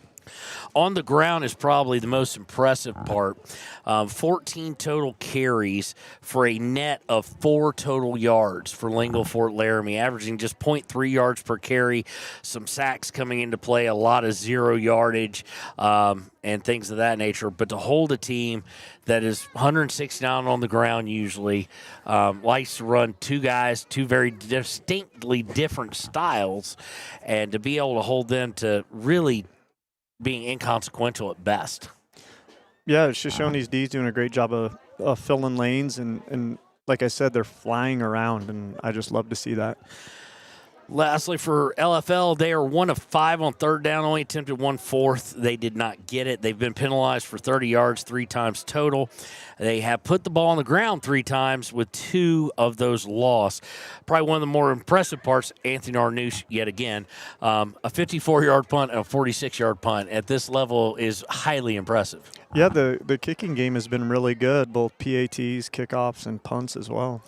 On the ground is probably the most impressive part. 14 total carries for a net of 4 total yards for Lingle-Ft Laramie, averaging just 0.3 yards per carry. Some sacks coming into play, a lot of 0 yardage and things of that nature. But to hold a team that is 169 on the ground usually, likes to run 2 guys, 2 very distinctly different styles, and to be able to hold them to really being inconsequential at best. Yeah, Shoshoni's D's doing a great job of filling lanes, and like I said, they're flying around, and I just love to see that. Lastly, for LFL, they are 1 of 5 on 3rd down, only attempted 1/4. They did not get it. They've been penalized for 30 yards 3 times total. They have put the ball on the ground 3 times, with 2 of those lost. Probably one of the more impressive parts, Anthony Arnouche, yet again, a 54-yard punt and a 46-yard punt at this level is highly impressive. Yeah, the kicking game has been really good, both PATs, kickoffs, and punts as well.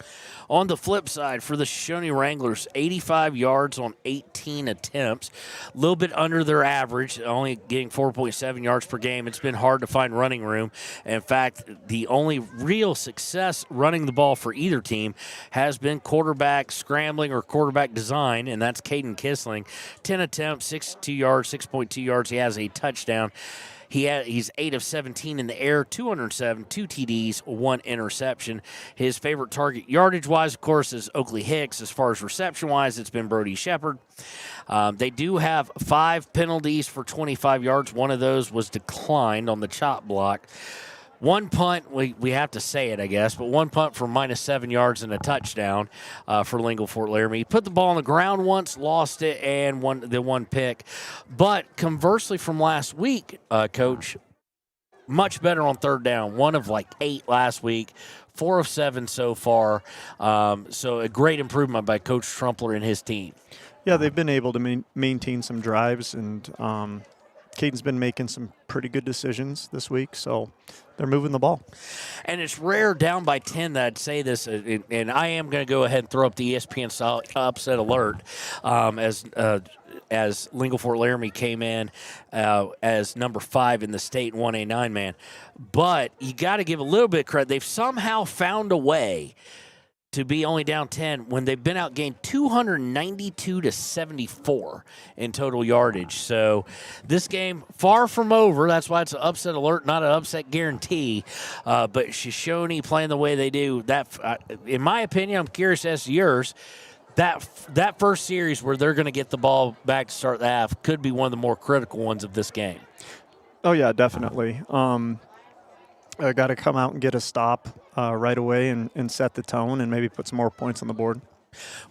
On the flip side, for the Shoshoni WRanglers, 85 yards on 18 attempts. A little bit under their average, only getting 4.7 yards per game. It's been hard to find running room. In fact, the only real success running the ball for either team has been quarterback scrambling or quarterback design, and that's Caden Kissling. 10 attempts, 62 yards, 6.2 yards. He has a touchdown. He's 8 of 17 in the air, 207, 2 TDs, 1 interception. His favorite target yardage-wise, of course, is Oakley Hicks. As far as reception-wise, it's been Brody Shepard. They do have 5 penalties for 25 yards. One of those was declined on the chop block. One punt, we have to say it, I guess, but one punt for -7 yards and a touchdown for Lingle-Ft Laramie. He put the ball on the ground once, lost it, and one pick. But conversely from last week, Coach, much better on third down. 1 of 8 last week, 4 of 7 so far. So a great improvement by Coach Trumpler and his team. Yeah, they've been able to maintain some drives, and Caden's been making some pretty good decisions this week, so they're moving the ball. And it's rare down by 10 that I'd say this, and I am going to go ahead and throw up the ESPN upset alert as Lingle-Ft Laramie came in as number 5 in the state in 1A 9-man. But you got to give a little bit of credit. They've somehow found a way to be only down 10 when they've been outgained 292-74 in total yardage. So this game far from over. That's why it's an upset alert, not an upset guarantee. But Shoshoni playing the way they do, that in my opinion, I'm curious as to yours, that first series where they're going to get the ball back to start the half could be one of the more critical ones of this game. Oh, yeah, definitely. I got to come out and get a stop right away and set the tone and maybe put some more points on the board.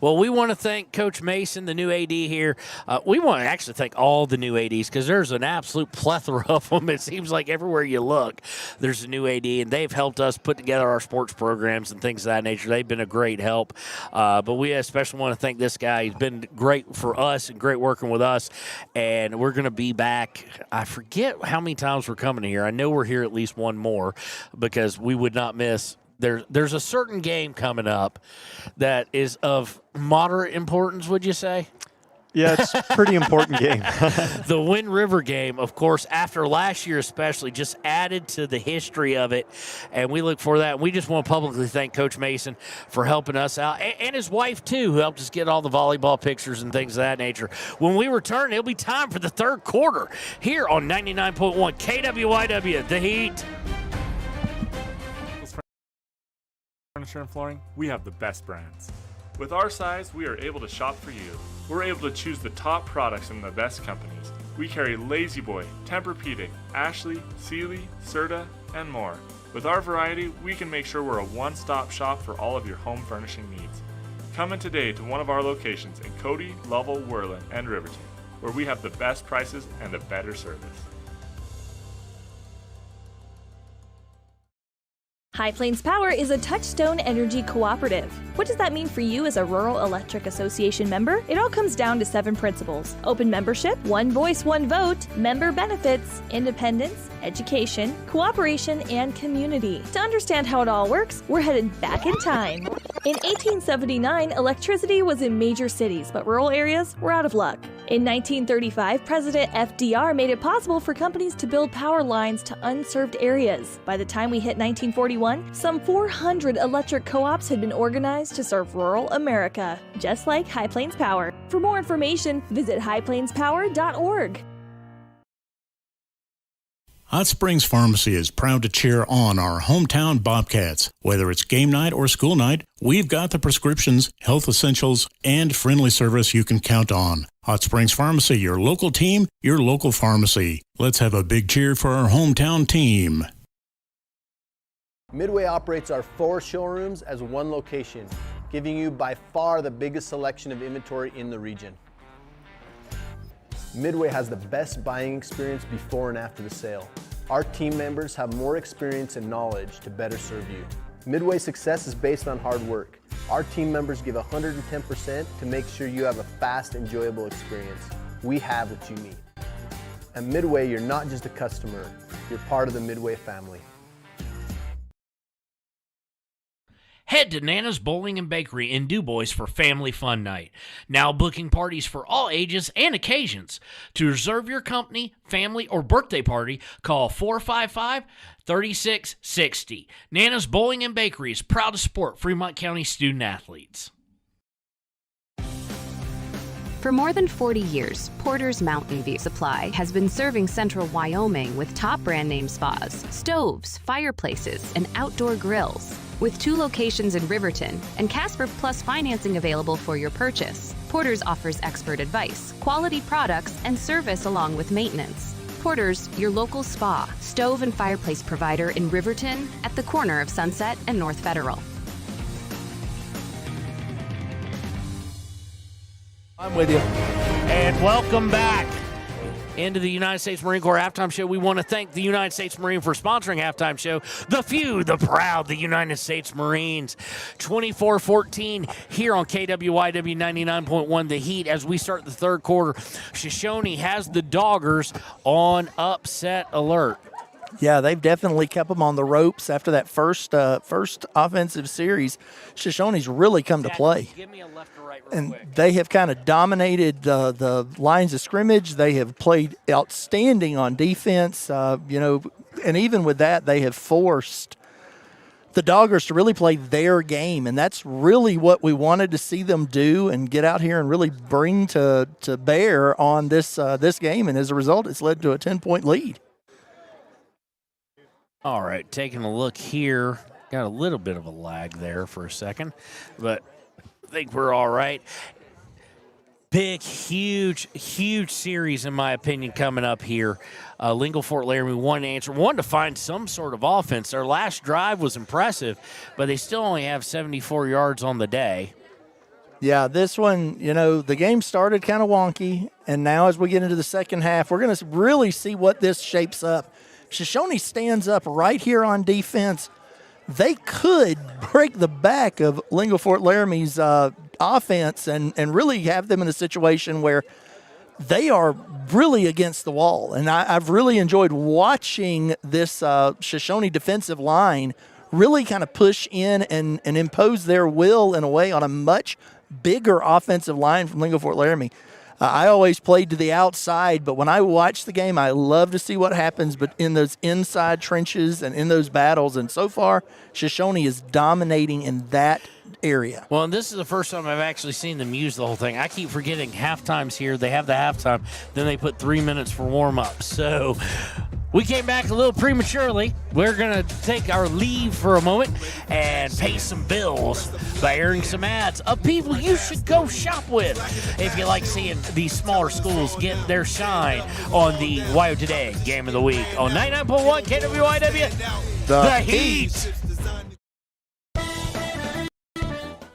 Well, we want to thank Coach Mason, the new AD here. We want to actually thank all the new ADs because there's an absolute plethora of them. It seems like everywhere you look, there's a new AD, and they've helped us put together our sports programs and things of that nature. They've been a great help. But we especially want to thank this guy. He's been great for us and great working with us, and we're going to be back. I forget how many times we're coming here. I know we're here at least one more because we would not miss. There's a certain game coming up that is of moderate importance, would you say? Yeah, it's a pretty important game. The Wind River game, of course, after last year especially, just added to the history of it, and we look for that. We just want to publicly thank Coach Mason for helping us out, and his wife, too, who helped us get all the volleyball pictures and things of that nature. When we return, it'll be time for the third quarter here on 99.1 KWYW, The Heat. Furniture and flooring, we have the best brands. With our size, we are able to shop for you. We're able to choose the top products from the best companies. We carry Lazy Boy, Tempur-Pedic, Ashley, Sealy, Serta, and more. With our variety, we can make sure we're a one-stop shop for all of your home furnishing needs. Come in today to one of our locations in Cody, Lovell, Worland, and Riverton, where we have the best prices and a better service. High Plains Power is a Touchstone Energy cooperative. What does that mean for you as a Rural Electric Association member? It all comes down to 7 principles: open membership, one voice, one vote, member benefits, independence, education, cooperation, and community. To understand how it all works, we're headed back in time. In 1879, electricity was in major cities, but rural areas were out of luck. In 1935, President FDR made it possible for companies to build power lines to unserved areas. By the time we hit 1941, some 400 electric co-ops had been organized to serve rural America, just like High Plains Power. For more information, visit highplainspower.org. Hot Springs Pharmacy is proud to cheer on our hometown Bobcats. Whether it's game night or school night, we've got the prescriptions, health essentials, and friendly service you can count on. Hot Springs Pharmacy, your local team, your local pharmacy. Let's have a big cheer for our hometown team. Midway operates our 4 showrooms as one location, giving you by far the biggest selection of inventory in the region. Midway has the best buying experience before and after the sale. Our team members have more experience and knowledge to better serve you. Midway's success is based on hard work. Our team members give 110% to make sure you have a fast, enjoyable experience. We have what you need. At Midway, you're not just a customer, you're part of the Midway family. Head to Nana's Bowling and Bakery in DuBois for Family Fun Night. Now booking parties for all ages and occasions. To reserve your company, family, or birthday party, call 455-3660. Nana's Bowling and Bakery is proud to support Fremont County student athletes. For more than 40 years, Porter's Mountain View Supply has been serving central Wyoming with top brand name spas, stoves, fireplaces, and outdoor grills. With 2 locations in Riverton and Casper Plus financing available for your purchase, Porter's offers expert advice, quality products, and service along with maintenance. Porter's, your local spa, stove and fireplace provider in Riverton at the corner of Sunset and North Federal. I'm with you. And welcome back into the United States Marine Corps Halftime Show. We want to thank the United States Marine for sponsoring Halftime Show. The few, the proud, the United States Marines. 24-14 here on KWYW 99.1 The Heat as we start the third quarter. Shoshone has the Doggers on upset alert. Yeah, they've definitely kept them on the ropes after that first offensive series. Shoshone's really come to play. Give me a left or right real And quick. they have kind of dominated the lines of scrimmage. They have played outstanding on defense, and even with that, they have forced the Doggers to really play their game, and that's really what we wanted to see them do and get out here and really bring to bear on this game. And as a result, it's led to a 10-point lead. All right, taking a look here. Got a little bit of a lag there for a second, but I think we're all right. Big, huge series, in my opinion, coming up here. Lingle-Ft Laramie wanted to find some sort of offense. Their last drive was impressive, but they still only have 74 yards on the day. Yeah, this one, the game started kind of wonky, and now as we get into the second half, we're going to really see what this shapes up. Shoshone stands up right here on defense. They could break the back of Lingle-Ft Laramie's offense and really have them in a situation where they are really against the wall. And I've really enjoyed watching this Shoshone defensive line really kind of push in and impose their will in a way on a much bigger offensive line from Lingle-Ft Laramie. I always played to the outside, but when I watch the game, I love to see what happens but in those inside trenches and in those battles. And so far, Shoshone is dominating in that area. Well, and this is the first time I've actually seen them use the whole thing. I keep forgetting halftime's here. They have the halftime. Then they put 3 minutes for warm-up. So we came back a little prematurely. We're going to take our leave for a moment and pay some bills by airing some ads of people you should go shop with if you like seeing these smaller schools get their shine on the Wyo Today Game of the Week on 99.1 KWYW. The Heat.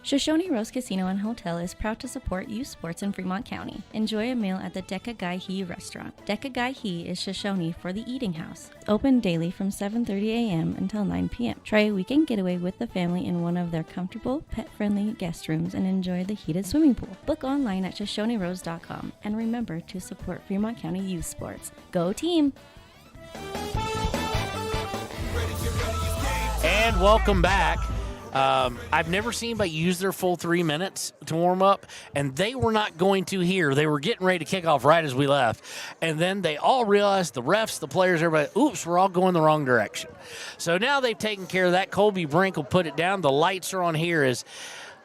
Shoshone Rose Casino and Hotel is proud to support youth sports in Fremont County. Enjoy a meal at the Deca Gai He restaurant. Deca Gai He is Shoshone for the eating house. Open daily from 7:30 a.m. until 9 p.m. Try a weekend getaway with the family in one of their comfortable, pet-friendly guest rooms and enjoy the heated swimming pool. Book online at ShoshoneRose.com and remember to support Fremont County youth sports. Go team! And welcome back. I've never seen anybody use their full 3 minutes to warm up, and they were not going to here. They were getting ready to kick off right as we left, and then they all realized, the refs, the players, everybody, oops, we're all going the wrong direction. So now they've taken care of that. Colby Brink will put it down. The lights are on here.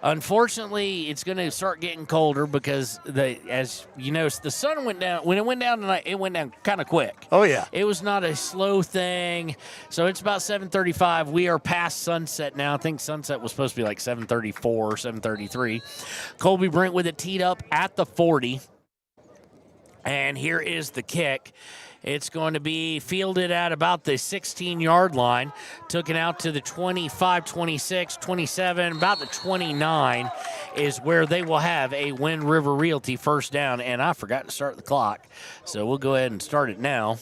Unfortunately, it's going to start getting colder because, as you know, the sun went down. When it went down tonight, it went down kind of quick. Oh, yeah. It was not a slow thing. So it's about 7:35. We are past sunset now. I think sunset was supposed to be like 7:34 or 7:33. Colby Brent with it teed up at the 40. And here is the kick. It's going to be fielded at about the 16-yard line. Took it out to the 25, 26, 27, about the 29 is where they will have a Wind River Realty first down. And I forgot to start the clock, so we'll go ahead and start it now.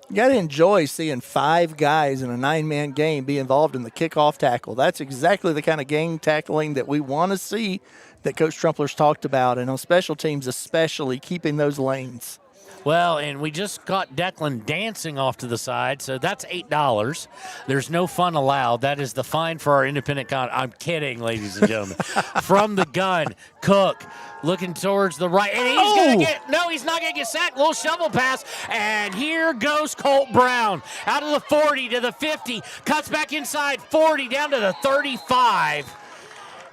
You got to enjoy seeing 5 guys in a 9-man game be involved in the kickoff tackle. That's exactly the kind of game tackling that we want to see that Coach Trumpler's talked about, and on special teams especially, keeping those lanes. Well, and we just got Declan dancing off to the side, so that's $8. There's no fun allowed. That is the fine for our independent I'm kidding, ladies and gentlemen. From the gun, Cook looking towards the right, and he's not going to get sacked. Little shovel pass, and here goes Colt Brown out of the 40 to the 50, cuts back inside 40 down to the 35,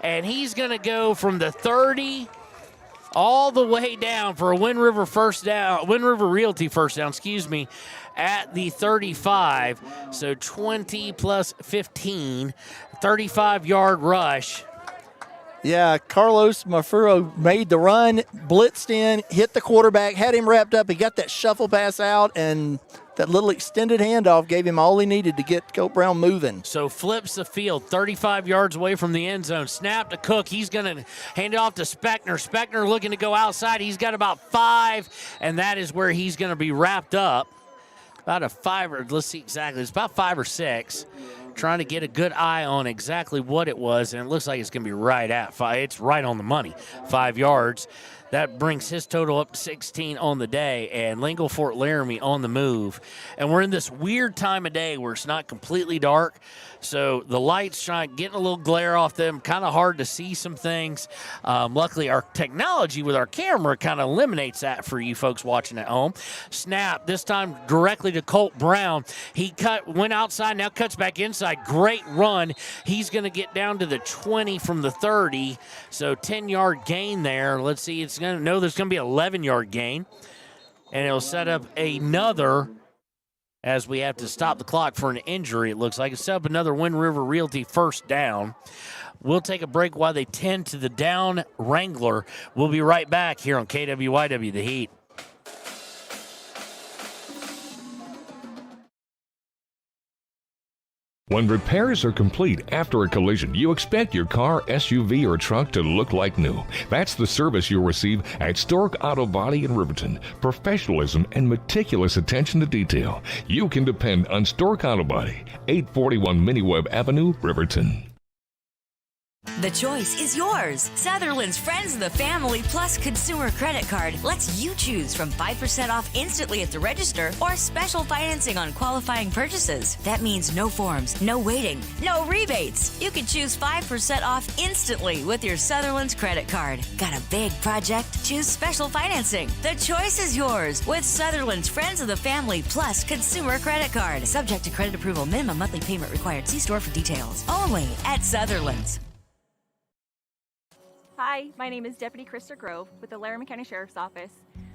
and he's going to go from the 30 all the way down for a Wind River Realty first down, at the 35. So 20 plus 15, 35-yard rush. Yeah, Carlos Mafuro made the run, blitzed in, hit the quarterback, had him wrapped up. He got that shuffle pass out, and that little extended handoff gave him all he needed to get Colt Brown moving. So flips the field 35 yards away from the end zone. Snap to Cook. He's going to hand it off to Spechner. Spechner looking to go outside. He's got about 5, and that is where he's going to be wrapped up. About a 5, or let's see exactly. It's about 5 or 6. Trying to get a good eye on exactly what it was, and it looks like it's going to be right at 5. It's right on the money, 5 yards. That brings his total up to 16 on the day, and Lingle-Ft Laramie on the move. And we're in this weird time of day where it's not completely dark, so the lights getting a little glare off them, kind of hard to see some things. Luckily, our technology with our camera kind of eliminates that for you folks watching at home. Snap, this time directly to Colt Brown. He went outside, now cuts back inside. Great run. He's going to get down to the 20 from the 30, so 10-yard gain there. Let's see, there's going to be an 11-yard gain, and it'll set up another, as we have to stop the clock for an injury, it looks like. It's set up another Wind River Realty first down. We'll take a break while they tend to the down Wrangler. We'll be right back here on KWYW The Heat. When repairs are complete after a collision, you expect your car, SUV, or truck to look like new. That's the service you'll receive at Stork Auto Body in Riverton. Professionalism and meticulous attention to detail. You can depend on Stork Auto Body, 841 Miniweb Avenue, Riverton. The choice is yours. Sutherland's Friends of the Family Plus Consumer Credit Card lets you choose from 5% off instantly at the register or special financing on qualifying purchases. That means no forms, no waiting, no rebates. You can choose 5% off instantly with your Sutherland's credit card. Got a big project? Choose special financing. The choice is yours with Sutherland's Friends of the Family Plus Consumer Credit Card. Subject to credit approval. Minimum monthly payment required. See store for details. Only at Sutherland's. Hi, my name is Deputy Krista Grove with the Laramie County Sheriff's Office.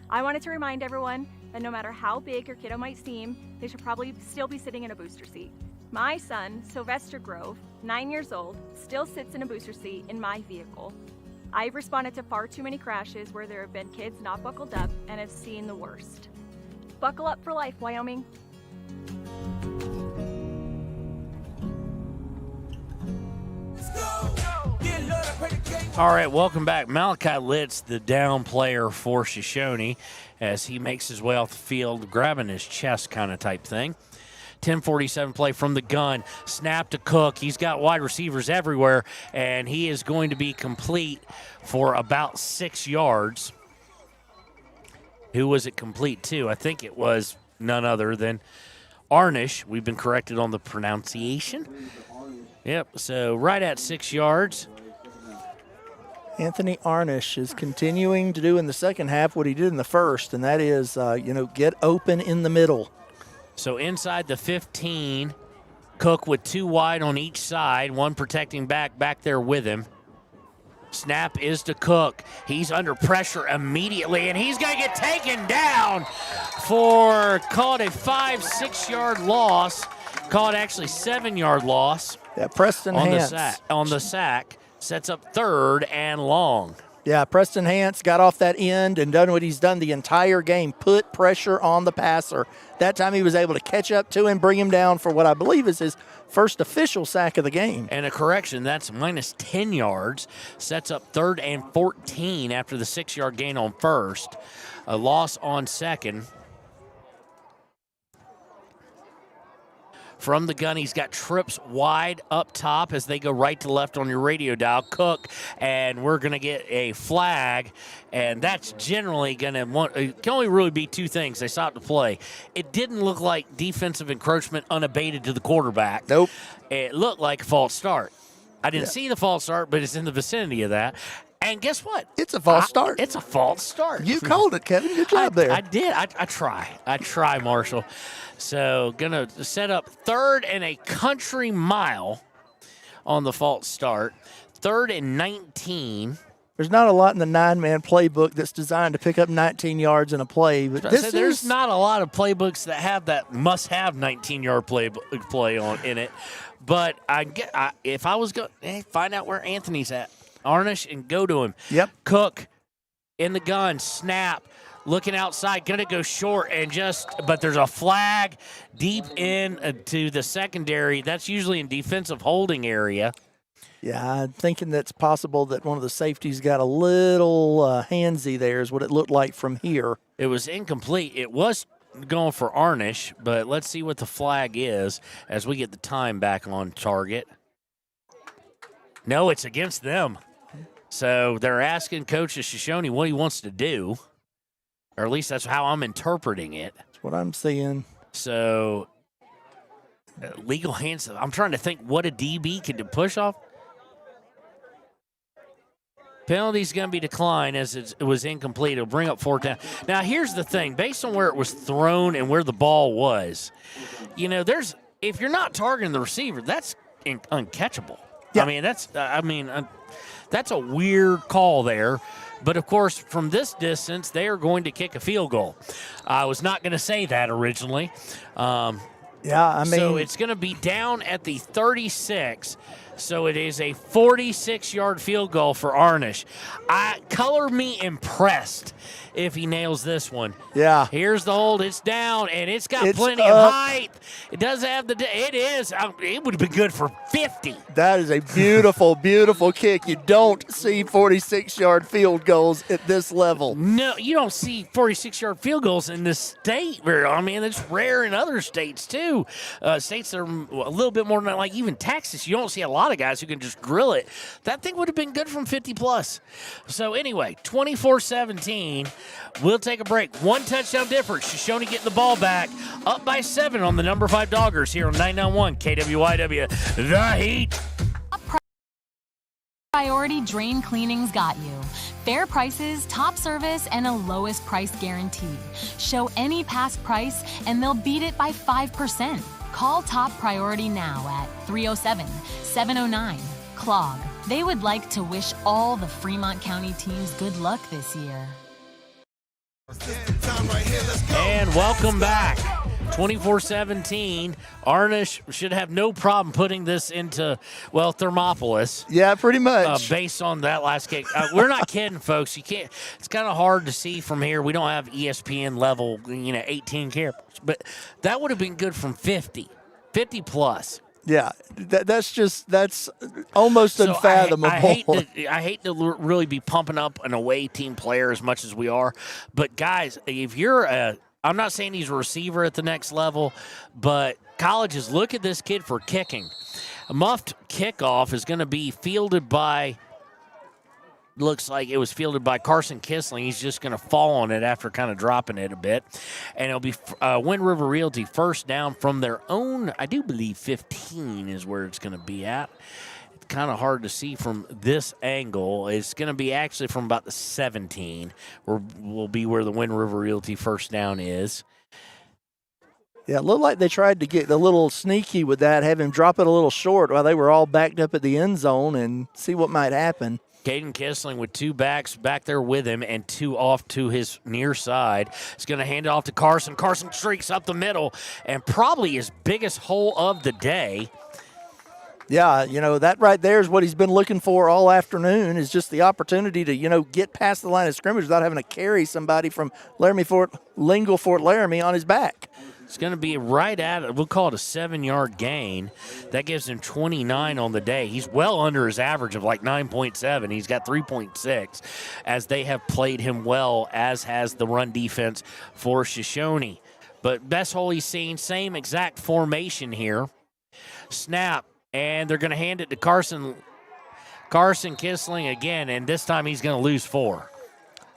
I wanted to remind everyone that no matter how big your kiddo might seem, they should probably still be sitting in a booster seat. My son, Sylvester Grove, 9 years old, still sits in a booster seat in my vehicle. I've responded to far too many crashes where there have been kids not buckled up and have seen the worst. Buckle up for life, Wyoming. All right, welcome back. Malachi Litz, the down player for Shoshoni, as he makes his way off the field, grabbing his chest kind of type thing. 10:47 play from the gun. Snap to Cook. He's got wide receivers everywhere, and he is going to be complete for about 6 yards. Who was it complete to? I think it was none other than Arnish. We've been corrected on the pronunciation. Yep, so right at 6 yards. Anthony Arnish is continuing to do in the second half what he did in the first, and that is, get open in the middle. So inside the 15, Cook with 2 wide on each side, one protecting back there with him. Snap is to Cook. He's under pressure immediately, and he's going to get taken down for, called a 5-6 yard loss. Called actually 7-yard loss. Yeah, Preston Hance. On the sack. Sets up 3rd and long. Yeah, Preston Hance got off that end and done what he's done the entire game, put pressure on the passer. That time he was able to catch up to him, bring him down for what I believe is his first official sack of the game. And a correction, that's minus 10 yards. Sets up 3rd and 14 after the 6-yard gain on first. A loss on second. From the gun, he's got trips wide up top as they go right to left on your radio dial. Cook, and we're going to get a flag, and that's generally going to it can only really be 2 things. They stopped the play. It didn't look like defensive encroachment unabated to the quarterback. Nope. It looked like a false start. I didn't see the false start, but it's in the vicinity of that. And guess what? It's a false start. It's a false start. You called it, Kevin. Good job there. I did. I try, Marshall. So going to set up 3rd and a country mile on the false start. 3rd and 19. There's not a lot in the 9-man playbook that's designed to pick up 19 yards in a play. But there's not a lot of playbooks that have that must-have 19-yard play on in it. But if I was going to find out where Anthony's at. Arnish and go to him. Yep. Cook in the gun, snap, looking outside, going to go short but there's a flag deep in to the secondary. That's usually in defensive holding area. Yeah, I'm thinking that's possible that one of the safeties got a little handsy there is what it looked like from here. It was incomplete. It was going for Arnish, but let's see what the flag is as we get the time back on target. No, it's against them. So they're asking Coach Shoshoni what he wants to do, or at least that's how I'm interpreting it. That's what I'm seeing. So legal hands. I'm trying to think what a DB can do. Push off. Penalty's going to be declined as it was incomplete. It'll bring up 4th down. Now, here's the thing. Based on where it was thrown and where the ball was, if you're not targeting the receiver, that's uncatchable. Yeah. That's a weird call there. But, of course, from this distance, they are going to kick a field goal. I was not going to say that originally. So it's going to be down at the 36. So it is a 46-yard field goal for Arnish. Color me impressed if he nails this one. Yeah. Here's the hold. It's down, and it's got plenty of height. It does have it would have been good for 50. That is a beautiful, beautiful kick. You don't see 46-yard field goals at this level. No, you don't see 46-yard field goals in this state. It's rare in other states, too. States that are a little bit more like even Texas. You don't see a lot of guys who can just grill it. That thing would have been good from 50-plus. So, anyway, 24-17. We'll take a break. 1 touchdown difference. Shoshoni getting the ball back. Up by 7 on the number 5 Doggers here on 991 KWYW. The Heat. Priority Drain Cleaning's got you. Fair prices, top service, and a lowest price guarantee. Show any past price, and they'll beat it by 5%. Call Top Priority now at 307-709-CLOG. They would like to wish all the Fremont County teams good luck this year. And welcome back. 24-17. Arnish should have no problem putting this into, Thermopolis. Yeah, pretty much. Based on that last kick. We're not kidding, folks. You can't. It's kind of hard to see from here. We don't have ESPN level, 18 cameras. But that would have been good from 50 plus. Yeah, that's almost unfathomable. I hate to really be pumping up an away team player as much as we are, but guys, if you're I'm not saying he's a receiver at the next level, but colleges look at this kid for kicking. A muffed kickoff is going to be fielded by. Looks like it was fielded by Carson Kissling. He's just going to fall on it after kind of dropping it a bit. And it'll be Wind River Realty first down from their own, I do believe 15 is where it's going to be at. It's kind of hard to see from this angle. It's going to be actually from about the 17 will be where the Wind River Realty first down is. Yeah, it looked like they tried to get a little sneaky with that, have him drop it a little short while they were all backed up at the end zone and see what might happen. Caden Kissling with 2 backs back there with him and 2 off to his near side. He's going to hand it off to Carson. Carson streaks up the middle and probably his biggest hole of the day. Yeah, that right there is what he's been looking for all afternoon is just the opportunity to, get past the line of scrimmage without having to carry somebody from Lingle-Ft Laramie on his back. It's going to be right at, we'll call it a 7-yard gain. That gives him 29 on the day. He's well under his average of like 9.7. He's got 3.6 as they have played him well, as has the run defense for Shoshoni. But best hole he's seen, same exact formation here. Snap, and they're going to hand it to Carson Kissling again, and this time he's going to lose 4.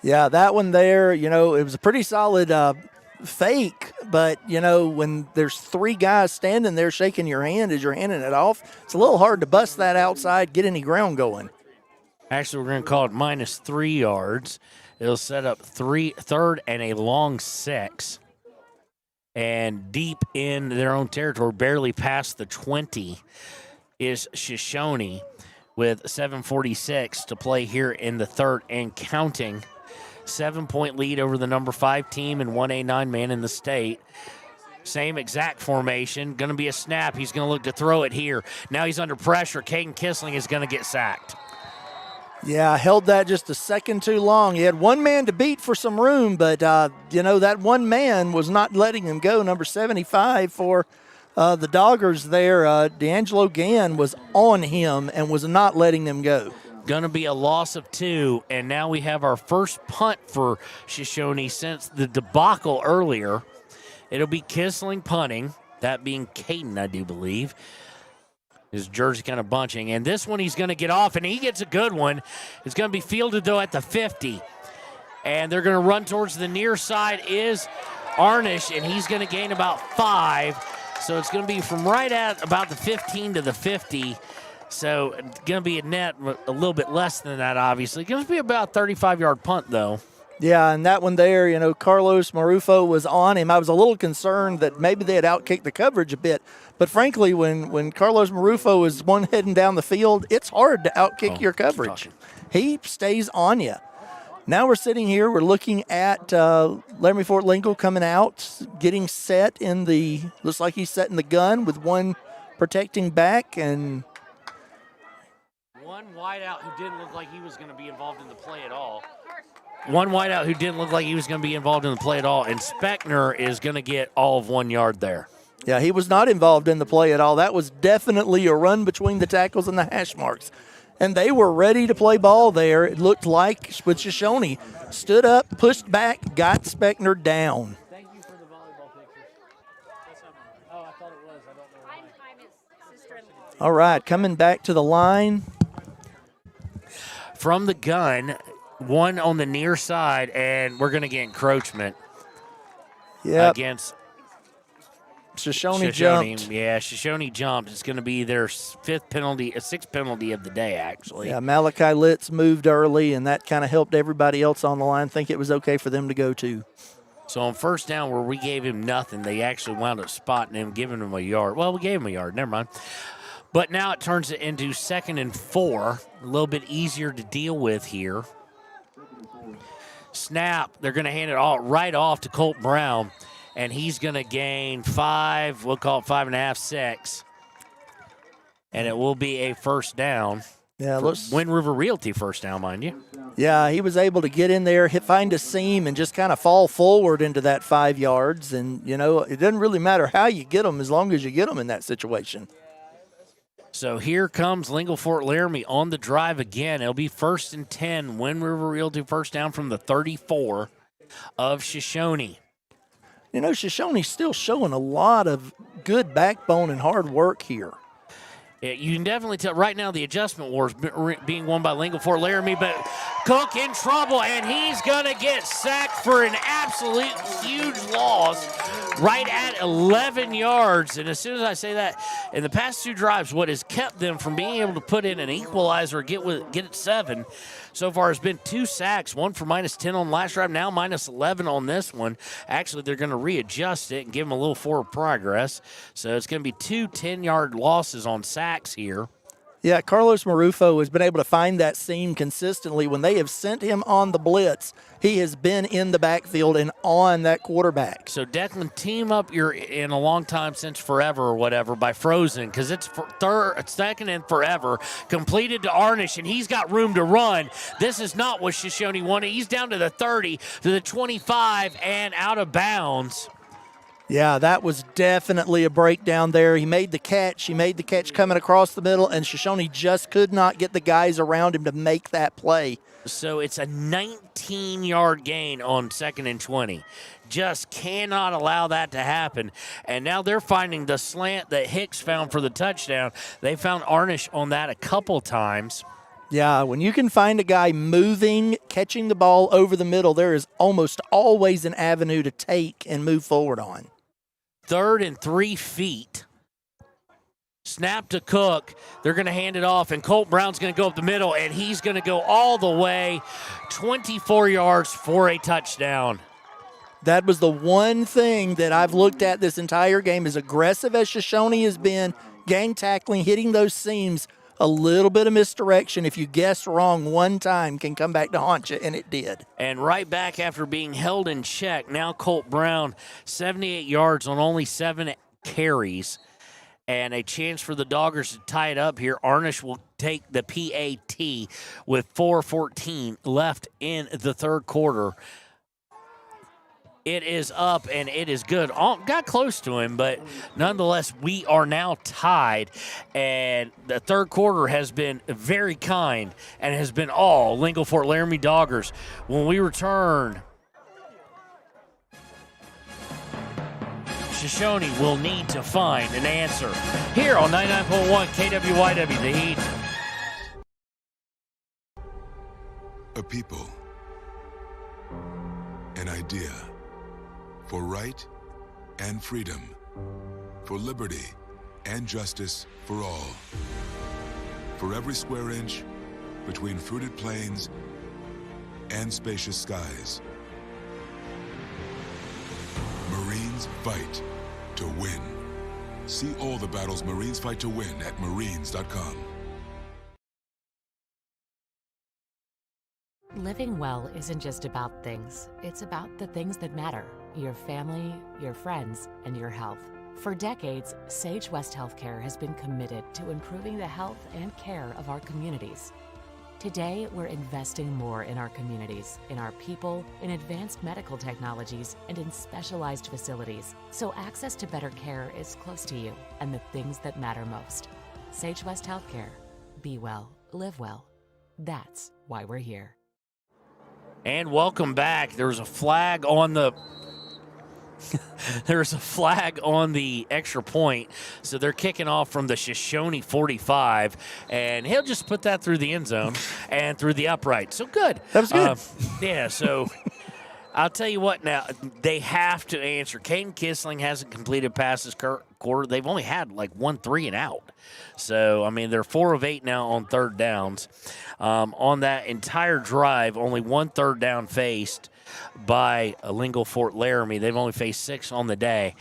Yeah, that one there, it was a pretty solid fake, but when there's 3 guys standing there shaking your hand as you're handing it off, it's a little hard to bust that outside, get any ground going. Actually, we're going to call it minus 3 yards. It'll set up 3rd and a long 6. And deep in their own territory, barely past the 20, is Shoshoni with 7:46 to play here in the 3rd and counting. 7-point lead over the number 5 team and 1A 9-man in the state. Same exact formation. Going to be a snap. He's going to look to throw it here. Now he's under pressure. Caden Kissling is going to get sacked. Yeah, held that just a second too long. He had one man to beat for some room, but, that one man was not letting him go. Number 75 for the Doggers there, D'Angelo Gann was on him and was not letting him go. Going to be a loss of 2, and now we have our first punt for Shoshone since the debacle earlier. It'll be Kissling punting, that being Caden, I do believe. His jersey kind of bunching. And this one he's going to get off, and he gets a good one. It's going to be fielded, though, at the 50. And they're going to run towards the near side is Arnish, and he's going to gain about 5. So it's going to be from right at about the 15 to the 50. So it's going to be a net a little bit less than that, obviously. It's going to be about a 35-yard punt, though. Yeah, and that one there, Carlos Marufo was on him. I was a little concerned that maybe they had outkicked the coverage a bit. But frankly, when Carlos Marufo is one heading down the field, it's hard to outkick your coverage. He stays on you. Now we're sitting here. We're looking at Laramie Fort Lingle coming out, getting set in the – looks like he's setting the gun with one protecting back and – one wideout who didn't look like he was going to be involved in the play at all. One wideout who didn't look like he was going to be involved in the play at all, and Speckner is going to get all of 1 yard there. Yeah, he was not involved in the play at all. That was definitely a run between the tackles and the hash marks. And they were ready to play ball there. It looked like with Shoshone. Stood up, pushed back, got Speckner down. Thank you for the volleyball pictures. Oh, I thought it was. I don't know why. I'm his sister-in-law. All right, coming back to the line. From the gun, one on the near side, and we're going to get encroachment against Shoshone jumped. Yeah, Shoshone jumped. It's going to be their sixth penalty of the day, actually. Yeah, Malachi Litz moved early, and that kind of helped everybody else on the line think it was okay for them to go to. So on first down where we gave him nothing, they actually wound up spotting him, giving him a yard. Well, we gave him a yard. Never mind. But now it turns it into 2nd and 4. A little bit easier to deal with here. Snap. They're going to hand it all right off to Colt Brown. And he's going to gain 5, we'll call it 5.5, 6. And it will be a first down. Yeah, looks Wind River Realty first down, mind you. Yeah, he was able to get in there, find a seam, and just kind of fall forward into that 5 yards. And, it doesn't really matter how you get them as long as you get them in that situation. So here comes Lingle-Ft Laramie on the drive again. It'll be 1st and 10. Wind River Realty first down from the 34 of Shoshone. Shoshone's still showing a lot of good backbone and hard work here. Yeah, you can definitely tell right now the adjustment war is being won by Lingle-Ft Laramie, but Cook in trouble, and he's going to get sacked for an absolute huge loss right at 11 yards. And as soon as I say that, in the past 2 drives, what has kept them from being able to put in an equalizer, get it 7, so far has been 2 sacks, one for -10 on the last drive, now -11 on this one. Actually, they're going to readjust it and give them a little forward progress. So it's going to be 2 10-yard losses on sacks here. Yeah, Carlos Marufo has been able to find that seam consistently. When they have sent him on the blitz, he has been in the backfield and on that quarterback. So, Declan, team up your in a long time since forever or whatever by Frozen, because it's 2nd and forever. Completed to Arnish, and he's got room to run. This is not what Shoshone wanted. He's down to the 30, to the 25, and out of bounds. Yeah, that was definitely a breakdown there. He made the catch. Coming across the middle, and Shoshone just could not get the guys around him to make that play. So it's a 19-yard gain on 2nd and 20. Just cannot allow that to happen. And now they're finding the slant that Hicks found for the touchdown. They found Arnish on that a couple times. Yeah, when you can find a guy moving, catching the ball over the middle, there is almost always an avenue to take and move forward on. 3rd and 3 feet. Snap to Cook. They're going to hand it off, and Colt Brown's going to go up the middle, and he's going to go all the way 24 yards for a touchdown. That was the one thing that I've looked at this entire game. As aggressive as Shoshone has been, gang tackling, hitting those seams, a little bit of misdirection, if you guess wrong one time, can come back to haunt you, and it did. And right back after being held in check, now Colt Brown, 78 yards on only 7 carries. and a chance for the Doggers to tie it up here. Arnish will take the PAT with 4:14 left in the third quarter. It is up, and it is good. Got close to him, but nonetheless, we are now tied, and the third quarter has been very kind and has been all Lingle-Ft Laramie Doggers. When we return, Shoshoni will need to find an answer here on 99.1 KWYW, The Heat. A people, an idea, for right and freedom, for liberty and justice for all. For every square inch between fruited plains and spacious skies. Marines fight to win. See all the battles Marines fight to win at marines.com. Living well isn't just about things. It's about the things that matter. Your family, your friends, and your health. For decades, Sage West Healthcare has been committed to improving the health and care of our communities. Today, we're investing more in our communities, in our people, in advanced medical technologies, and in specialized facilities, so access to better care is close to you and the things that matter most. Sage West Healthcare. Be well, live well. That's why we're here. And welcome back. There's a flag on the there's a flag on the extra point, so they're kicking off from the Shoshoni 45, and he'll just put that through the end zone and through the upright. So good. That was good. Yeah, so I'll tell you what now, they have to answer. Caden Kissling hasn't completed past this quarter. They've only had like 1 3 and out. So, I mean, they're 4 of 8 now on third downs. On that entire drive, only 1 third down faced by Lingle-Ft Laramie. They've only faced 6 on the day,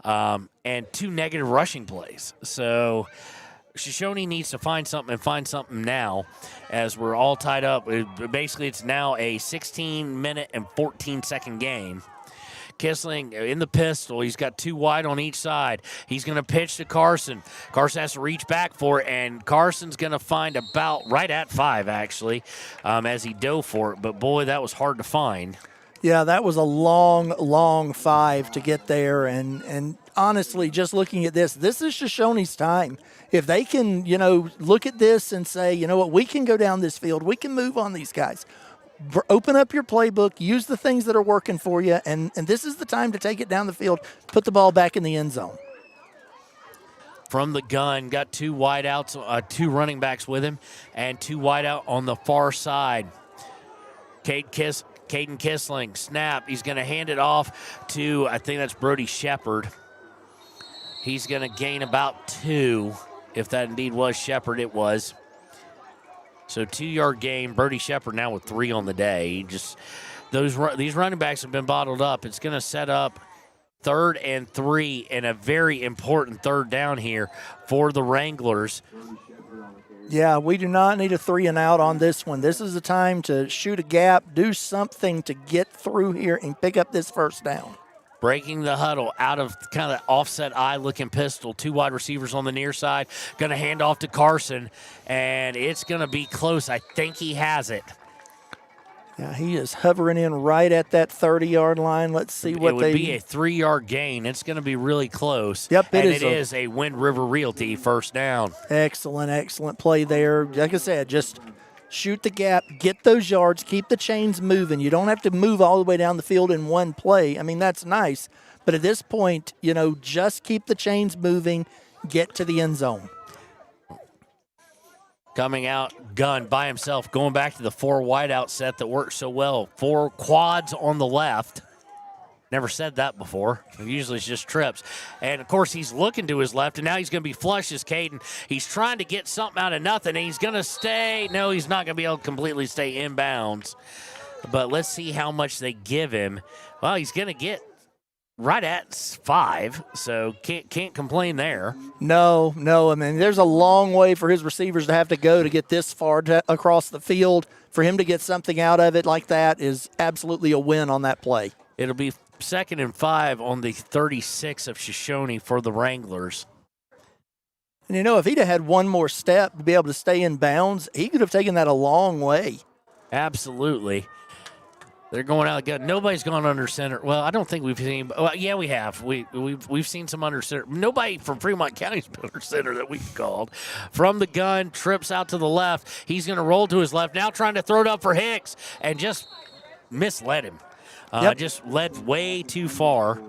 and 2 negative rushing plays. So Shoshoni needs to find something and find something now as we're all tied up. Basically, it's now a 16-minute and 14-second game. Kissling in the pistol. He's got 2 wide on each side. He's going to pitch to Carson. Carson has to reach back for it, and Carson's going to find about right at 5, actually, as he dove for it. But, boy, that was hard to find. Yeah, that was a long, long 5 to get there. And honestly, just looking at this is Shoshoni's time. If they can, look at this and say, you know what, we can go down this field. We can move on these guys. Open up your playbook, use the things that are working for you, and this is the time to take it down the field, put the ball back in the end zone. From the gun, got 2 wideouts, 2 running backs with him, and 2 wideout on the far side. Caden Kissling, snap. He's going to hand it off to, I think that's Brody Shepard. He's going to gain about 2. If that indeed was Shepard, it was. So 2-yard gain. Brody Shepard now with 3 on the day. These running backs have been bottled up. It's going to set up 3rd and 3 and a very important 3rd down here for the Wranglers. Yeah, we do not need a 3 and out on this one. This is the time to shoot a gap, do something to get through here and pick up this 1st down. Breaking the huddle out of kind of offset eye-looking pistol. 2 wide receivers on the near side. Going to hand off to Carson, and it's going to be close. I think he has it. Yeah, he is hovering in right at that 30-yard line. Let's see what it would be a 3-yard gain. It's going to be really close. Yep, it is a Wind River Realty 1st down. Excellent play there. Like I said, just shoot the gap, get those yards, keep the chains moving. You don't have to move all the way down the field in one play. I mean, that's nice. But at this point, just keep the chains moving, get to the end zone. Coming out, gun by himself, going back to the 4 wideout set that worked so well. 4 quads on the left. Never said that before. Usually it's just trips. And, of course, he's looking to his left, and now he's going to be flush as Caden. He's trying to get something out of nothing, and he's going to stay. No, he's not going to be able to completely stay inbounds. But let's see how much they give him. Well, he's going to get right at 5, so can't complain there. No. I mean, there's a long way for his receivers to have to go to get this far across the field. For him to get something out of it like that is absolutely a win on that play. It'll be 2nd and 5 on the 36 of Shoshoni for the Wranglers. And, if he'd have had one more step to be able to stay in bounds, he could have taken that a long way. Absolutely. They're going out good. Nobody's gone under center. Well, I don't think we've seen. Well, yeah, we have. We've seen some under center. Nobody from Fremont County's been under center that we've called. From the gun, trips out to the left. He's going to roll to his left. Now trying to throw it up for Hicks and just misled him. Just led way too far.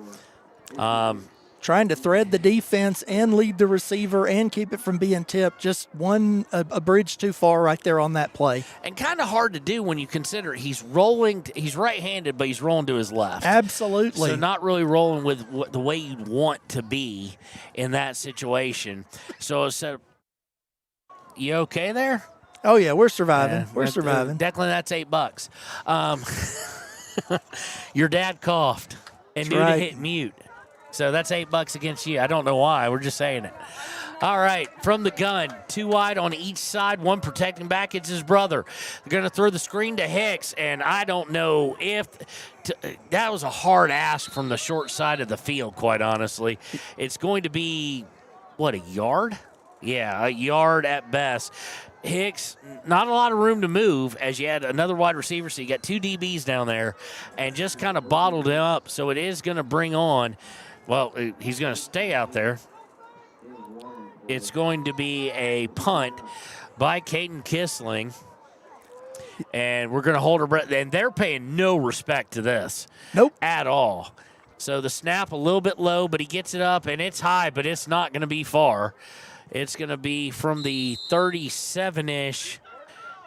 Trying to thread the defense and lead the receiver and keep it from being tipped. Just a bridge too far right there on that play. And kind of hard to do when you consider he's rolling. He's right-handed, but he's rolling to his left. Absolutely. So not really rolling with the way you'd want to be in that situation. So you okay there? Oh, yeah, we're surviving. We're surviving. Declan, that's $8. Your dad coughed and knew to hit mute. So that's $8 against you. I don't know why. We're just saying it. All right, from the gun, 2 wide on each side, one protecting back. It's his brother. They're going to throw the screen to Hicks, and I don't know if that was a hard ask from the short side of the field, quite honestly. It's going to be, a yard? Yeah, a yard at best. Hicks, not a lot of room to move as you had another wide receiver, so you got 2 DBs down there, and just kind of bottled him up. So it is going to bring on. Well, he's going to stay out there. It's going to be a punt by Caden Kissling. And we're going to hold our breath. And they're paying no respect to this. Nope. At all. So the snap a little bit low, but he gets it up, and it's high, but it's not going to be far. It's going to be from the 37-ish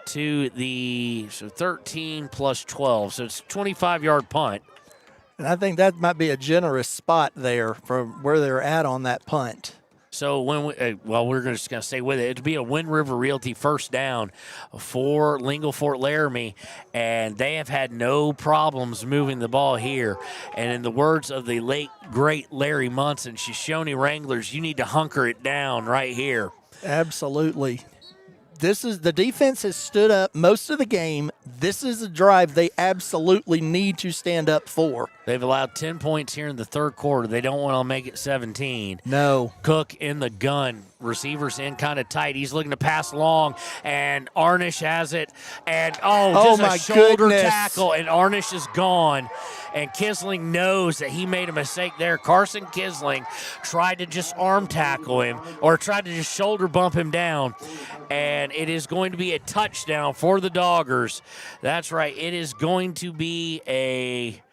to the 13 plus 12. So it's a 25-yard punt. And I think that might be a generous spot there from where they're at on that punt. So we're just going to stay with it. It'll be a Wind River Realty first down for Lingle-Ft Laramie, and they have had no problems moving the ball here. And in the words of the late, great Larry Munson, Shoshoni WRanglers, you need to hunker it down right here. Absolutely. The defense has stood up most of the game. This is a drive they absolutely need to stand up for. They've allowed 10 points here in the third quarter. They don't want to make it 17. No. Cook in the gun. Receivers in kind of tight. He's looking to pass long, and Arnish has it. And, just a shoulder tackle, and Arnish is gone. And Kisling knows that he made a mistake there. Carson Kisling tried to just arm tackle him or tried to just shoulder bump him down. And it is going to be a touchdown for the Doggers. That's right. It is going to be a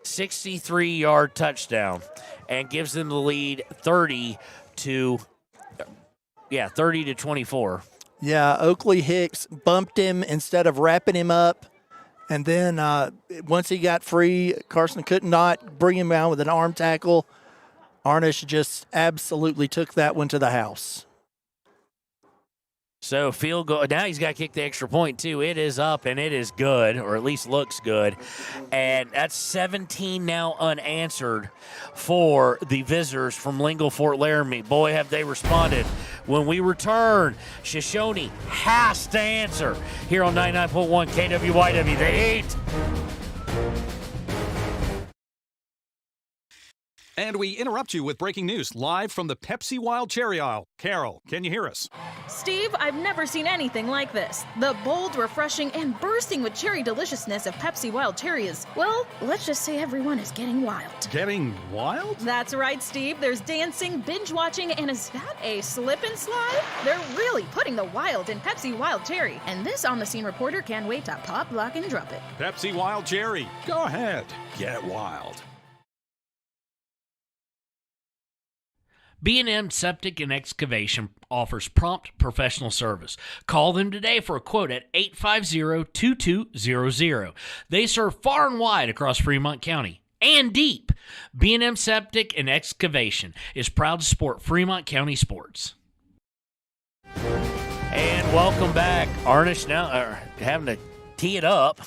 63-yard touchdown and gives them the lead 30 to 24. Yeah, Oakley Hicks bumped him instead of wrapping him up. And then once he got free, Carson could not bring him down with an arm tackle. Arnish just absolutely took that one to the house. So field goal. Now he's got to kick the extra point, too. It is up, and it is good, or at least looks good. And that's 17 now unanswered for the visitors from Lingle-Ft Laramie. Boy, have they responded. When we return, Shoshoni has to answer here on 99.1 KWYW. They eat. And we interrupt you with breaking news live from the Pepsi Wild Cherry aisle. Carol, can you hear us? Steve, I've never seen anything like this. The bold, refreshing, and bursting with cherry deliciousness of Pepsi Wild Cherry is, well, let's just say everyone is getting wild. Getting wild? That's right, Steve. There's dancing, binge-watching, and is that a slip and slide? They're really putting the wild in Pepsi Wild Cherry. And this on-the-scene reporter can't wait to pop, lock, and drop it. Pepsi Wild Cherry. Go ahead. Get wild. B&M Septic and Excavation offers prompt professional service. Call them today for a quote at 850-2200. They serve far and wide across Fremont County and deep. B&M Septic and Excavation is proud to support Fremont County sports. And welcome back. Arnish now having to tee it up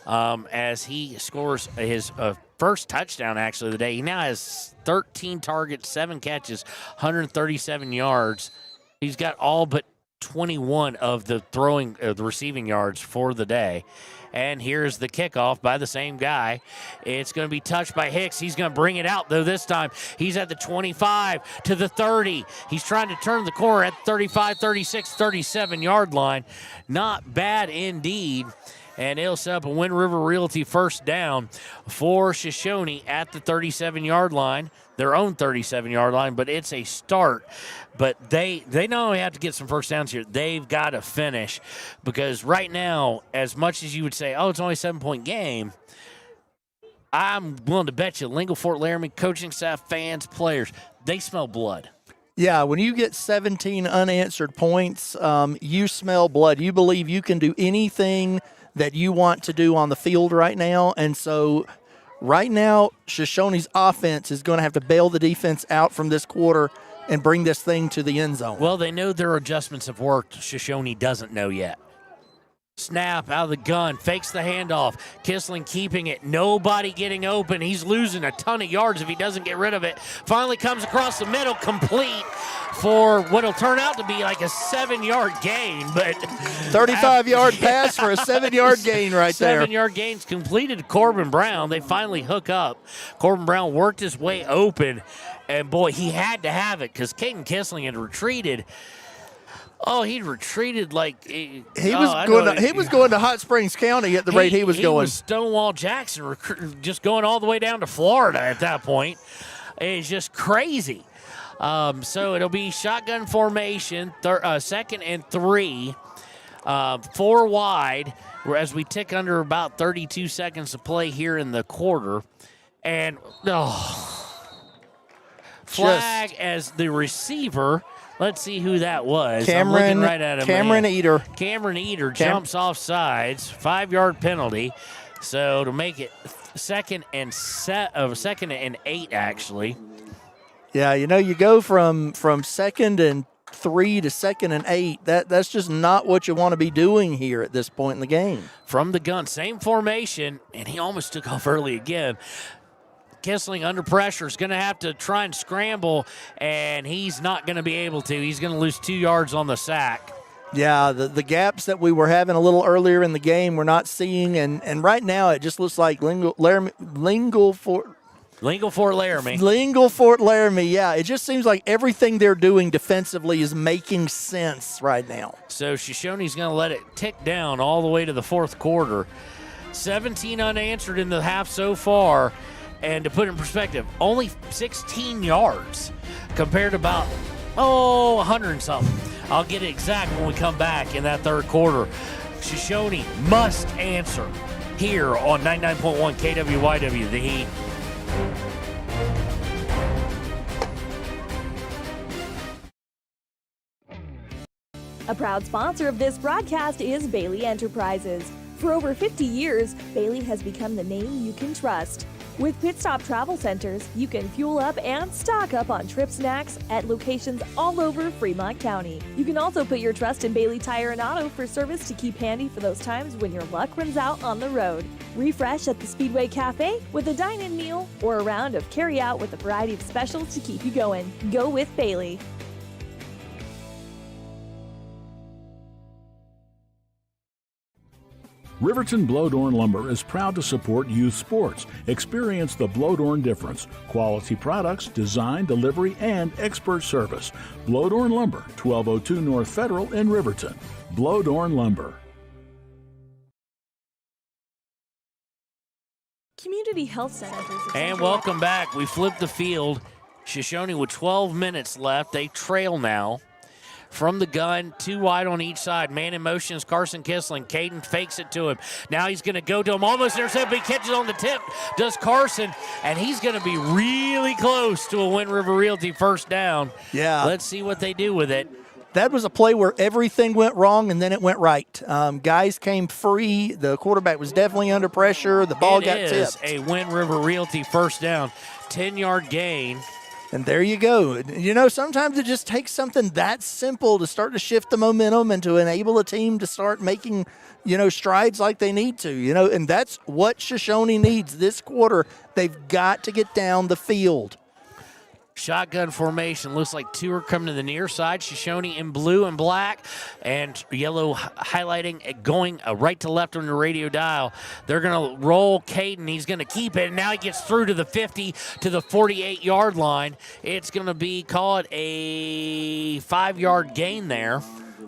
as he scores his first touchdown, actually, of the day. He now has 13 targets, 7 catches, 137 yards. He's got all but 21 of the the receiving yards for the day. And here's the kickoff by the same guy. It's going to be touched by Hicks. He's going to bring it out, though, this time. He's at the 25 to the 30. He's trying to turn the corner at the 35, 36, 37-yard line. Not bad indeed. And it'll set up a Wind River Realty first down for Shoshoni at the 37-yard line, their own 37-yard line, but it's a start. But they not only have to get some first downs here, they've got to finish, because right now, as much as you would say, oh, it's only a 7-point game, I'm willing to bet you Lingle-Ft Laramie coaching staff, fans, players, they smell blood. Yeah, when you get 17 unanswered points, you smell blood. You believe you can do anything that you want to do on the field right now. And so right now, Shoshoni's offense is going to have to bail the defense out from this quarter and bring this thing to the end zone. Well, they know their adjustments have worked. Shoshoni doesn't know yet. Snap out of the gun, fakes the handoff. Kissling keeping it. Nobody getting open. He's losing a ton of yards if he doesn't get rid of it. Finally comes across the middle, complete for what'll turn out to be like a 7-yard gain. But 35-yard pass for a 7-yard gain right there. 7-yard gains completed to Corbin Brown. They finally hook up. Corbin Brown worked his way open, and boy, he had to have it because Caden Kissling had retreated. Oh, he retreated like he was going to Hot Springs County at the rate he was going. He was Stonewall Jackson, just going all the way down to Florida at that point. It's just crazy. So it'll be shotgun formation, 2nd and 3, 4 wide, as we tick under about 32 seconds to play here in the quarter. And flag as the receiver. Let's see who that was. I'm looking right at him. Cameron Eder. Cameron Eder jumps off sides. 5-yard penalty. So to make it 2nd and 8, actually. Yeah, you go from 2nd and 3 to 2nd and 8. That's just not what you want to be doing here at this point in the game. From the gun, same formation, and he almost took off early again. Kissling under pressure is going to have to try and scramble, and he's not going to be able to. He's going to lose 2 yards on the sack. Yeah, the gaps that we were having a little earlier in the game we're not seeing, and right now it just looks like Lingle-Ft Laramie, yeah. It just seems like everything they're doing defensively is making sense right now. So Shoshoni's going to let it tick down all the way to the fourth quarter. 17 unanswered in the half so far. And to put it in perspective, only 16 yards compared to about, 100 and something. I'll get it exact when we come back in that third quarter. Shoshoni must answer here on 99.1 KWYW, the Heat. A proud sponsor of this broadcast is Bailey Enterprises. For over 50 years, Bailey has become the name you can trust. With Pit Stop Travel Centers, you can fuel up and stock up on trip snacks at locations all over Fremont County. You can also put your trust in Bailey Tire and Auto for service to keep handy for those times when your luck runs out on the road. Refresh at the Speedway Cafe with a dine-in meal or a round of carry-out with a variety of specials to keep you going. Go with Bailey. Riverton Blowdorn Lumber is proud to support youth sports. Experience the Blowdorn difference. Quality products, design, delivery, and expert service. Blowdorn Lumber, 1202 North Federal in Riverton. Blowdorn Lumber. Community Health Centers. And welcome back. We flipped the field. Shoshoni with 12 minutes left. They trail now. From the gun, 2 wide on each side. Man in motion is Carson Kissling. Caden fakes it to him. Now he's going to go to him. Almost intercepted, but he catches on the tip. Does Carson, and he's going to be really close to a Wind River Realty first down. Yeah. Let's see what they do with it. That was a play where everything went wrong and then it went right. Guys came free. The quarterback was definitely under pressure. The ball got tipped. It is a Wind River Realty first down. 10-yard gain. And there you go. Sometimes it just takes something that simple to start to shift the momentum and to enable a team to start making, strides like they need to, and that's what Shoshoni needs this quarter. They've got to get down the field. Shotgun formation. Looks like two are coming to the near side. Shoshoni in blue and black, and yellow highlighting, going right to left on the radio dial. They're going to roll Caden. He's going to keep it, and now he gets through to the 50, to the 48-yard line. It's going to be, call it a 5-yard gain there.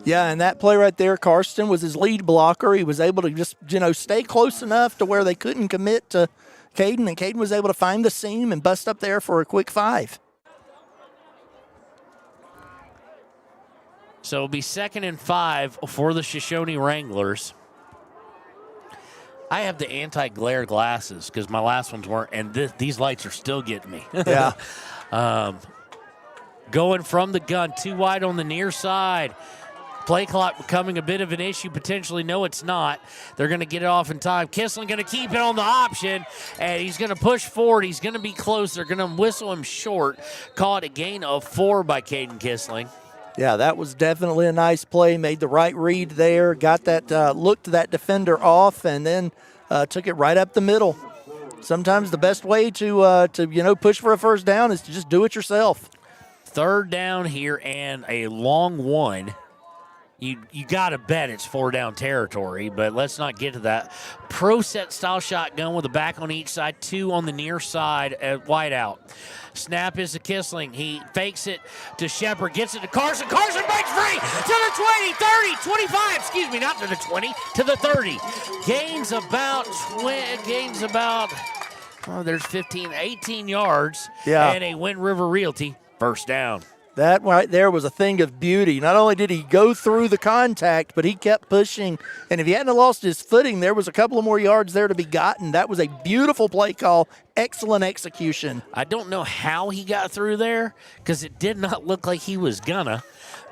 Yeah, and that play right there, Karsten was his lead blocker. He was able to just, stay close enough to where they couldn't commit to Caden, and Caden was able to find the seam and bust up there for a quick 5. So it'll be 2nd and 5 for the Shoshoni WRanglers. I have the anti-glare glasses because my last ones weren't, and these lights are still getting me. Yeah. Going from the gun, too wide on the near side. Play clock becoming a bit of an issue, potentially. No, it's not. They're going to get it off in time. Kissling going to keep it on the option, and he's going to push forward. He's going to be close. They're going to whistle him short. Call it a gain of 4 by Caden Kissling. Yeah, that was definitely a nice play. Made the right read there, got that, looked that defender off, and then took it right up the middle. Sometimes the best way to push for a first down is to just do it yourself. 3rd down here and a long one. You got to bet it's 4-down territory, but let's not get to that. Pro set style shotgun with a back on each side, 2 on the near side at wide out. Snap is to Kissling. He fakes it to Shepard, gets it to Carson. Carson breaks free to the 20, 30, 25. Excuse me, not to the 20, to the 30. Gains about, there's 15, 18 yards. Yeah. And a Wind River Realty first down. That right there was a thing of beauty. Not only did he go through the contact, but he kept pushing. And if he hadn't lost his footing, there was a couple of more yards there to be gotten. That was a beautiful play call. Excellent execution. I don't know how he got through there because it did not look like he was gonna.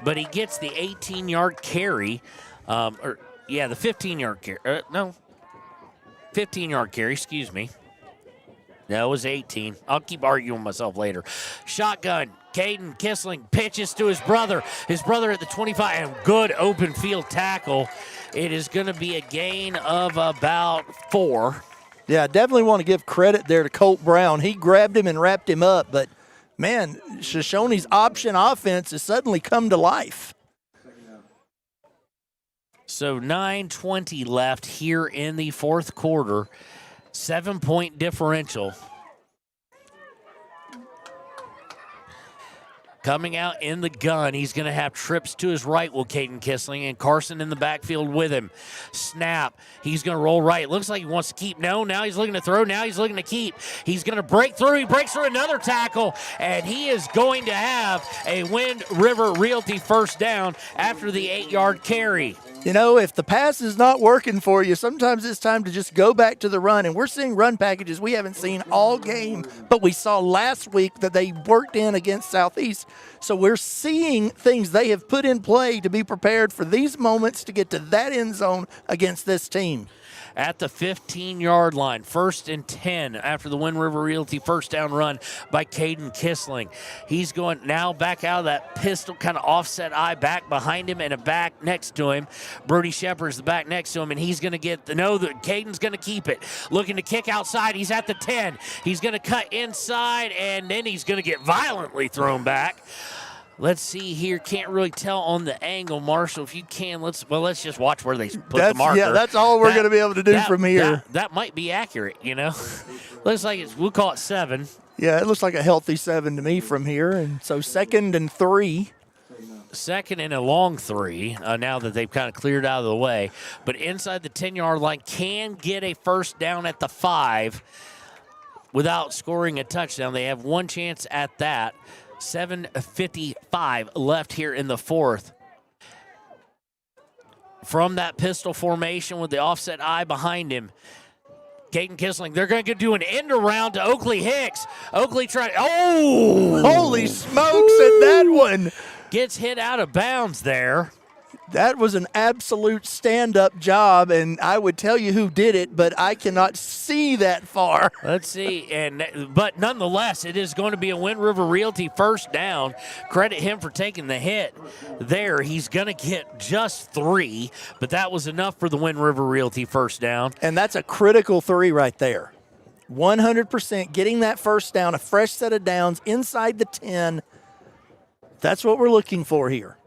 But he gets the 18-yard carry. The 15-yard carry. 15-yard carry, excuse me. No, it was 18. I'll keep arguing with myself later. Shotgun. Caden Kissling pitches to his brother. His brother at the 25, and good open field tackle. It is going to be a gain of about 4. Yeah, definitely want to give credit there to Colt Brown. He grabbed him and wrapped him up, but, man, Shoshoni's option offense has suddenly come to life. So 9:20 left here in the 4th quarter. 7-point differential. Coming out in the gun, he's going to have trips to his right with Caden Kissling, and Carson in the backfield with him. Snap. He's going to roll right. Looks like he wants to keep. No, now he's looking to throw. Now he's looking to keep. He's going to break through. He breaks through another tackle, and he is going to have a Wind River Realty first down after the 8-yard carry. If the pass is not working for you, sometimes it's time to just go back to the run. And we're seeing run packages we haven't seen all game, but we saw last week that they worked in against Southeast. So we're seeing things they have put in play to be prepared for these moments to get to that end zone against this team. At the 15-yard line, 1st and 10 after the Wind River Realty first down run by Caden Kissling. He's going now back out of that pistol, kind of offset eye, back behind him and a back next to him. Brody Shepard's the back next to him, and he's going to get the Caden's going to keep it. Looking to kick outside. He's at the 10. He's going to cut inside, and then he's going to get violently thrown back. Let's see here. Can't really tell on the angle, Marshall. If you can, let's just watch where they put the marker. Yeah, that's all we're going to be able to do from here. That might be accurate, Looks like we'll call it 7. Yeah, it looks like a healthy 7 to me from here. And so 2nd and 3. 2nd and a long 3, now that they've kind of cleared out of the way. But inside the 10-yard line, can get a first down at the 5 without scoring a touchdown. They have one chance at that. 7:55 left here in the 4th. From that pistol formation with the offset eye behind him, Caden Kissling, they're going to do an end around to Oakley Hicks. Oakley tried, holy smokes at that one. Gets hit out of bounds there. That was an absolute stand-up job, and I would tell you who did it, but I cannot see that far. Let's see, but nonetheless, it is going to be a Wind River Realty first down. Credit him for taking the hit there. He's going to get just 3, but that was enough for the Wind River Realty first down. And that's a critical 3 right there. 100%, getting that first down, a fresh set of downs inside the 10. That's what we're looking for here.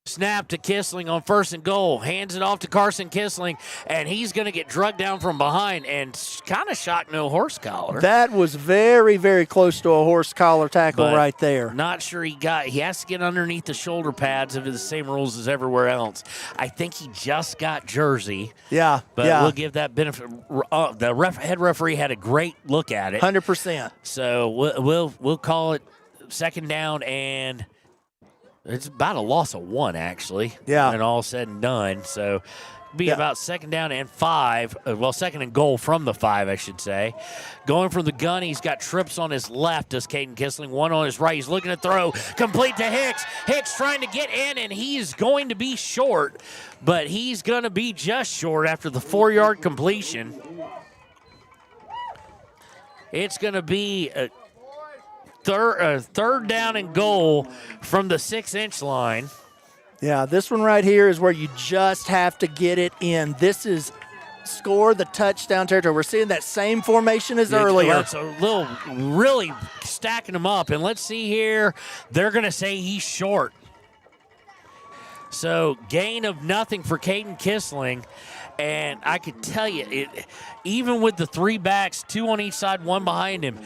Snap to Kissling on 1st and goal. Hands it off to Carson Kissling, and he's going to get drugged down from behind and kind of shock no horse collar. That was very, very close to a horse collar tackle right there. Not sure he has to get underneath the shoulder pads if it's the same rules as everywhere else. I think he just got jersey. Yeah, but we'll give that benefit. The head referee had a great look at it. 100%. So we'll call it 2nd down, and it's about a loss of 1, actually. Yeah. And all said and done. So be about 2nd down and 5. 2nd and goal from the 5, I should say. Going from the gun, he's got trips on his left, does Caden Kissling. 1 on his right. He's looking to throw. Complete to Hicks. Hicks trying to get in, and he's going to be short. But he's going to be just short after the 4-yard completion. It's going to be a third down and goal from the 6-inch line. Yeah, this one right here is where you just have to get it in. This is score the touchdown territory. We're seeing that same formation as earlier. It's a little really stacking them up. And let's see here. They're going to say he's short. So gain of nothing for Caden Kissling. And I could tell you, even with the 3 backs, 2 on each side, 1 behind him,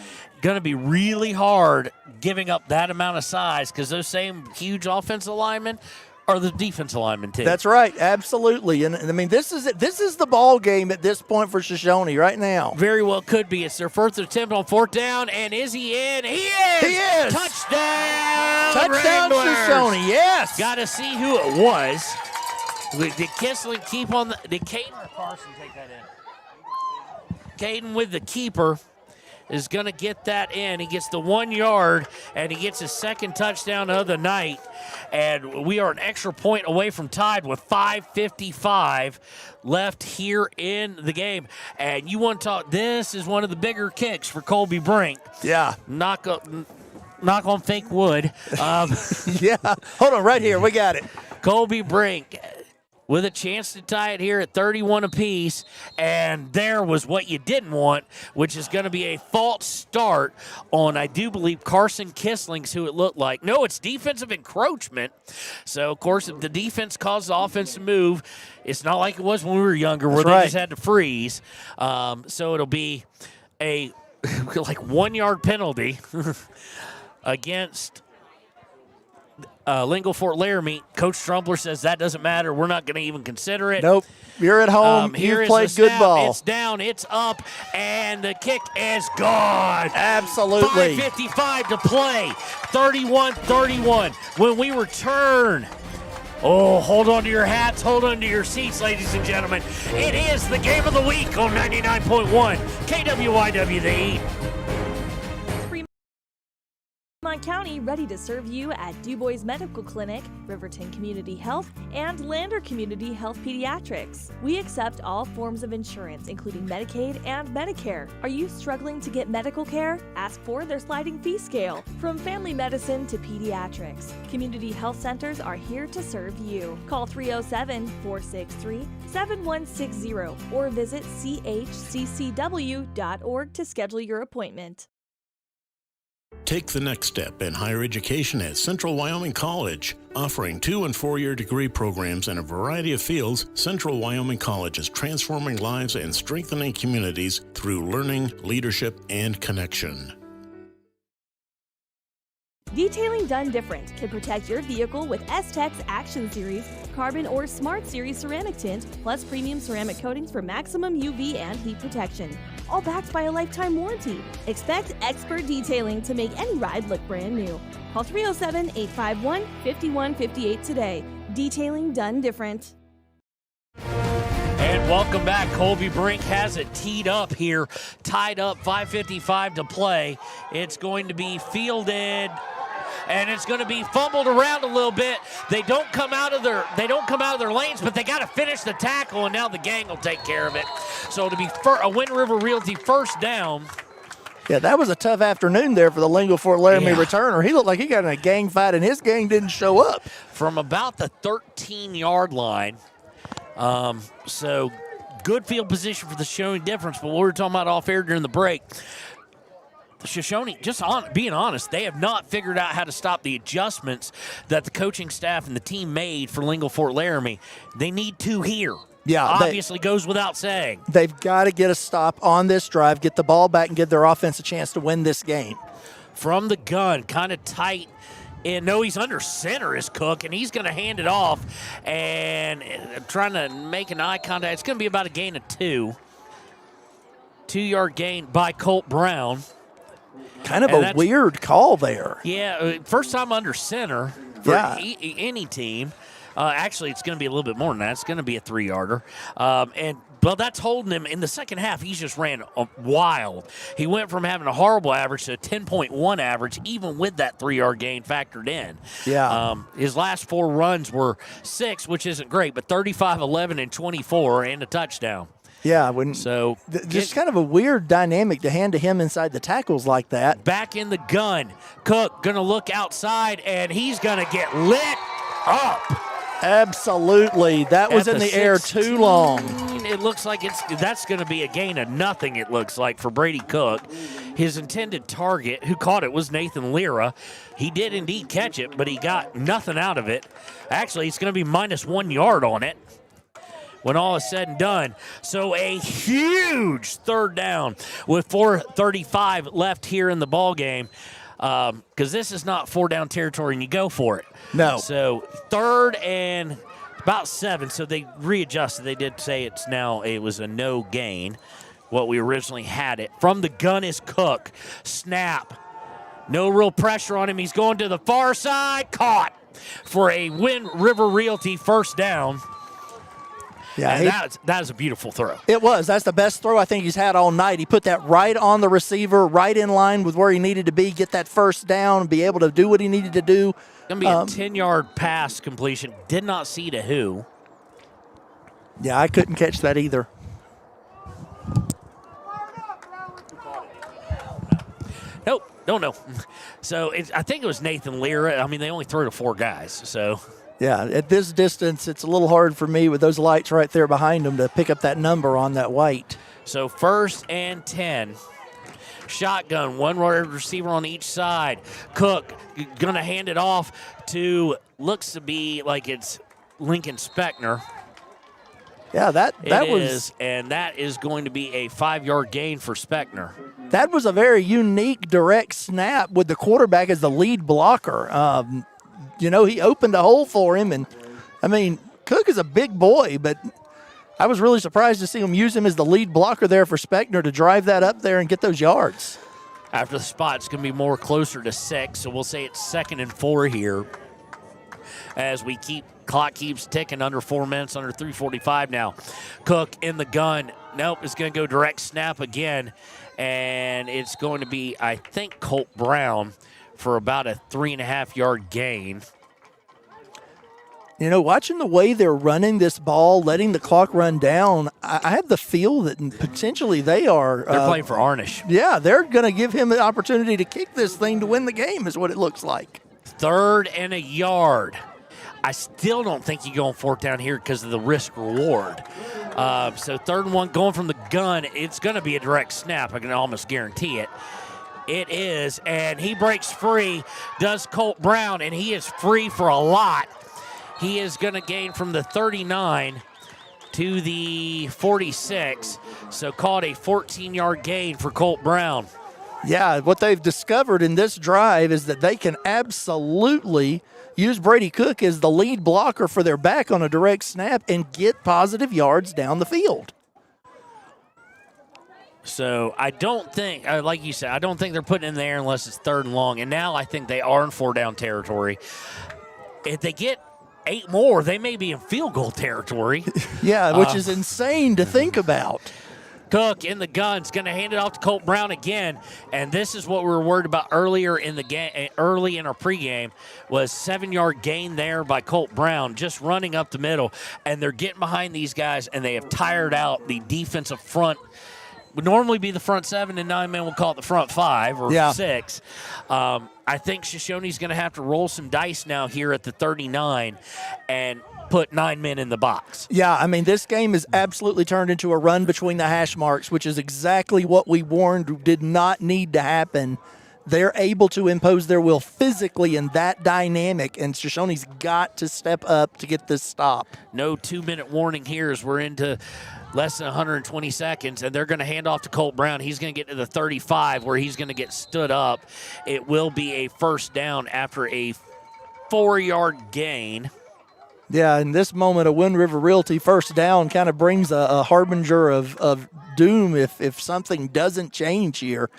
going to be really hard giving up that amount of size because those same huge offensive linemen are the defensive linemen too. That's right, absolutely. And I mean, this is it. This is the ball game at this point for Shoshoni right now. Very well could be. It's their first attempt on 4th down, and is he in? He is! He is! Touchdown! Touchdown, Shoshoni, yes! Got to see who it was. Did Kissling keep on did Caden or Carson take that in? Caden with the keeper is going to get that in. He gets the 1 yard, and he gets his 2nd touchdown of the night. And we are an extra point away from tied with 5:55 left here in the game. And you want to talk, this is one of the bigger kicks for Colby Brink. Yeah. Knock on fake wood. Yeah. Hold on, right here. We got it. Colby Brink with a chance to tie it here at 31 apiece, and there was what you didn't want, which is going to be a false start on, I do believe, Carson Kissling's who it looked like. No, it's defensive encroachment. So, of course, if the defense caused the offense to move, it's not like it was when we were younger where they just had to freeze. So it'll be a 1 yard penalty against Lingle-Ft Laramie. Coach Trumpler says that doesn't matter. We're not going to even consider it. Nope. You're at home. You played good ball. It's down. It's up. And the kick is gone. Absolutely. 5:55 to play. 31-31. When we return. Oh, hold on to your hats. Hold on to your seats, ladies and gentlemen. It is the game of the week on 99.1 KWYW The Heat. Fremont County ready to serve you at DuBois Medical Clinic, Riverton Community Health, and Lander Community Health Pediatrics. We accept all forms of insurance, including Medicaid and Medicare. Are you struggling to get medical care? Ask for their sliding fee scale. From family medicine to pediatrics, community health centers are here to serve you. Call 307-463-7160 or visit chccw.org to schedule your appointment. Take the next step in higher education at Central Wyoming College. Offering 2- and 4-year degree programs in a variety of fields, Central Wyoming College is transforming lives and strengthening communities through learning, leadership, and connection. Detailing done different can protect your vehicle with S-Tech's Action Series, Carbon or Smart Series ceramic tint, plus premium ceramic coatings for maximum UV and heat protection. All backed by a lifetime warranty. Expect expert detailing to make any ride look brand new. Call 307-851-5158 today. Detailing done different. And welcome back. Colby Brink has it teed up here, tied up, 5:55 to play. It's going to be fielded, and it's going to be fumbled around a little bit. They don't come out of their lanes, but they got to finish the tackle, and now the gang will take care of it. So it'll be a Wind River Realty first down. Yeah, that was a tough afternoon there for the Lingle-Ft Laramie returner. He looked like he got in a gang fight, and his gang didn't show up. From about the 13-yard line. So good field position for the Shoshone difference, but we were talking about off air during the break. The Shoshone, being honest, they have not figured out how to stop the adjustments that the coaching staff and the team made for Lingle-Ft Laramie. They need to here. Yeah, obviously goes without saying. They've got to get a stop on this drive, get the ball back, and give their offense a chance to win this game. From the gun, kind of tight. And no, he's under center is Cook, and he's going to hand it off and trying to make an eye contact. It's going to be about a gain of 2. 2-yard gain by Colt Brown. Kind of a weird call there. Yeah, first time under center for any team. Actually, it's going to be a little bit more than that. It's going to be a 3-yarder. Well, that's holding him. In the second half, he's just ran wild. He went from having a horrible average to a 10.1 average, even with that 3-yard gain factored in. Yeah. His last 4 runs were 6, which isn't great, but 35, 11, and 24, and a touchdown. Yeah, just kind of a weird dynamic to hand to him inside the tackles like that. Back in the gun. Cook going to look outside, and he's going to get lit up. Absolutely. That was in the air too long. It looks like that's going to be a gain of nothing, it looks like, for Brady Cook. His intended target, who caught it, was Nathan Lira. He did indeed catch it, but he got nothing out of it. Actually, it's going to be minus 1 yard on it when all is said and done. So a huge third down with 4:35 left here in the ball game. Because this is not 4-down territory, and you go for it. No. So 3rd and about 7. So they readjusted. They did say it was a no gain, what we originally had it. From the gun is Cook. Snap. No real pressure on him. He's going to the far side. Caught for a Wind River Realty first down. Yeah, and that is a beautiful throw. It was. That's the best throw I think he's had all night. He put that right on the receiver, right in line with where he needed to be, get that first down, and be able to do what he needed to do. Going to be a 10-yard pass completion. Did not see to who. Yeah, I couldn't catch that either. Nope, don't know. So I think it was Nathan Lira. I mean, they only threw to 4 guys, so. Yeah, at this distance, it's a little hard for me with those lights right there behind him to pick up that number on that white. So 1st and 10. Shotgun, 1 wide receiver on each side. Cook going to hand it off to, looks to be like it's Lincoln Spechner. Yeah, that is going to be a 5-yard gain for Spechner. That was a very unique direct snap with the quarterback as the lead blocker. He opened a hole for him, and, I mean, Cook is a big boy, but I was really surprised to see him use him as the lead blocker there for Spechner to drive that up there and get those yards. After the spot, it's going to be more closer to 6, so we'll say it's 2nd and 4 here as clock keeps ticking, under 4 minutes, under 3:45 now. Cook in the gun. Nope, it's going to go direct snap again, and it's going to be, I think, Colt Brown for about a 3.5-yard gain. Watching the way they're running this ball, letting the clock run down, I have the feel that potentially they're playing for Arnish. Yeah, they're going to give him the opportunity to kick this thing to win the game is what it looks like. 3rd and a yard. I still don't think you go on 4th down here because of the risk reward. So 3rd and 1 going from the gun. It's going to be a direct snap. I can almost guarantee it. It is, and he breaks free, does Colt Brown, and he is free for a lot. He is going to gain from the 39 to the 46, so call it a 14-yard gain for Colt Brown. Yeah, what they've discovered in this drive is that they can absolutely use Brady Cook as the lead blocker for their back on a direct snap and get positive yards down the field. So I don't think, like you said, I don't think they're putting it in there unless it's 3rd and long. And now I think they are in 4-down territory. If they get 8 more, they may be in field goal territory. Yeah, which is insane to think about. Cook in the gun's going to hand it off to Colt Brown again, and this is what we were worried about earlier in the game. Early in our pregame was 7-yard gain there by Colt Brown, just running up the middle, and they're getting behind these guys, and they have tired out the defensive front would normally be the front 7, and 9 men will call it the front 5 or 6. I think Shoshoni's going to have to roll some dice now here at the 39 and put 9 men in the box. Yeah, I mean, this game has absolutely turned into a run between the hash marks, which is exactly what we warned did not need to happen. They're able to impose their will physically in that dynamic, and Shoshoni's got to step up to get this stop. No 2-minute warning here as we're into less than 120 seconds, and they're going to hand off to Colt Brown. He's going to get to the 35 where he's going to get stood up. It will be a first down after a 4-yard gain. Yeah, in this moment, a Wind River Realty first down kind of brings a harbinger of doom if something doesn't change here.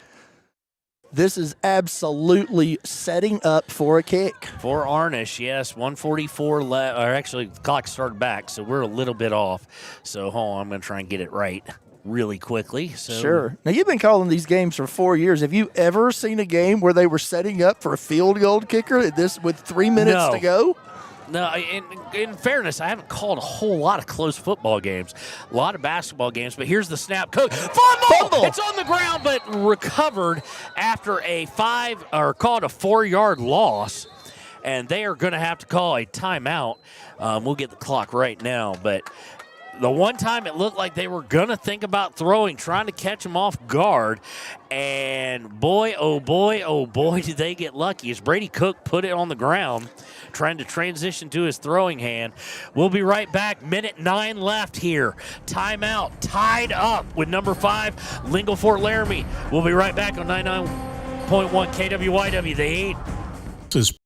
This is absolutely setting up for a kick. For Arnish, yes, 144 left. Or actually, the clock started back, so we're a little bit off. So, hold on, I'm going to try and get it right really quickly. So. Sure. Now, you've been calling these games for 4 years. Have you ever seen a game where they were setting up for a field goal kicker with 3 minutes to go? No, in fairness, I haven't called a whole lot of close football games, a lot of basketball games, but here's the snap. Fumble! It's on the ground, but recovered after called a 4-yard loss, and they are going to have to call a timeout. We'll get the clock right now, but the one time it looked like they were going to think about throwing, trying to catch him off guard, and boy, oh boy, did they get lucky as Brady Cook put it on the ground, trying to transition to his throwing hand. We'll be right back. Minute 9 left here. Timeout, tied up with number 5, Lingle-Ft Laramie. We'll be right back on 99.1 KWYW, the Heat. This is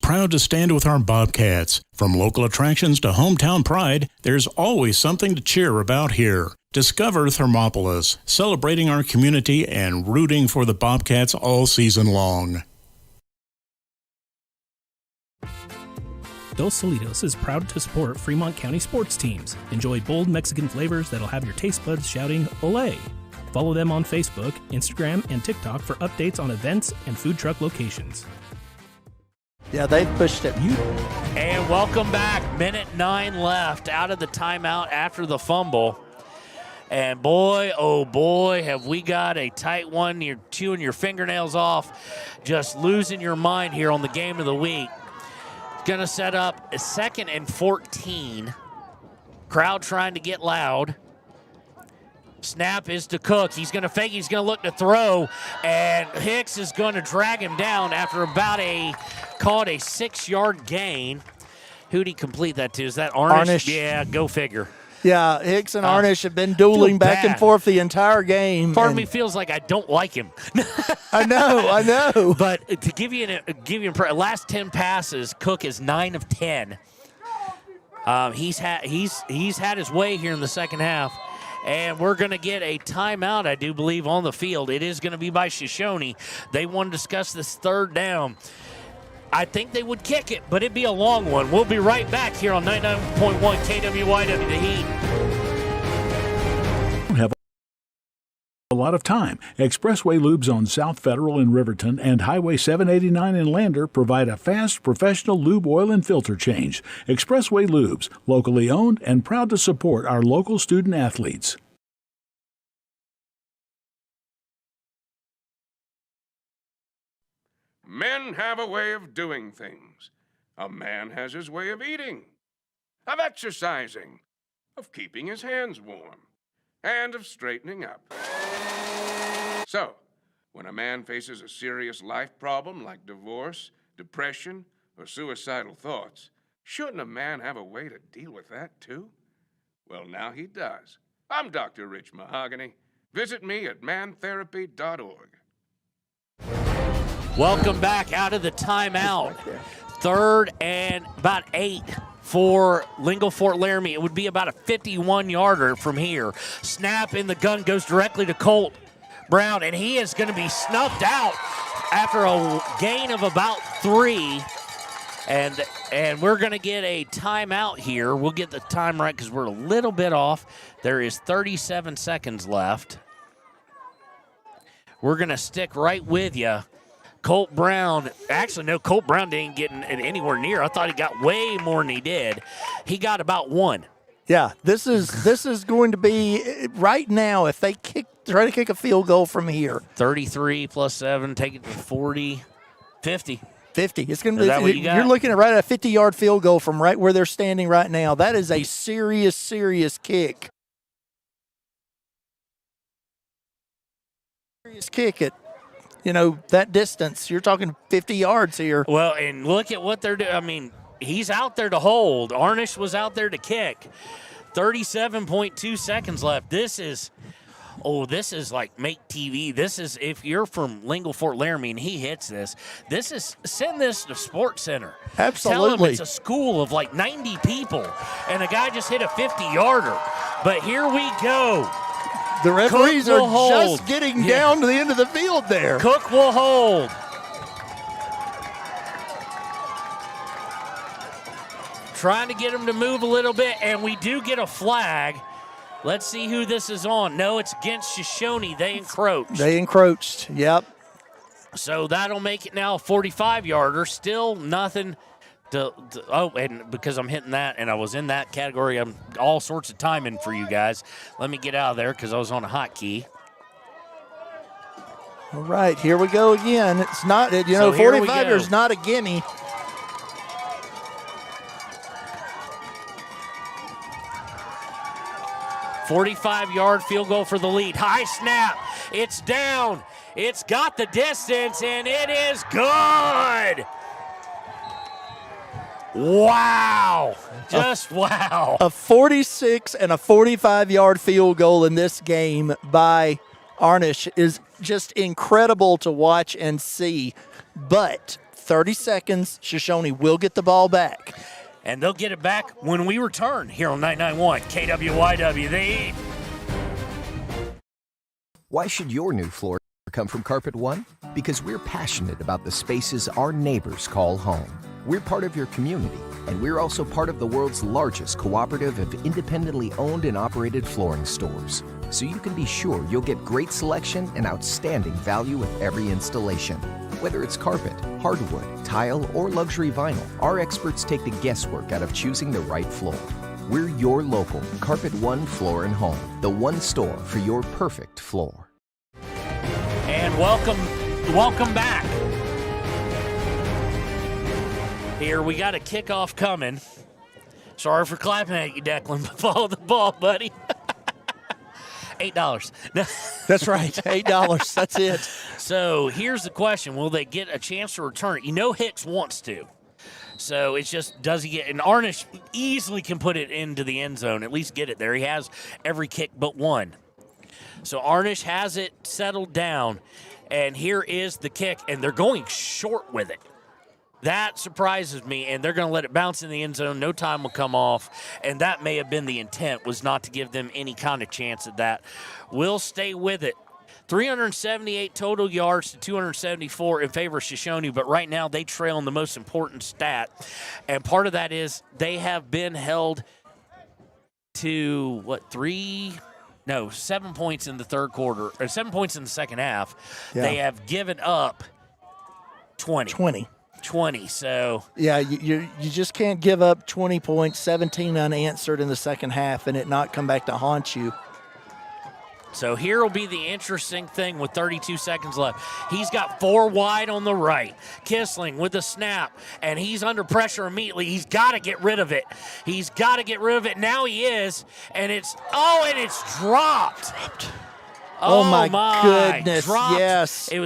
proud to stand with our Bobcats. From local attractions to hometown pride, there's always something to cheer about here. Discover Thermopolis, celebrating our community and rooting for the Bobcats all season long. Dos Solitos is proud to support Fremont County sports teams. Enjoy bold Mexican flavors that'll have your taste buds shouting, "Olé!" Follow them on Facebook, Instagram, and TikTok for updates on events and food truck locations. Yeah, they've pushed it. And welcome back. Minute 9 left out of the timeout after the fumble. And boy, oh boy, have we got a tight one. You're chewing your fingernails off, just losing your mind here on the game of the week. Going to set up a 2nd and 14. Crowd trying to get loud. Snap is to Cook. He's going to fake. He's going to look to throw. And Hicks is going to drag him down after about a 6-yard gain. Who'd he complete that to? Is that Arnish? Yeah, go figure. Yeah, Hicks and Arnish have been dueling back and forth the entire game. Part of me feels like I don't like him. I know. But to give you last 10 passes, Cook is 9 of 10. He's had his way here in the second half. And we're going to get a timeout, I do believe, on the field. It is going to be by Shoshoni. They want to discuss this 3rd down. I think they would kick it, but it'd be a long one. We'll be right back here on 99.1 KWYW, the Heat. Have a lot of time. Expressway Lubes on South Federal in Riverton and Highway 789 in Lander provide a fast, professional lube oil and filter change. Expressway Lubes, locally owned and proud to support our local student athletes. Men have a way of doing things. A man has his way of eating, of exercising, of keeping his hands warm, and of straightening up. So, when a man faces a serious life problem like divorce, depression, or suicidal thoughts, shouldn't a man have a way to deal with that too? Well, now he does. I'm Dr. Rich Mahogany. Visit me at mantherapy.org. Welcome back out of the timeout. 3rd and about 8 for Lingle-Ft Laramie. It would be about a 51-yarder from here. Snap in the gun goes directly to Colt Brown, and he is going to be snuffed out after a gain of about 3. And we're going to get a timeout here. We'll get the time right because we're a little bit off. There is 37 seconds left. We're going to stick right with you. Colt Brown, actually, no, Colt Brown didn't get anywhere near. I thought he got way more than he did. He got about 1. Yeah, this is going to be right now. If they try to kick a field goal from here, 33 plus 7, take it to 40, 50. 50. It's going to Is that what you got? You're looking at right at a 50-yard field goal from right where they're standing right now. That is a serious, serious kick. Serious kick at, that distance. You're talking 50 yards here. Well, and look at what they're doing. I mean, he's out there to hold. Arnish was out there to kick. 37.2 seconds left. This is like make TV. This is, if you're from Lingle-Ft, Laramie, and he hits this, send this to Sports Center. Absolutely. Tell him it's a school of like 90 people, and a guy just hit a 50-yarder. But here we go. The referees are hold. just getting down to the end of the field there. Cook will hold. Trying to get him to move a little bit, and we do get a flag. Let's see who this is on. No, it's against Shoshoni. They encroached. Yep. So that'll make it now a 45-yarder. Still nothing and because I'm hitting that, and I was in that category, I'm all sorts of timing for you guys. Let me get out of there because I was on a hotkey. All right, here we go again. It's not, 45 is not a gimme. $45-yard field goal for the lead. High snap. It's down. It's got the distance, and it is good. Wow. Just wow. A 46 and a 45-yard field goal in this game by Arnish is just incredible to watch and see. But 30 seconds, Shoshoni will get the ball back. And they'll get it back when we return here on 991 KWYW. The Eat. Why should your new floor come from Carpet One? Because we're passionate about the spaces our neighbors call home. We're part of your community, and we're also part of the world's largest cooperative of independently owned and operated flooring stores. So you can be sure you'll get great selection and outstanding value with every installation. Whether it's carpet, hardwood, tile, or luxury vinyl, our experts take the guesswork out of choosing the right floor. We're your local Carpet One Floor and Home, the one store for your perfect floor. And welcome back. Here, we got a kickoff coming. Sorry for clapping at you, Declan, but follow the ball, buddy. $8. That's right, $8. That's it. So here's the question. Will they get a chance to return it? Hicks wants to. So it's just, does he get, and Arnish easily can put it into the end zone, at least get it there. He has every kick but one. So Arnish has it settled down, and here is the kick, and they're going short with it. That surprises me, and they're going to let it bounce in the end zone. No time will come off, and that may have been the intent, was not to give them any kind of chance at that. We'll stay with it. 378 total yards to 274 in favor of Shoshoni, but right now they trail in the most important stat, and part of that is they have been held to, 7 points in the third quarter, or 7 points in the second half. Yeah. They have given up 20. So yeah, you just can't give up 20 points, 17 unanswered in the second half, and it not come back to haunt you. So here will be the interesting thing with 32 seconds left. He's got 4 wide on the right. Kissling with the snap, and he's under pressure immediately. He's got to get rid of it. Now he is, and it's dropped. Oh my goodness! Dropped. Yes, it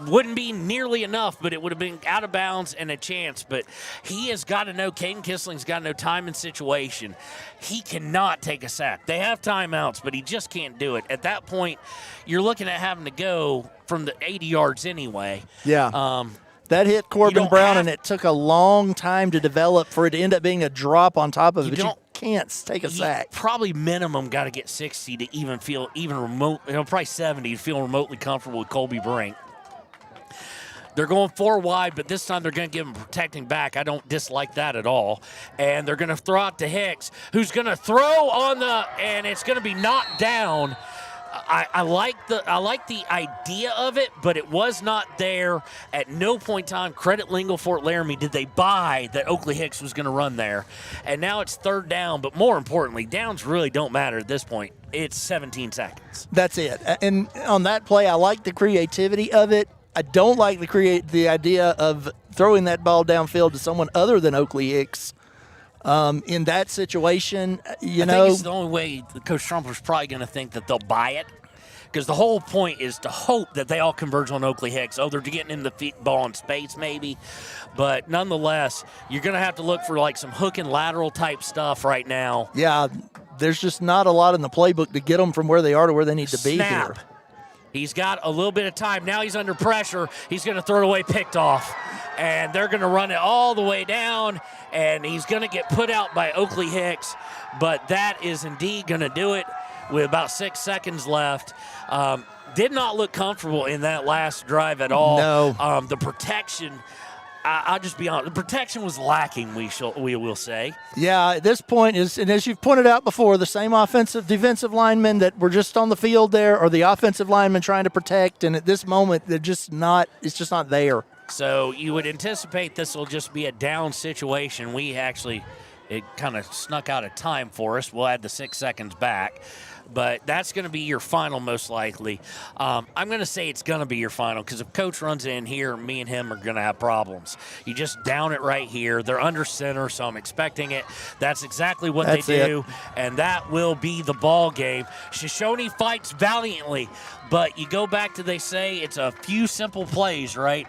wouldn't be nearly enough, but it would have been out of bounds and a chance. But he has got to know. Caden Kissling's got to know time and situation. He cannot take a sack. They have timeouts, but he just can't do it. At that point, you're looking at having to go from the 80 yards anyway. Yeah. That hit Corbin Brown, and it took a long time to develop for it to end up being a drop on top of it. But you can't take a sack. Probably minimum got to get 60 to even feel remote. Probably 70 to feel remotely comfortable with Colby Brink. They're going 4 wide, but this time they're going to give him protecting back. I don't dislike that at all. And they're going to throw it to Hicks, who's going to throw and it's going to be knocked down. I like the idea of it, but it was not there. At no point in time, credit Lingle-Ft Laramie, did they buy that Oakley Hicks was going to run there. And now it's third down, but more importantly, downs really don't matter at this point. It's 17 seconds. That's it. And on that play, I like the creativity of it. I don't like the idea of throwing that ball downfield to someone other than Oakley Hicks. In that situation, I think it's the only way Coach Trumper's probably going to think that they'll buy it, because the whole point is to hope that they all converge on Oakley Hicks. Oh, they're getting in the ball in space maybe, but nonetheless, you're going to have to look for like some hook and lateral type stuff right now. Yeah, there's just not a lot in the playbook to get them from where they are to where they need to be here. He's got a little bit of time. Now he's under pressure. He's going to throw it away, picked off. And they're going to run it all the way down, and he's going to get put out by Oakley Hicks. But that is indeed going to do it with about 6 seconds left. Did not look comfortable in that last drive at all. No. The protection, I'll just be honest, the protection was lacking, we will say. Yeah, at this point, and as you've pointed out before, the same defensive linemen that were just on the field there are the offensive linemen trying to protect, and at this moment, it's just not there. So you would anticipate this will just be a down situation. It kind of snuck out of time for us. We'll add the 6 seconds back. But that's going to be your final most likely. I'm going to say it's going to be your final, because if Coach runs in here, me and him are going to have problems. You just down it right here. They're under center, so I'm expecting it. That's exactly what they do, and that will be the ball game. Shoshoni fights valiantly, but you go back to, they say it's a few simple plays, right?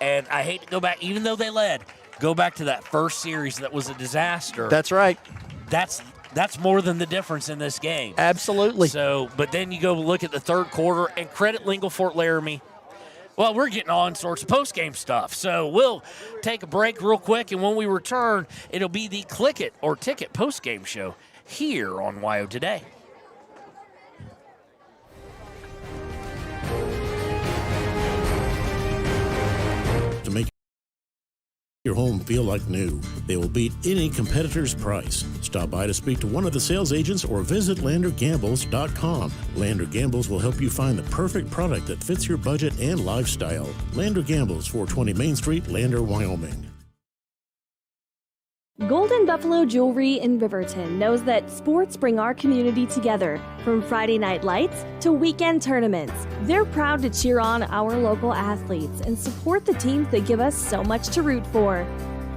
And I hate to go back, even though they led, go back to that first series that was a disaster. That's right. That's more than the difference in this game. Absolutely. So, but then you go look at the third quarter and credit Lingle-Ft Laramie. Well, we're getting all sorts of post-game stuff. So we'll take a break real quick, and when we return, it'll be the Click It or Ticket post-game show here on WYO Today. To make your home feel like new, they will beat any competitor's price. Stop by to speak to one of the sales agents or visit LanderGambles.com. Lander Gambles will help you find the perfect product that fits your budget and lifestyle. Lander Gambles, 420 Main Street, Lander, Wyoming. Golden Buffalo Jewelry in Riverton knows that sports bring our community together. From Friday night lights to weekend tournaments, they're proud to cheer on our local athletes and support the teams that give us so much to root for.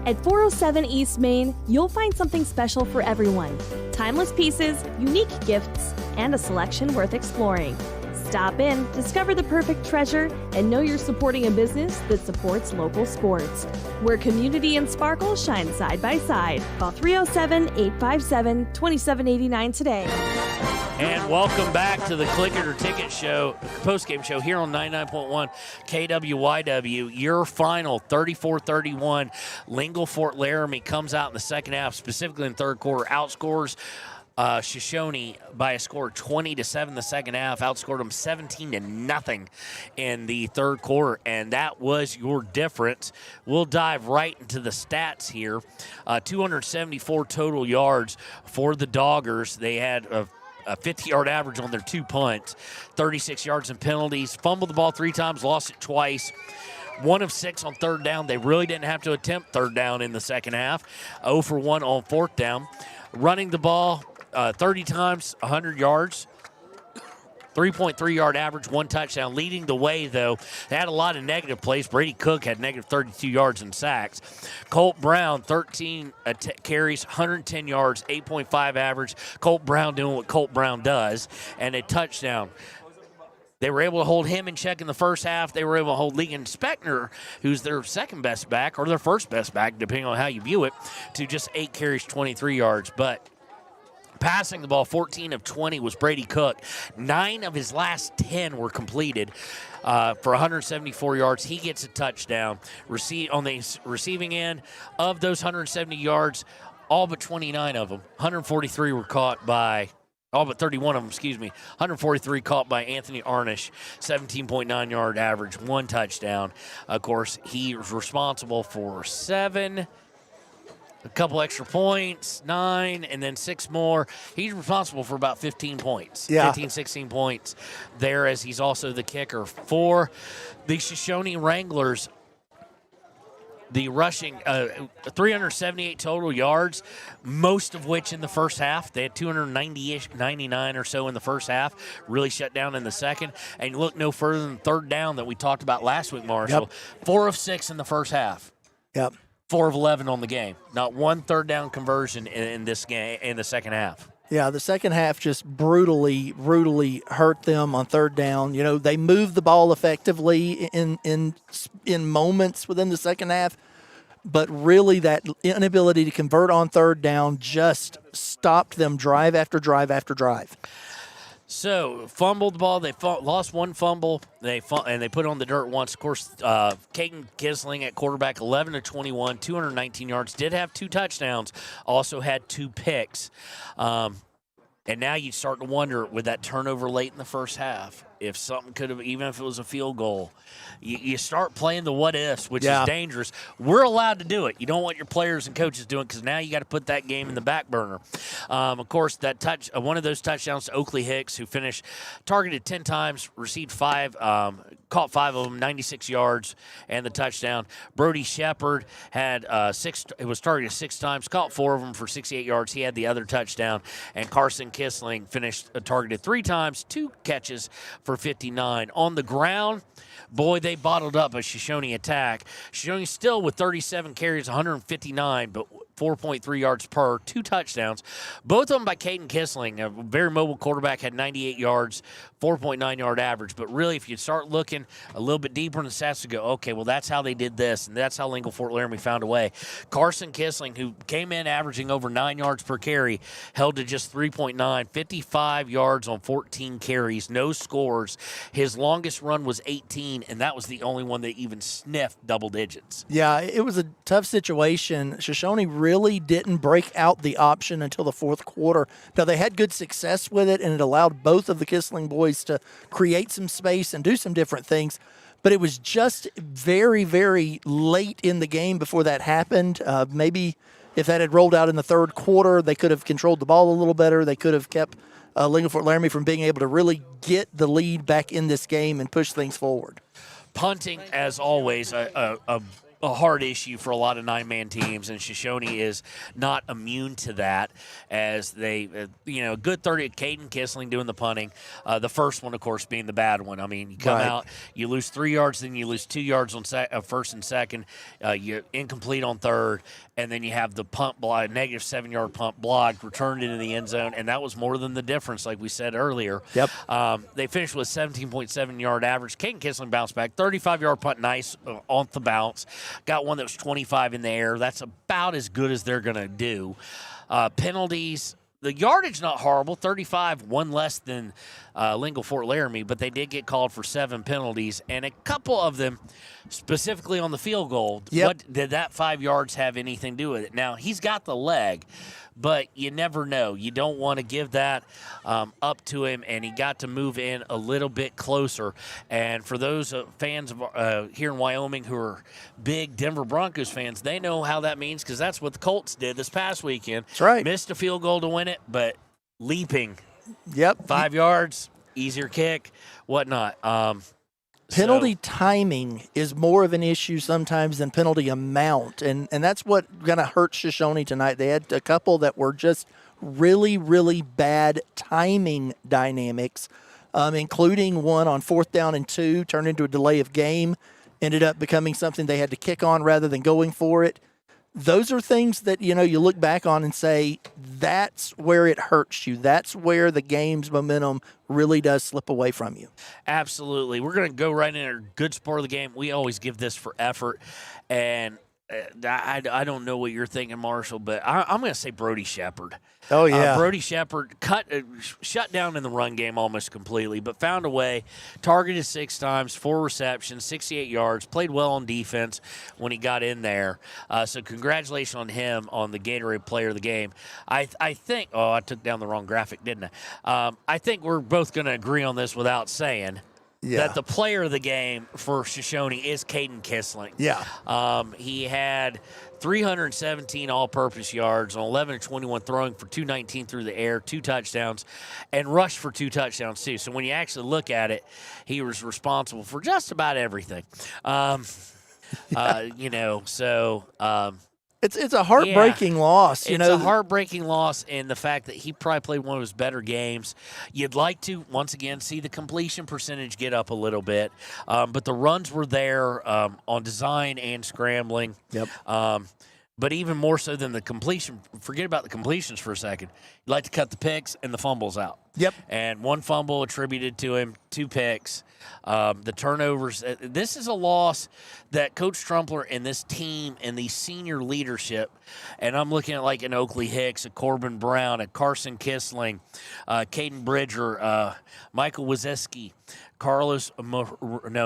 At 407 East Main, you'll find something special for everyone. Timeless pieces, unique gifts, and a selection worth exploring. Stop in, discover the perfect treasure, and know you're supporting a business that supports local sports. Where community and sparkle shine side by side. Call 307-857-2789 today. And welcome back to the Click It or Ticket show, post-game show here on 99.1 KWYW. Your final 34-31. Lingle-Ft Laramie comes out in the second half, specifically in third quarter, outscores Shoshoni by a score of 20-7 the second half, outscored them 17-0 in the third quarter, and that was your difference. We'll dive right into the stats here. 274 total yards for the Doggers. They had a 50-yard average on their 2 punts, 36 yards in penalties, fumbled the ball 3 times, lost it twice. 1 of 6 on third down. They really didn't have to attempt third down in the second half. 0 for 1 on fourth down. Running the ball 30 times, 100 yards. 3.3 yard average, 1 touchdown. Leading the way, though, they had a lot of negative plays. Brady Cook had negative 32 yards and sacks. Colt Brown, 13 carries, 110 yards, 8.5 average. Colt Brown doing what Colt Brown does, and a touchdown. They were able to hold him in check in the first half. They were able to hold Legan Speckner, who's their second best back, or their first best back, depending on how you view it, to just 8 carries, 23 yards. But passing the ball, 14 of 20 was Brady Cook. 9 of his last 10 were completed for 174 yards. He gets a touchdown. On the receiving end of those 170 yards, all but 29 of them, 143 were caught by all but 31 of them, 143 caught by Anthony Arnish, 17.9 yard average, 1 touchdown. Of course, he was responsible for 7 a couple extra points, 9, and then 6 more. He's responsible for about 15 points, 15, 16 points there, as he's also the kicker for the Shoshoni WRanglers. The rushing, 378 total yards, most of which in the first half. They had 290-ish, 99 or so in the first half, really shut down in the second. And you look no further than third down that we talked about last week, Marshall. 4 of 6 in the first half. 4 of 11 on the game. Not one third down conversion in this game in the second half. Yeah, the second half just brutally hurt them on third down. You know, they moved the ball effectively in moments within the second half, but really that inability to convert on third down just stopped them drive after drive after drive. So, fumbled the ball. They lost one fumble. They put it on the dirt once. Of course, Caden Kisling at quarterback, 11 of 21, 219 yards. Did have 2 touchdowns. Also had 2 picks. And now you start to wonder, with that turnover late in the first half, if something could have, even if it was a field goal, you start playing the what ifs, which is dangerous. We're allowed to do it. You don't want your players and coaches doing it, because now you got to put that game in the back burner. Of course, that one of those touchdowns to Oakley Hicks, who finished targeted 10 times, received 5, caught 5 of them, 96 yards, and the touchdown. Brody Shepard had 6. It was targeted 6 times, caught 4 of them for 68 yards. He had the other touchdown. And Carson Kisling finished targeted 3 times, 2 catches for 59. On the ground, boy, they bottled up a Shoshoni attack. Shoshoni still with 37 carries, 159, but 4.3 yards per, 2 touchdowns. Both of them by Caden Kisling, a very mobile quarterback, had 98 yards, 4.9 yard average. But really, if you start looking a little bit deeper in the stats, to go, okay, well, that's how they did this, and that's how Lingle-Ft Laramie found a way. Carson Kisling, who came in averaging over 9 yards per carry, held to just 3.9, 55 yards on 14 carries, no scores. His longest run was 18, and that was the only one that even sniffed double digits. Yeah, it was a tough situation. Shoshoni really didn't break out the option until the fourth quarter. Now, they had good success with it, and it allowed both of the Kisling boys to create some space and do some different things. But it was just very, very late in the game before that happened. Maybe if that had rolled out in the third quarter, they could have controlled the ball a little better. They could have kept Lingle-Ft Laramie from being able to really get the lead back in this game and push things forward. Punting, as always, a hard issue for a lot of 9-man teams, and Shoshoni is not immune to that, as they, good 30, Caden Kisling doing the punting. The first one, of course, being the bad one. I mean, you come out, you lose 3 yards, then you lose 2 yards on first and second, you're incomplete on third, and then you have the punt block, negative 7-yard punt blocked, returned into the end zone, and that was more than the difference, like we said earlier. They finished with 17.7-yard average. Caden Kisling bounced back, 35-yard punt, nice on the bounce. Got one that was 25 in the air. That's about as good as they're going to do. Penalties, the yardage not horrible, 35, one less than Lingle-Ft Laramie, but they did get called for 7 penalties, and a couple of them specifically on the field goal. What did that 5 yards have anything to do with it? Now, he's got the leg, but you never know. You don't want to give that up to him, and he got to move in a little bit closer. And for those fans of, here in Wyoming who are big Denver Broncos fans, they know how that means, because that's what the Colts did this past weekend. That's right. Missed a field goal to win it, but leaping. 5 yards, easier kick, whatnot. Penalty timing is more of an issue sometimes than penalty amount, and that's what going to hurt Shoshoni tonight. They had a couple that were just really, really bad timing dynamics, including one on 4th down and 2, turned into a delay of game, ended up becoming something they had to kick on rather than going for it. Those are things that, you look back on and say, that's where it hurts you. That's where the game's momentum really does slip away from you. Absolutely. We're going to go right into a good sport of the game. We always give this for effort, and I don't know what you're thinking, Marshall, but I'm going to say Brody Shepard. Oh, yeah. Brody Shepard shut down in the run game almost completely, but found a way, targeted 6 times, 4 receptions, 68 yards, played well on defense when he got in there. So congratulations on him on the Gatorade Player of the Game. I think, I took down the wrong graphic, didn't I? I think we're both going to agree on this without saying. that the player of the game for Shoshoni is Caden Kissling. Yeah. He had 317 all-purpose yards on 11 of 21 throwing for 219 through the air, 2 touchdowns, and rushed for 2 touchdowns too. So when you actually look at it, he was responsible for just about everything. It's a heartbreaking loss. It's a heartbreaking loss in the fact that he probably played one of his better games. You'd like to, once again, see the completion percentage get up a little bit. But the runs were there on design and scrambling. Yep. But even more so than the completion, forget about the completions for a second. You like to cut the picks and the fumbles out. Yep. And 1 fumble attributed to him, 2 picks. The turnovers. This is a loss that Coach Trumpler and this team and the senior leadership, and I'm looking at like an Oakley Hicks, a Corbin Brown, a Carson Kissling, Caden Bridger, Michael Wazeski, Carlos,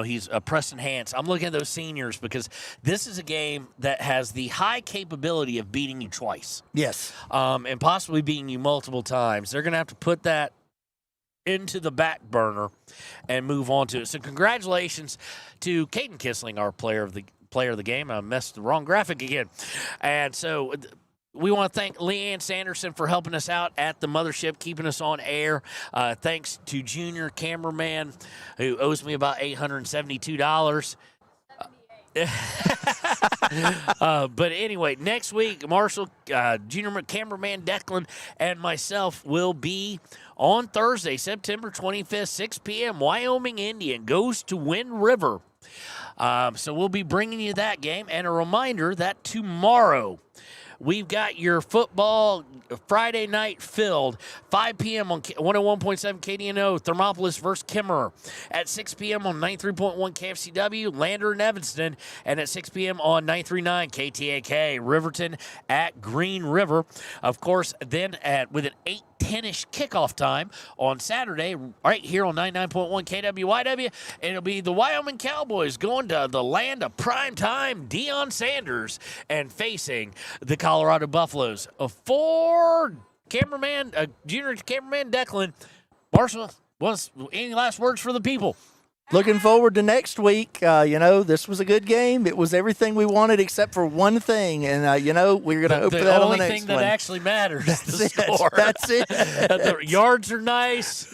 he's Preston Hance. I'm looking at those seniors because this is a game that has the high capability of beating you twice. Yes. And possibly beating you multiple times. They're going to have to put that into the back burner and move on to it. So congratulations to Caden Kissling, our player of the game. I messed the wrong graphic again. And so we want to thank Leanne Sanderson for helping us out at the mothership, keeping us on air. Thanks to Junior Cameraman, who owes me about $872. But anyway, next week, Marshall, Junior Cameraman Declan, and myself will be on Thursday, September 25th, 6 p.m. Wyoming Indian goes to Wind River. So we'll be bringing you that game. And a reminder that tomorrow we've got your football Friday night filled, 5 p.m. on 101.7 KDNO, Thermopolis versus Kimmerer. At 6 p.m. on 93.1 KFCW, Lander and Evanston. And at 6 p.m. on 939 KTAK, Riverton at Green River. Of course, then with an 8:10-ish kickoff time on Saturday, right here on 99.1 KWYW. It'll be the Wyoming Cowboys going to the land of primetime Deion Sanders and facing the Colorado Buffaloes. For Junior Cameraman Declan, Marshall, any last words for the people? Looking forward to next week. This was a good game. It was everything we wanted except for one thing. And, we're going to hope for that on the next one. The only thing that actually matters is the score. That's it. The yards are nice.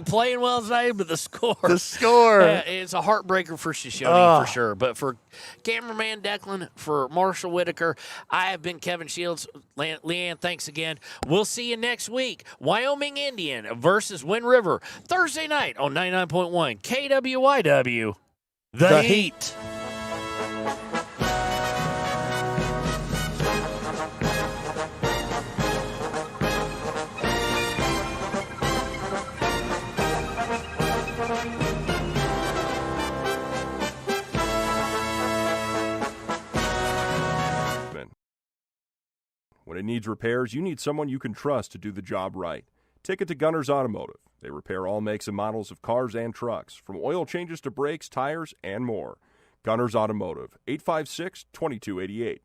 Playing well tonight, but the score. The score. It's a heartbreaker for Shoshoni for sure. But for Cameraman Declan, for Marshall Whitaker, I have been Kevin Shields. Leanne, thanks again. We'll see you next week. Wyoming Indian versus Wind River. Thursday night on 99.1 KWYW. The Heat. When it needs repairs, you need someone you can trust to do the job right. Take it to Gunners Automotive. They repair all makes and models of cars and trucks, from oil changes to brakes, tires, and more. Gunners Automotive, 856-2288.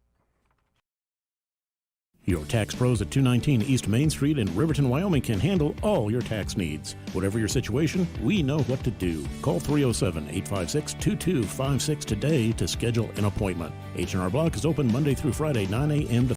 Your tax pros at 219 East Main Street in Riverton, Wyoming can handle all your tax needs. Whatever your situation, we know what to do. Call 307-856-2256 today to schedule an appointment. H&R Block is open Monday through Friday, 9 a.m. to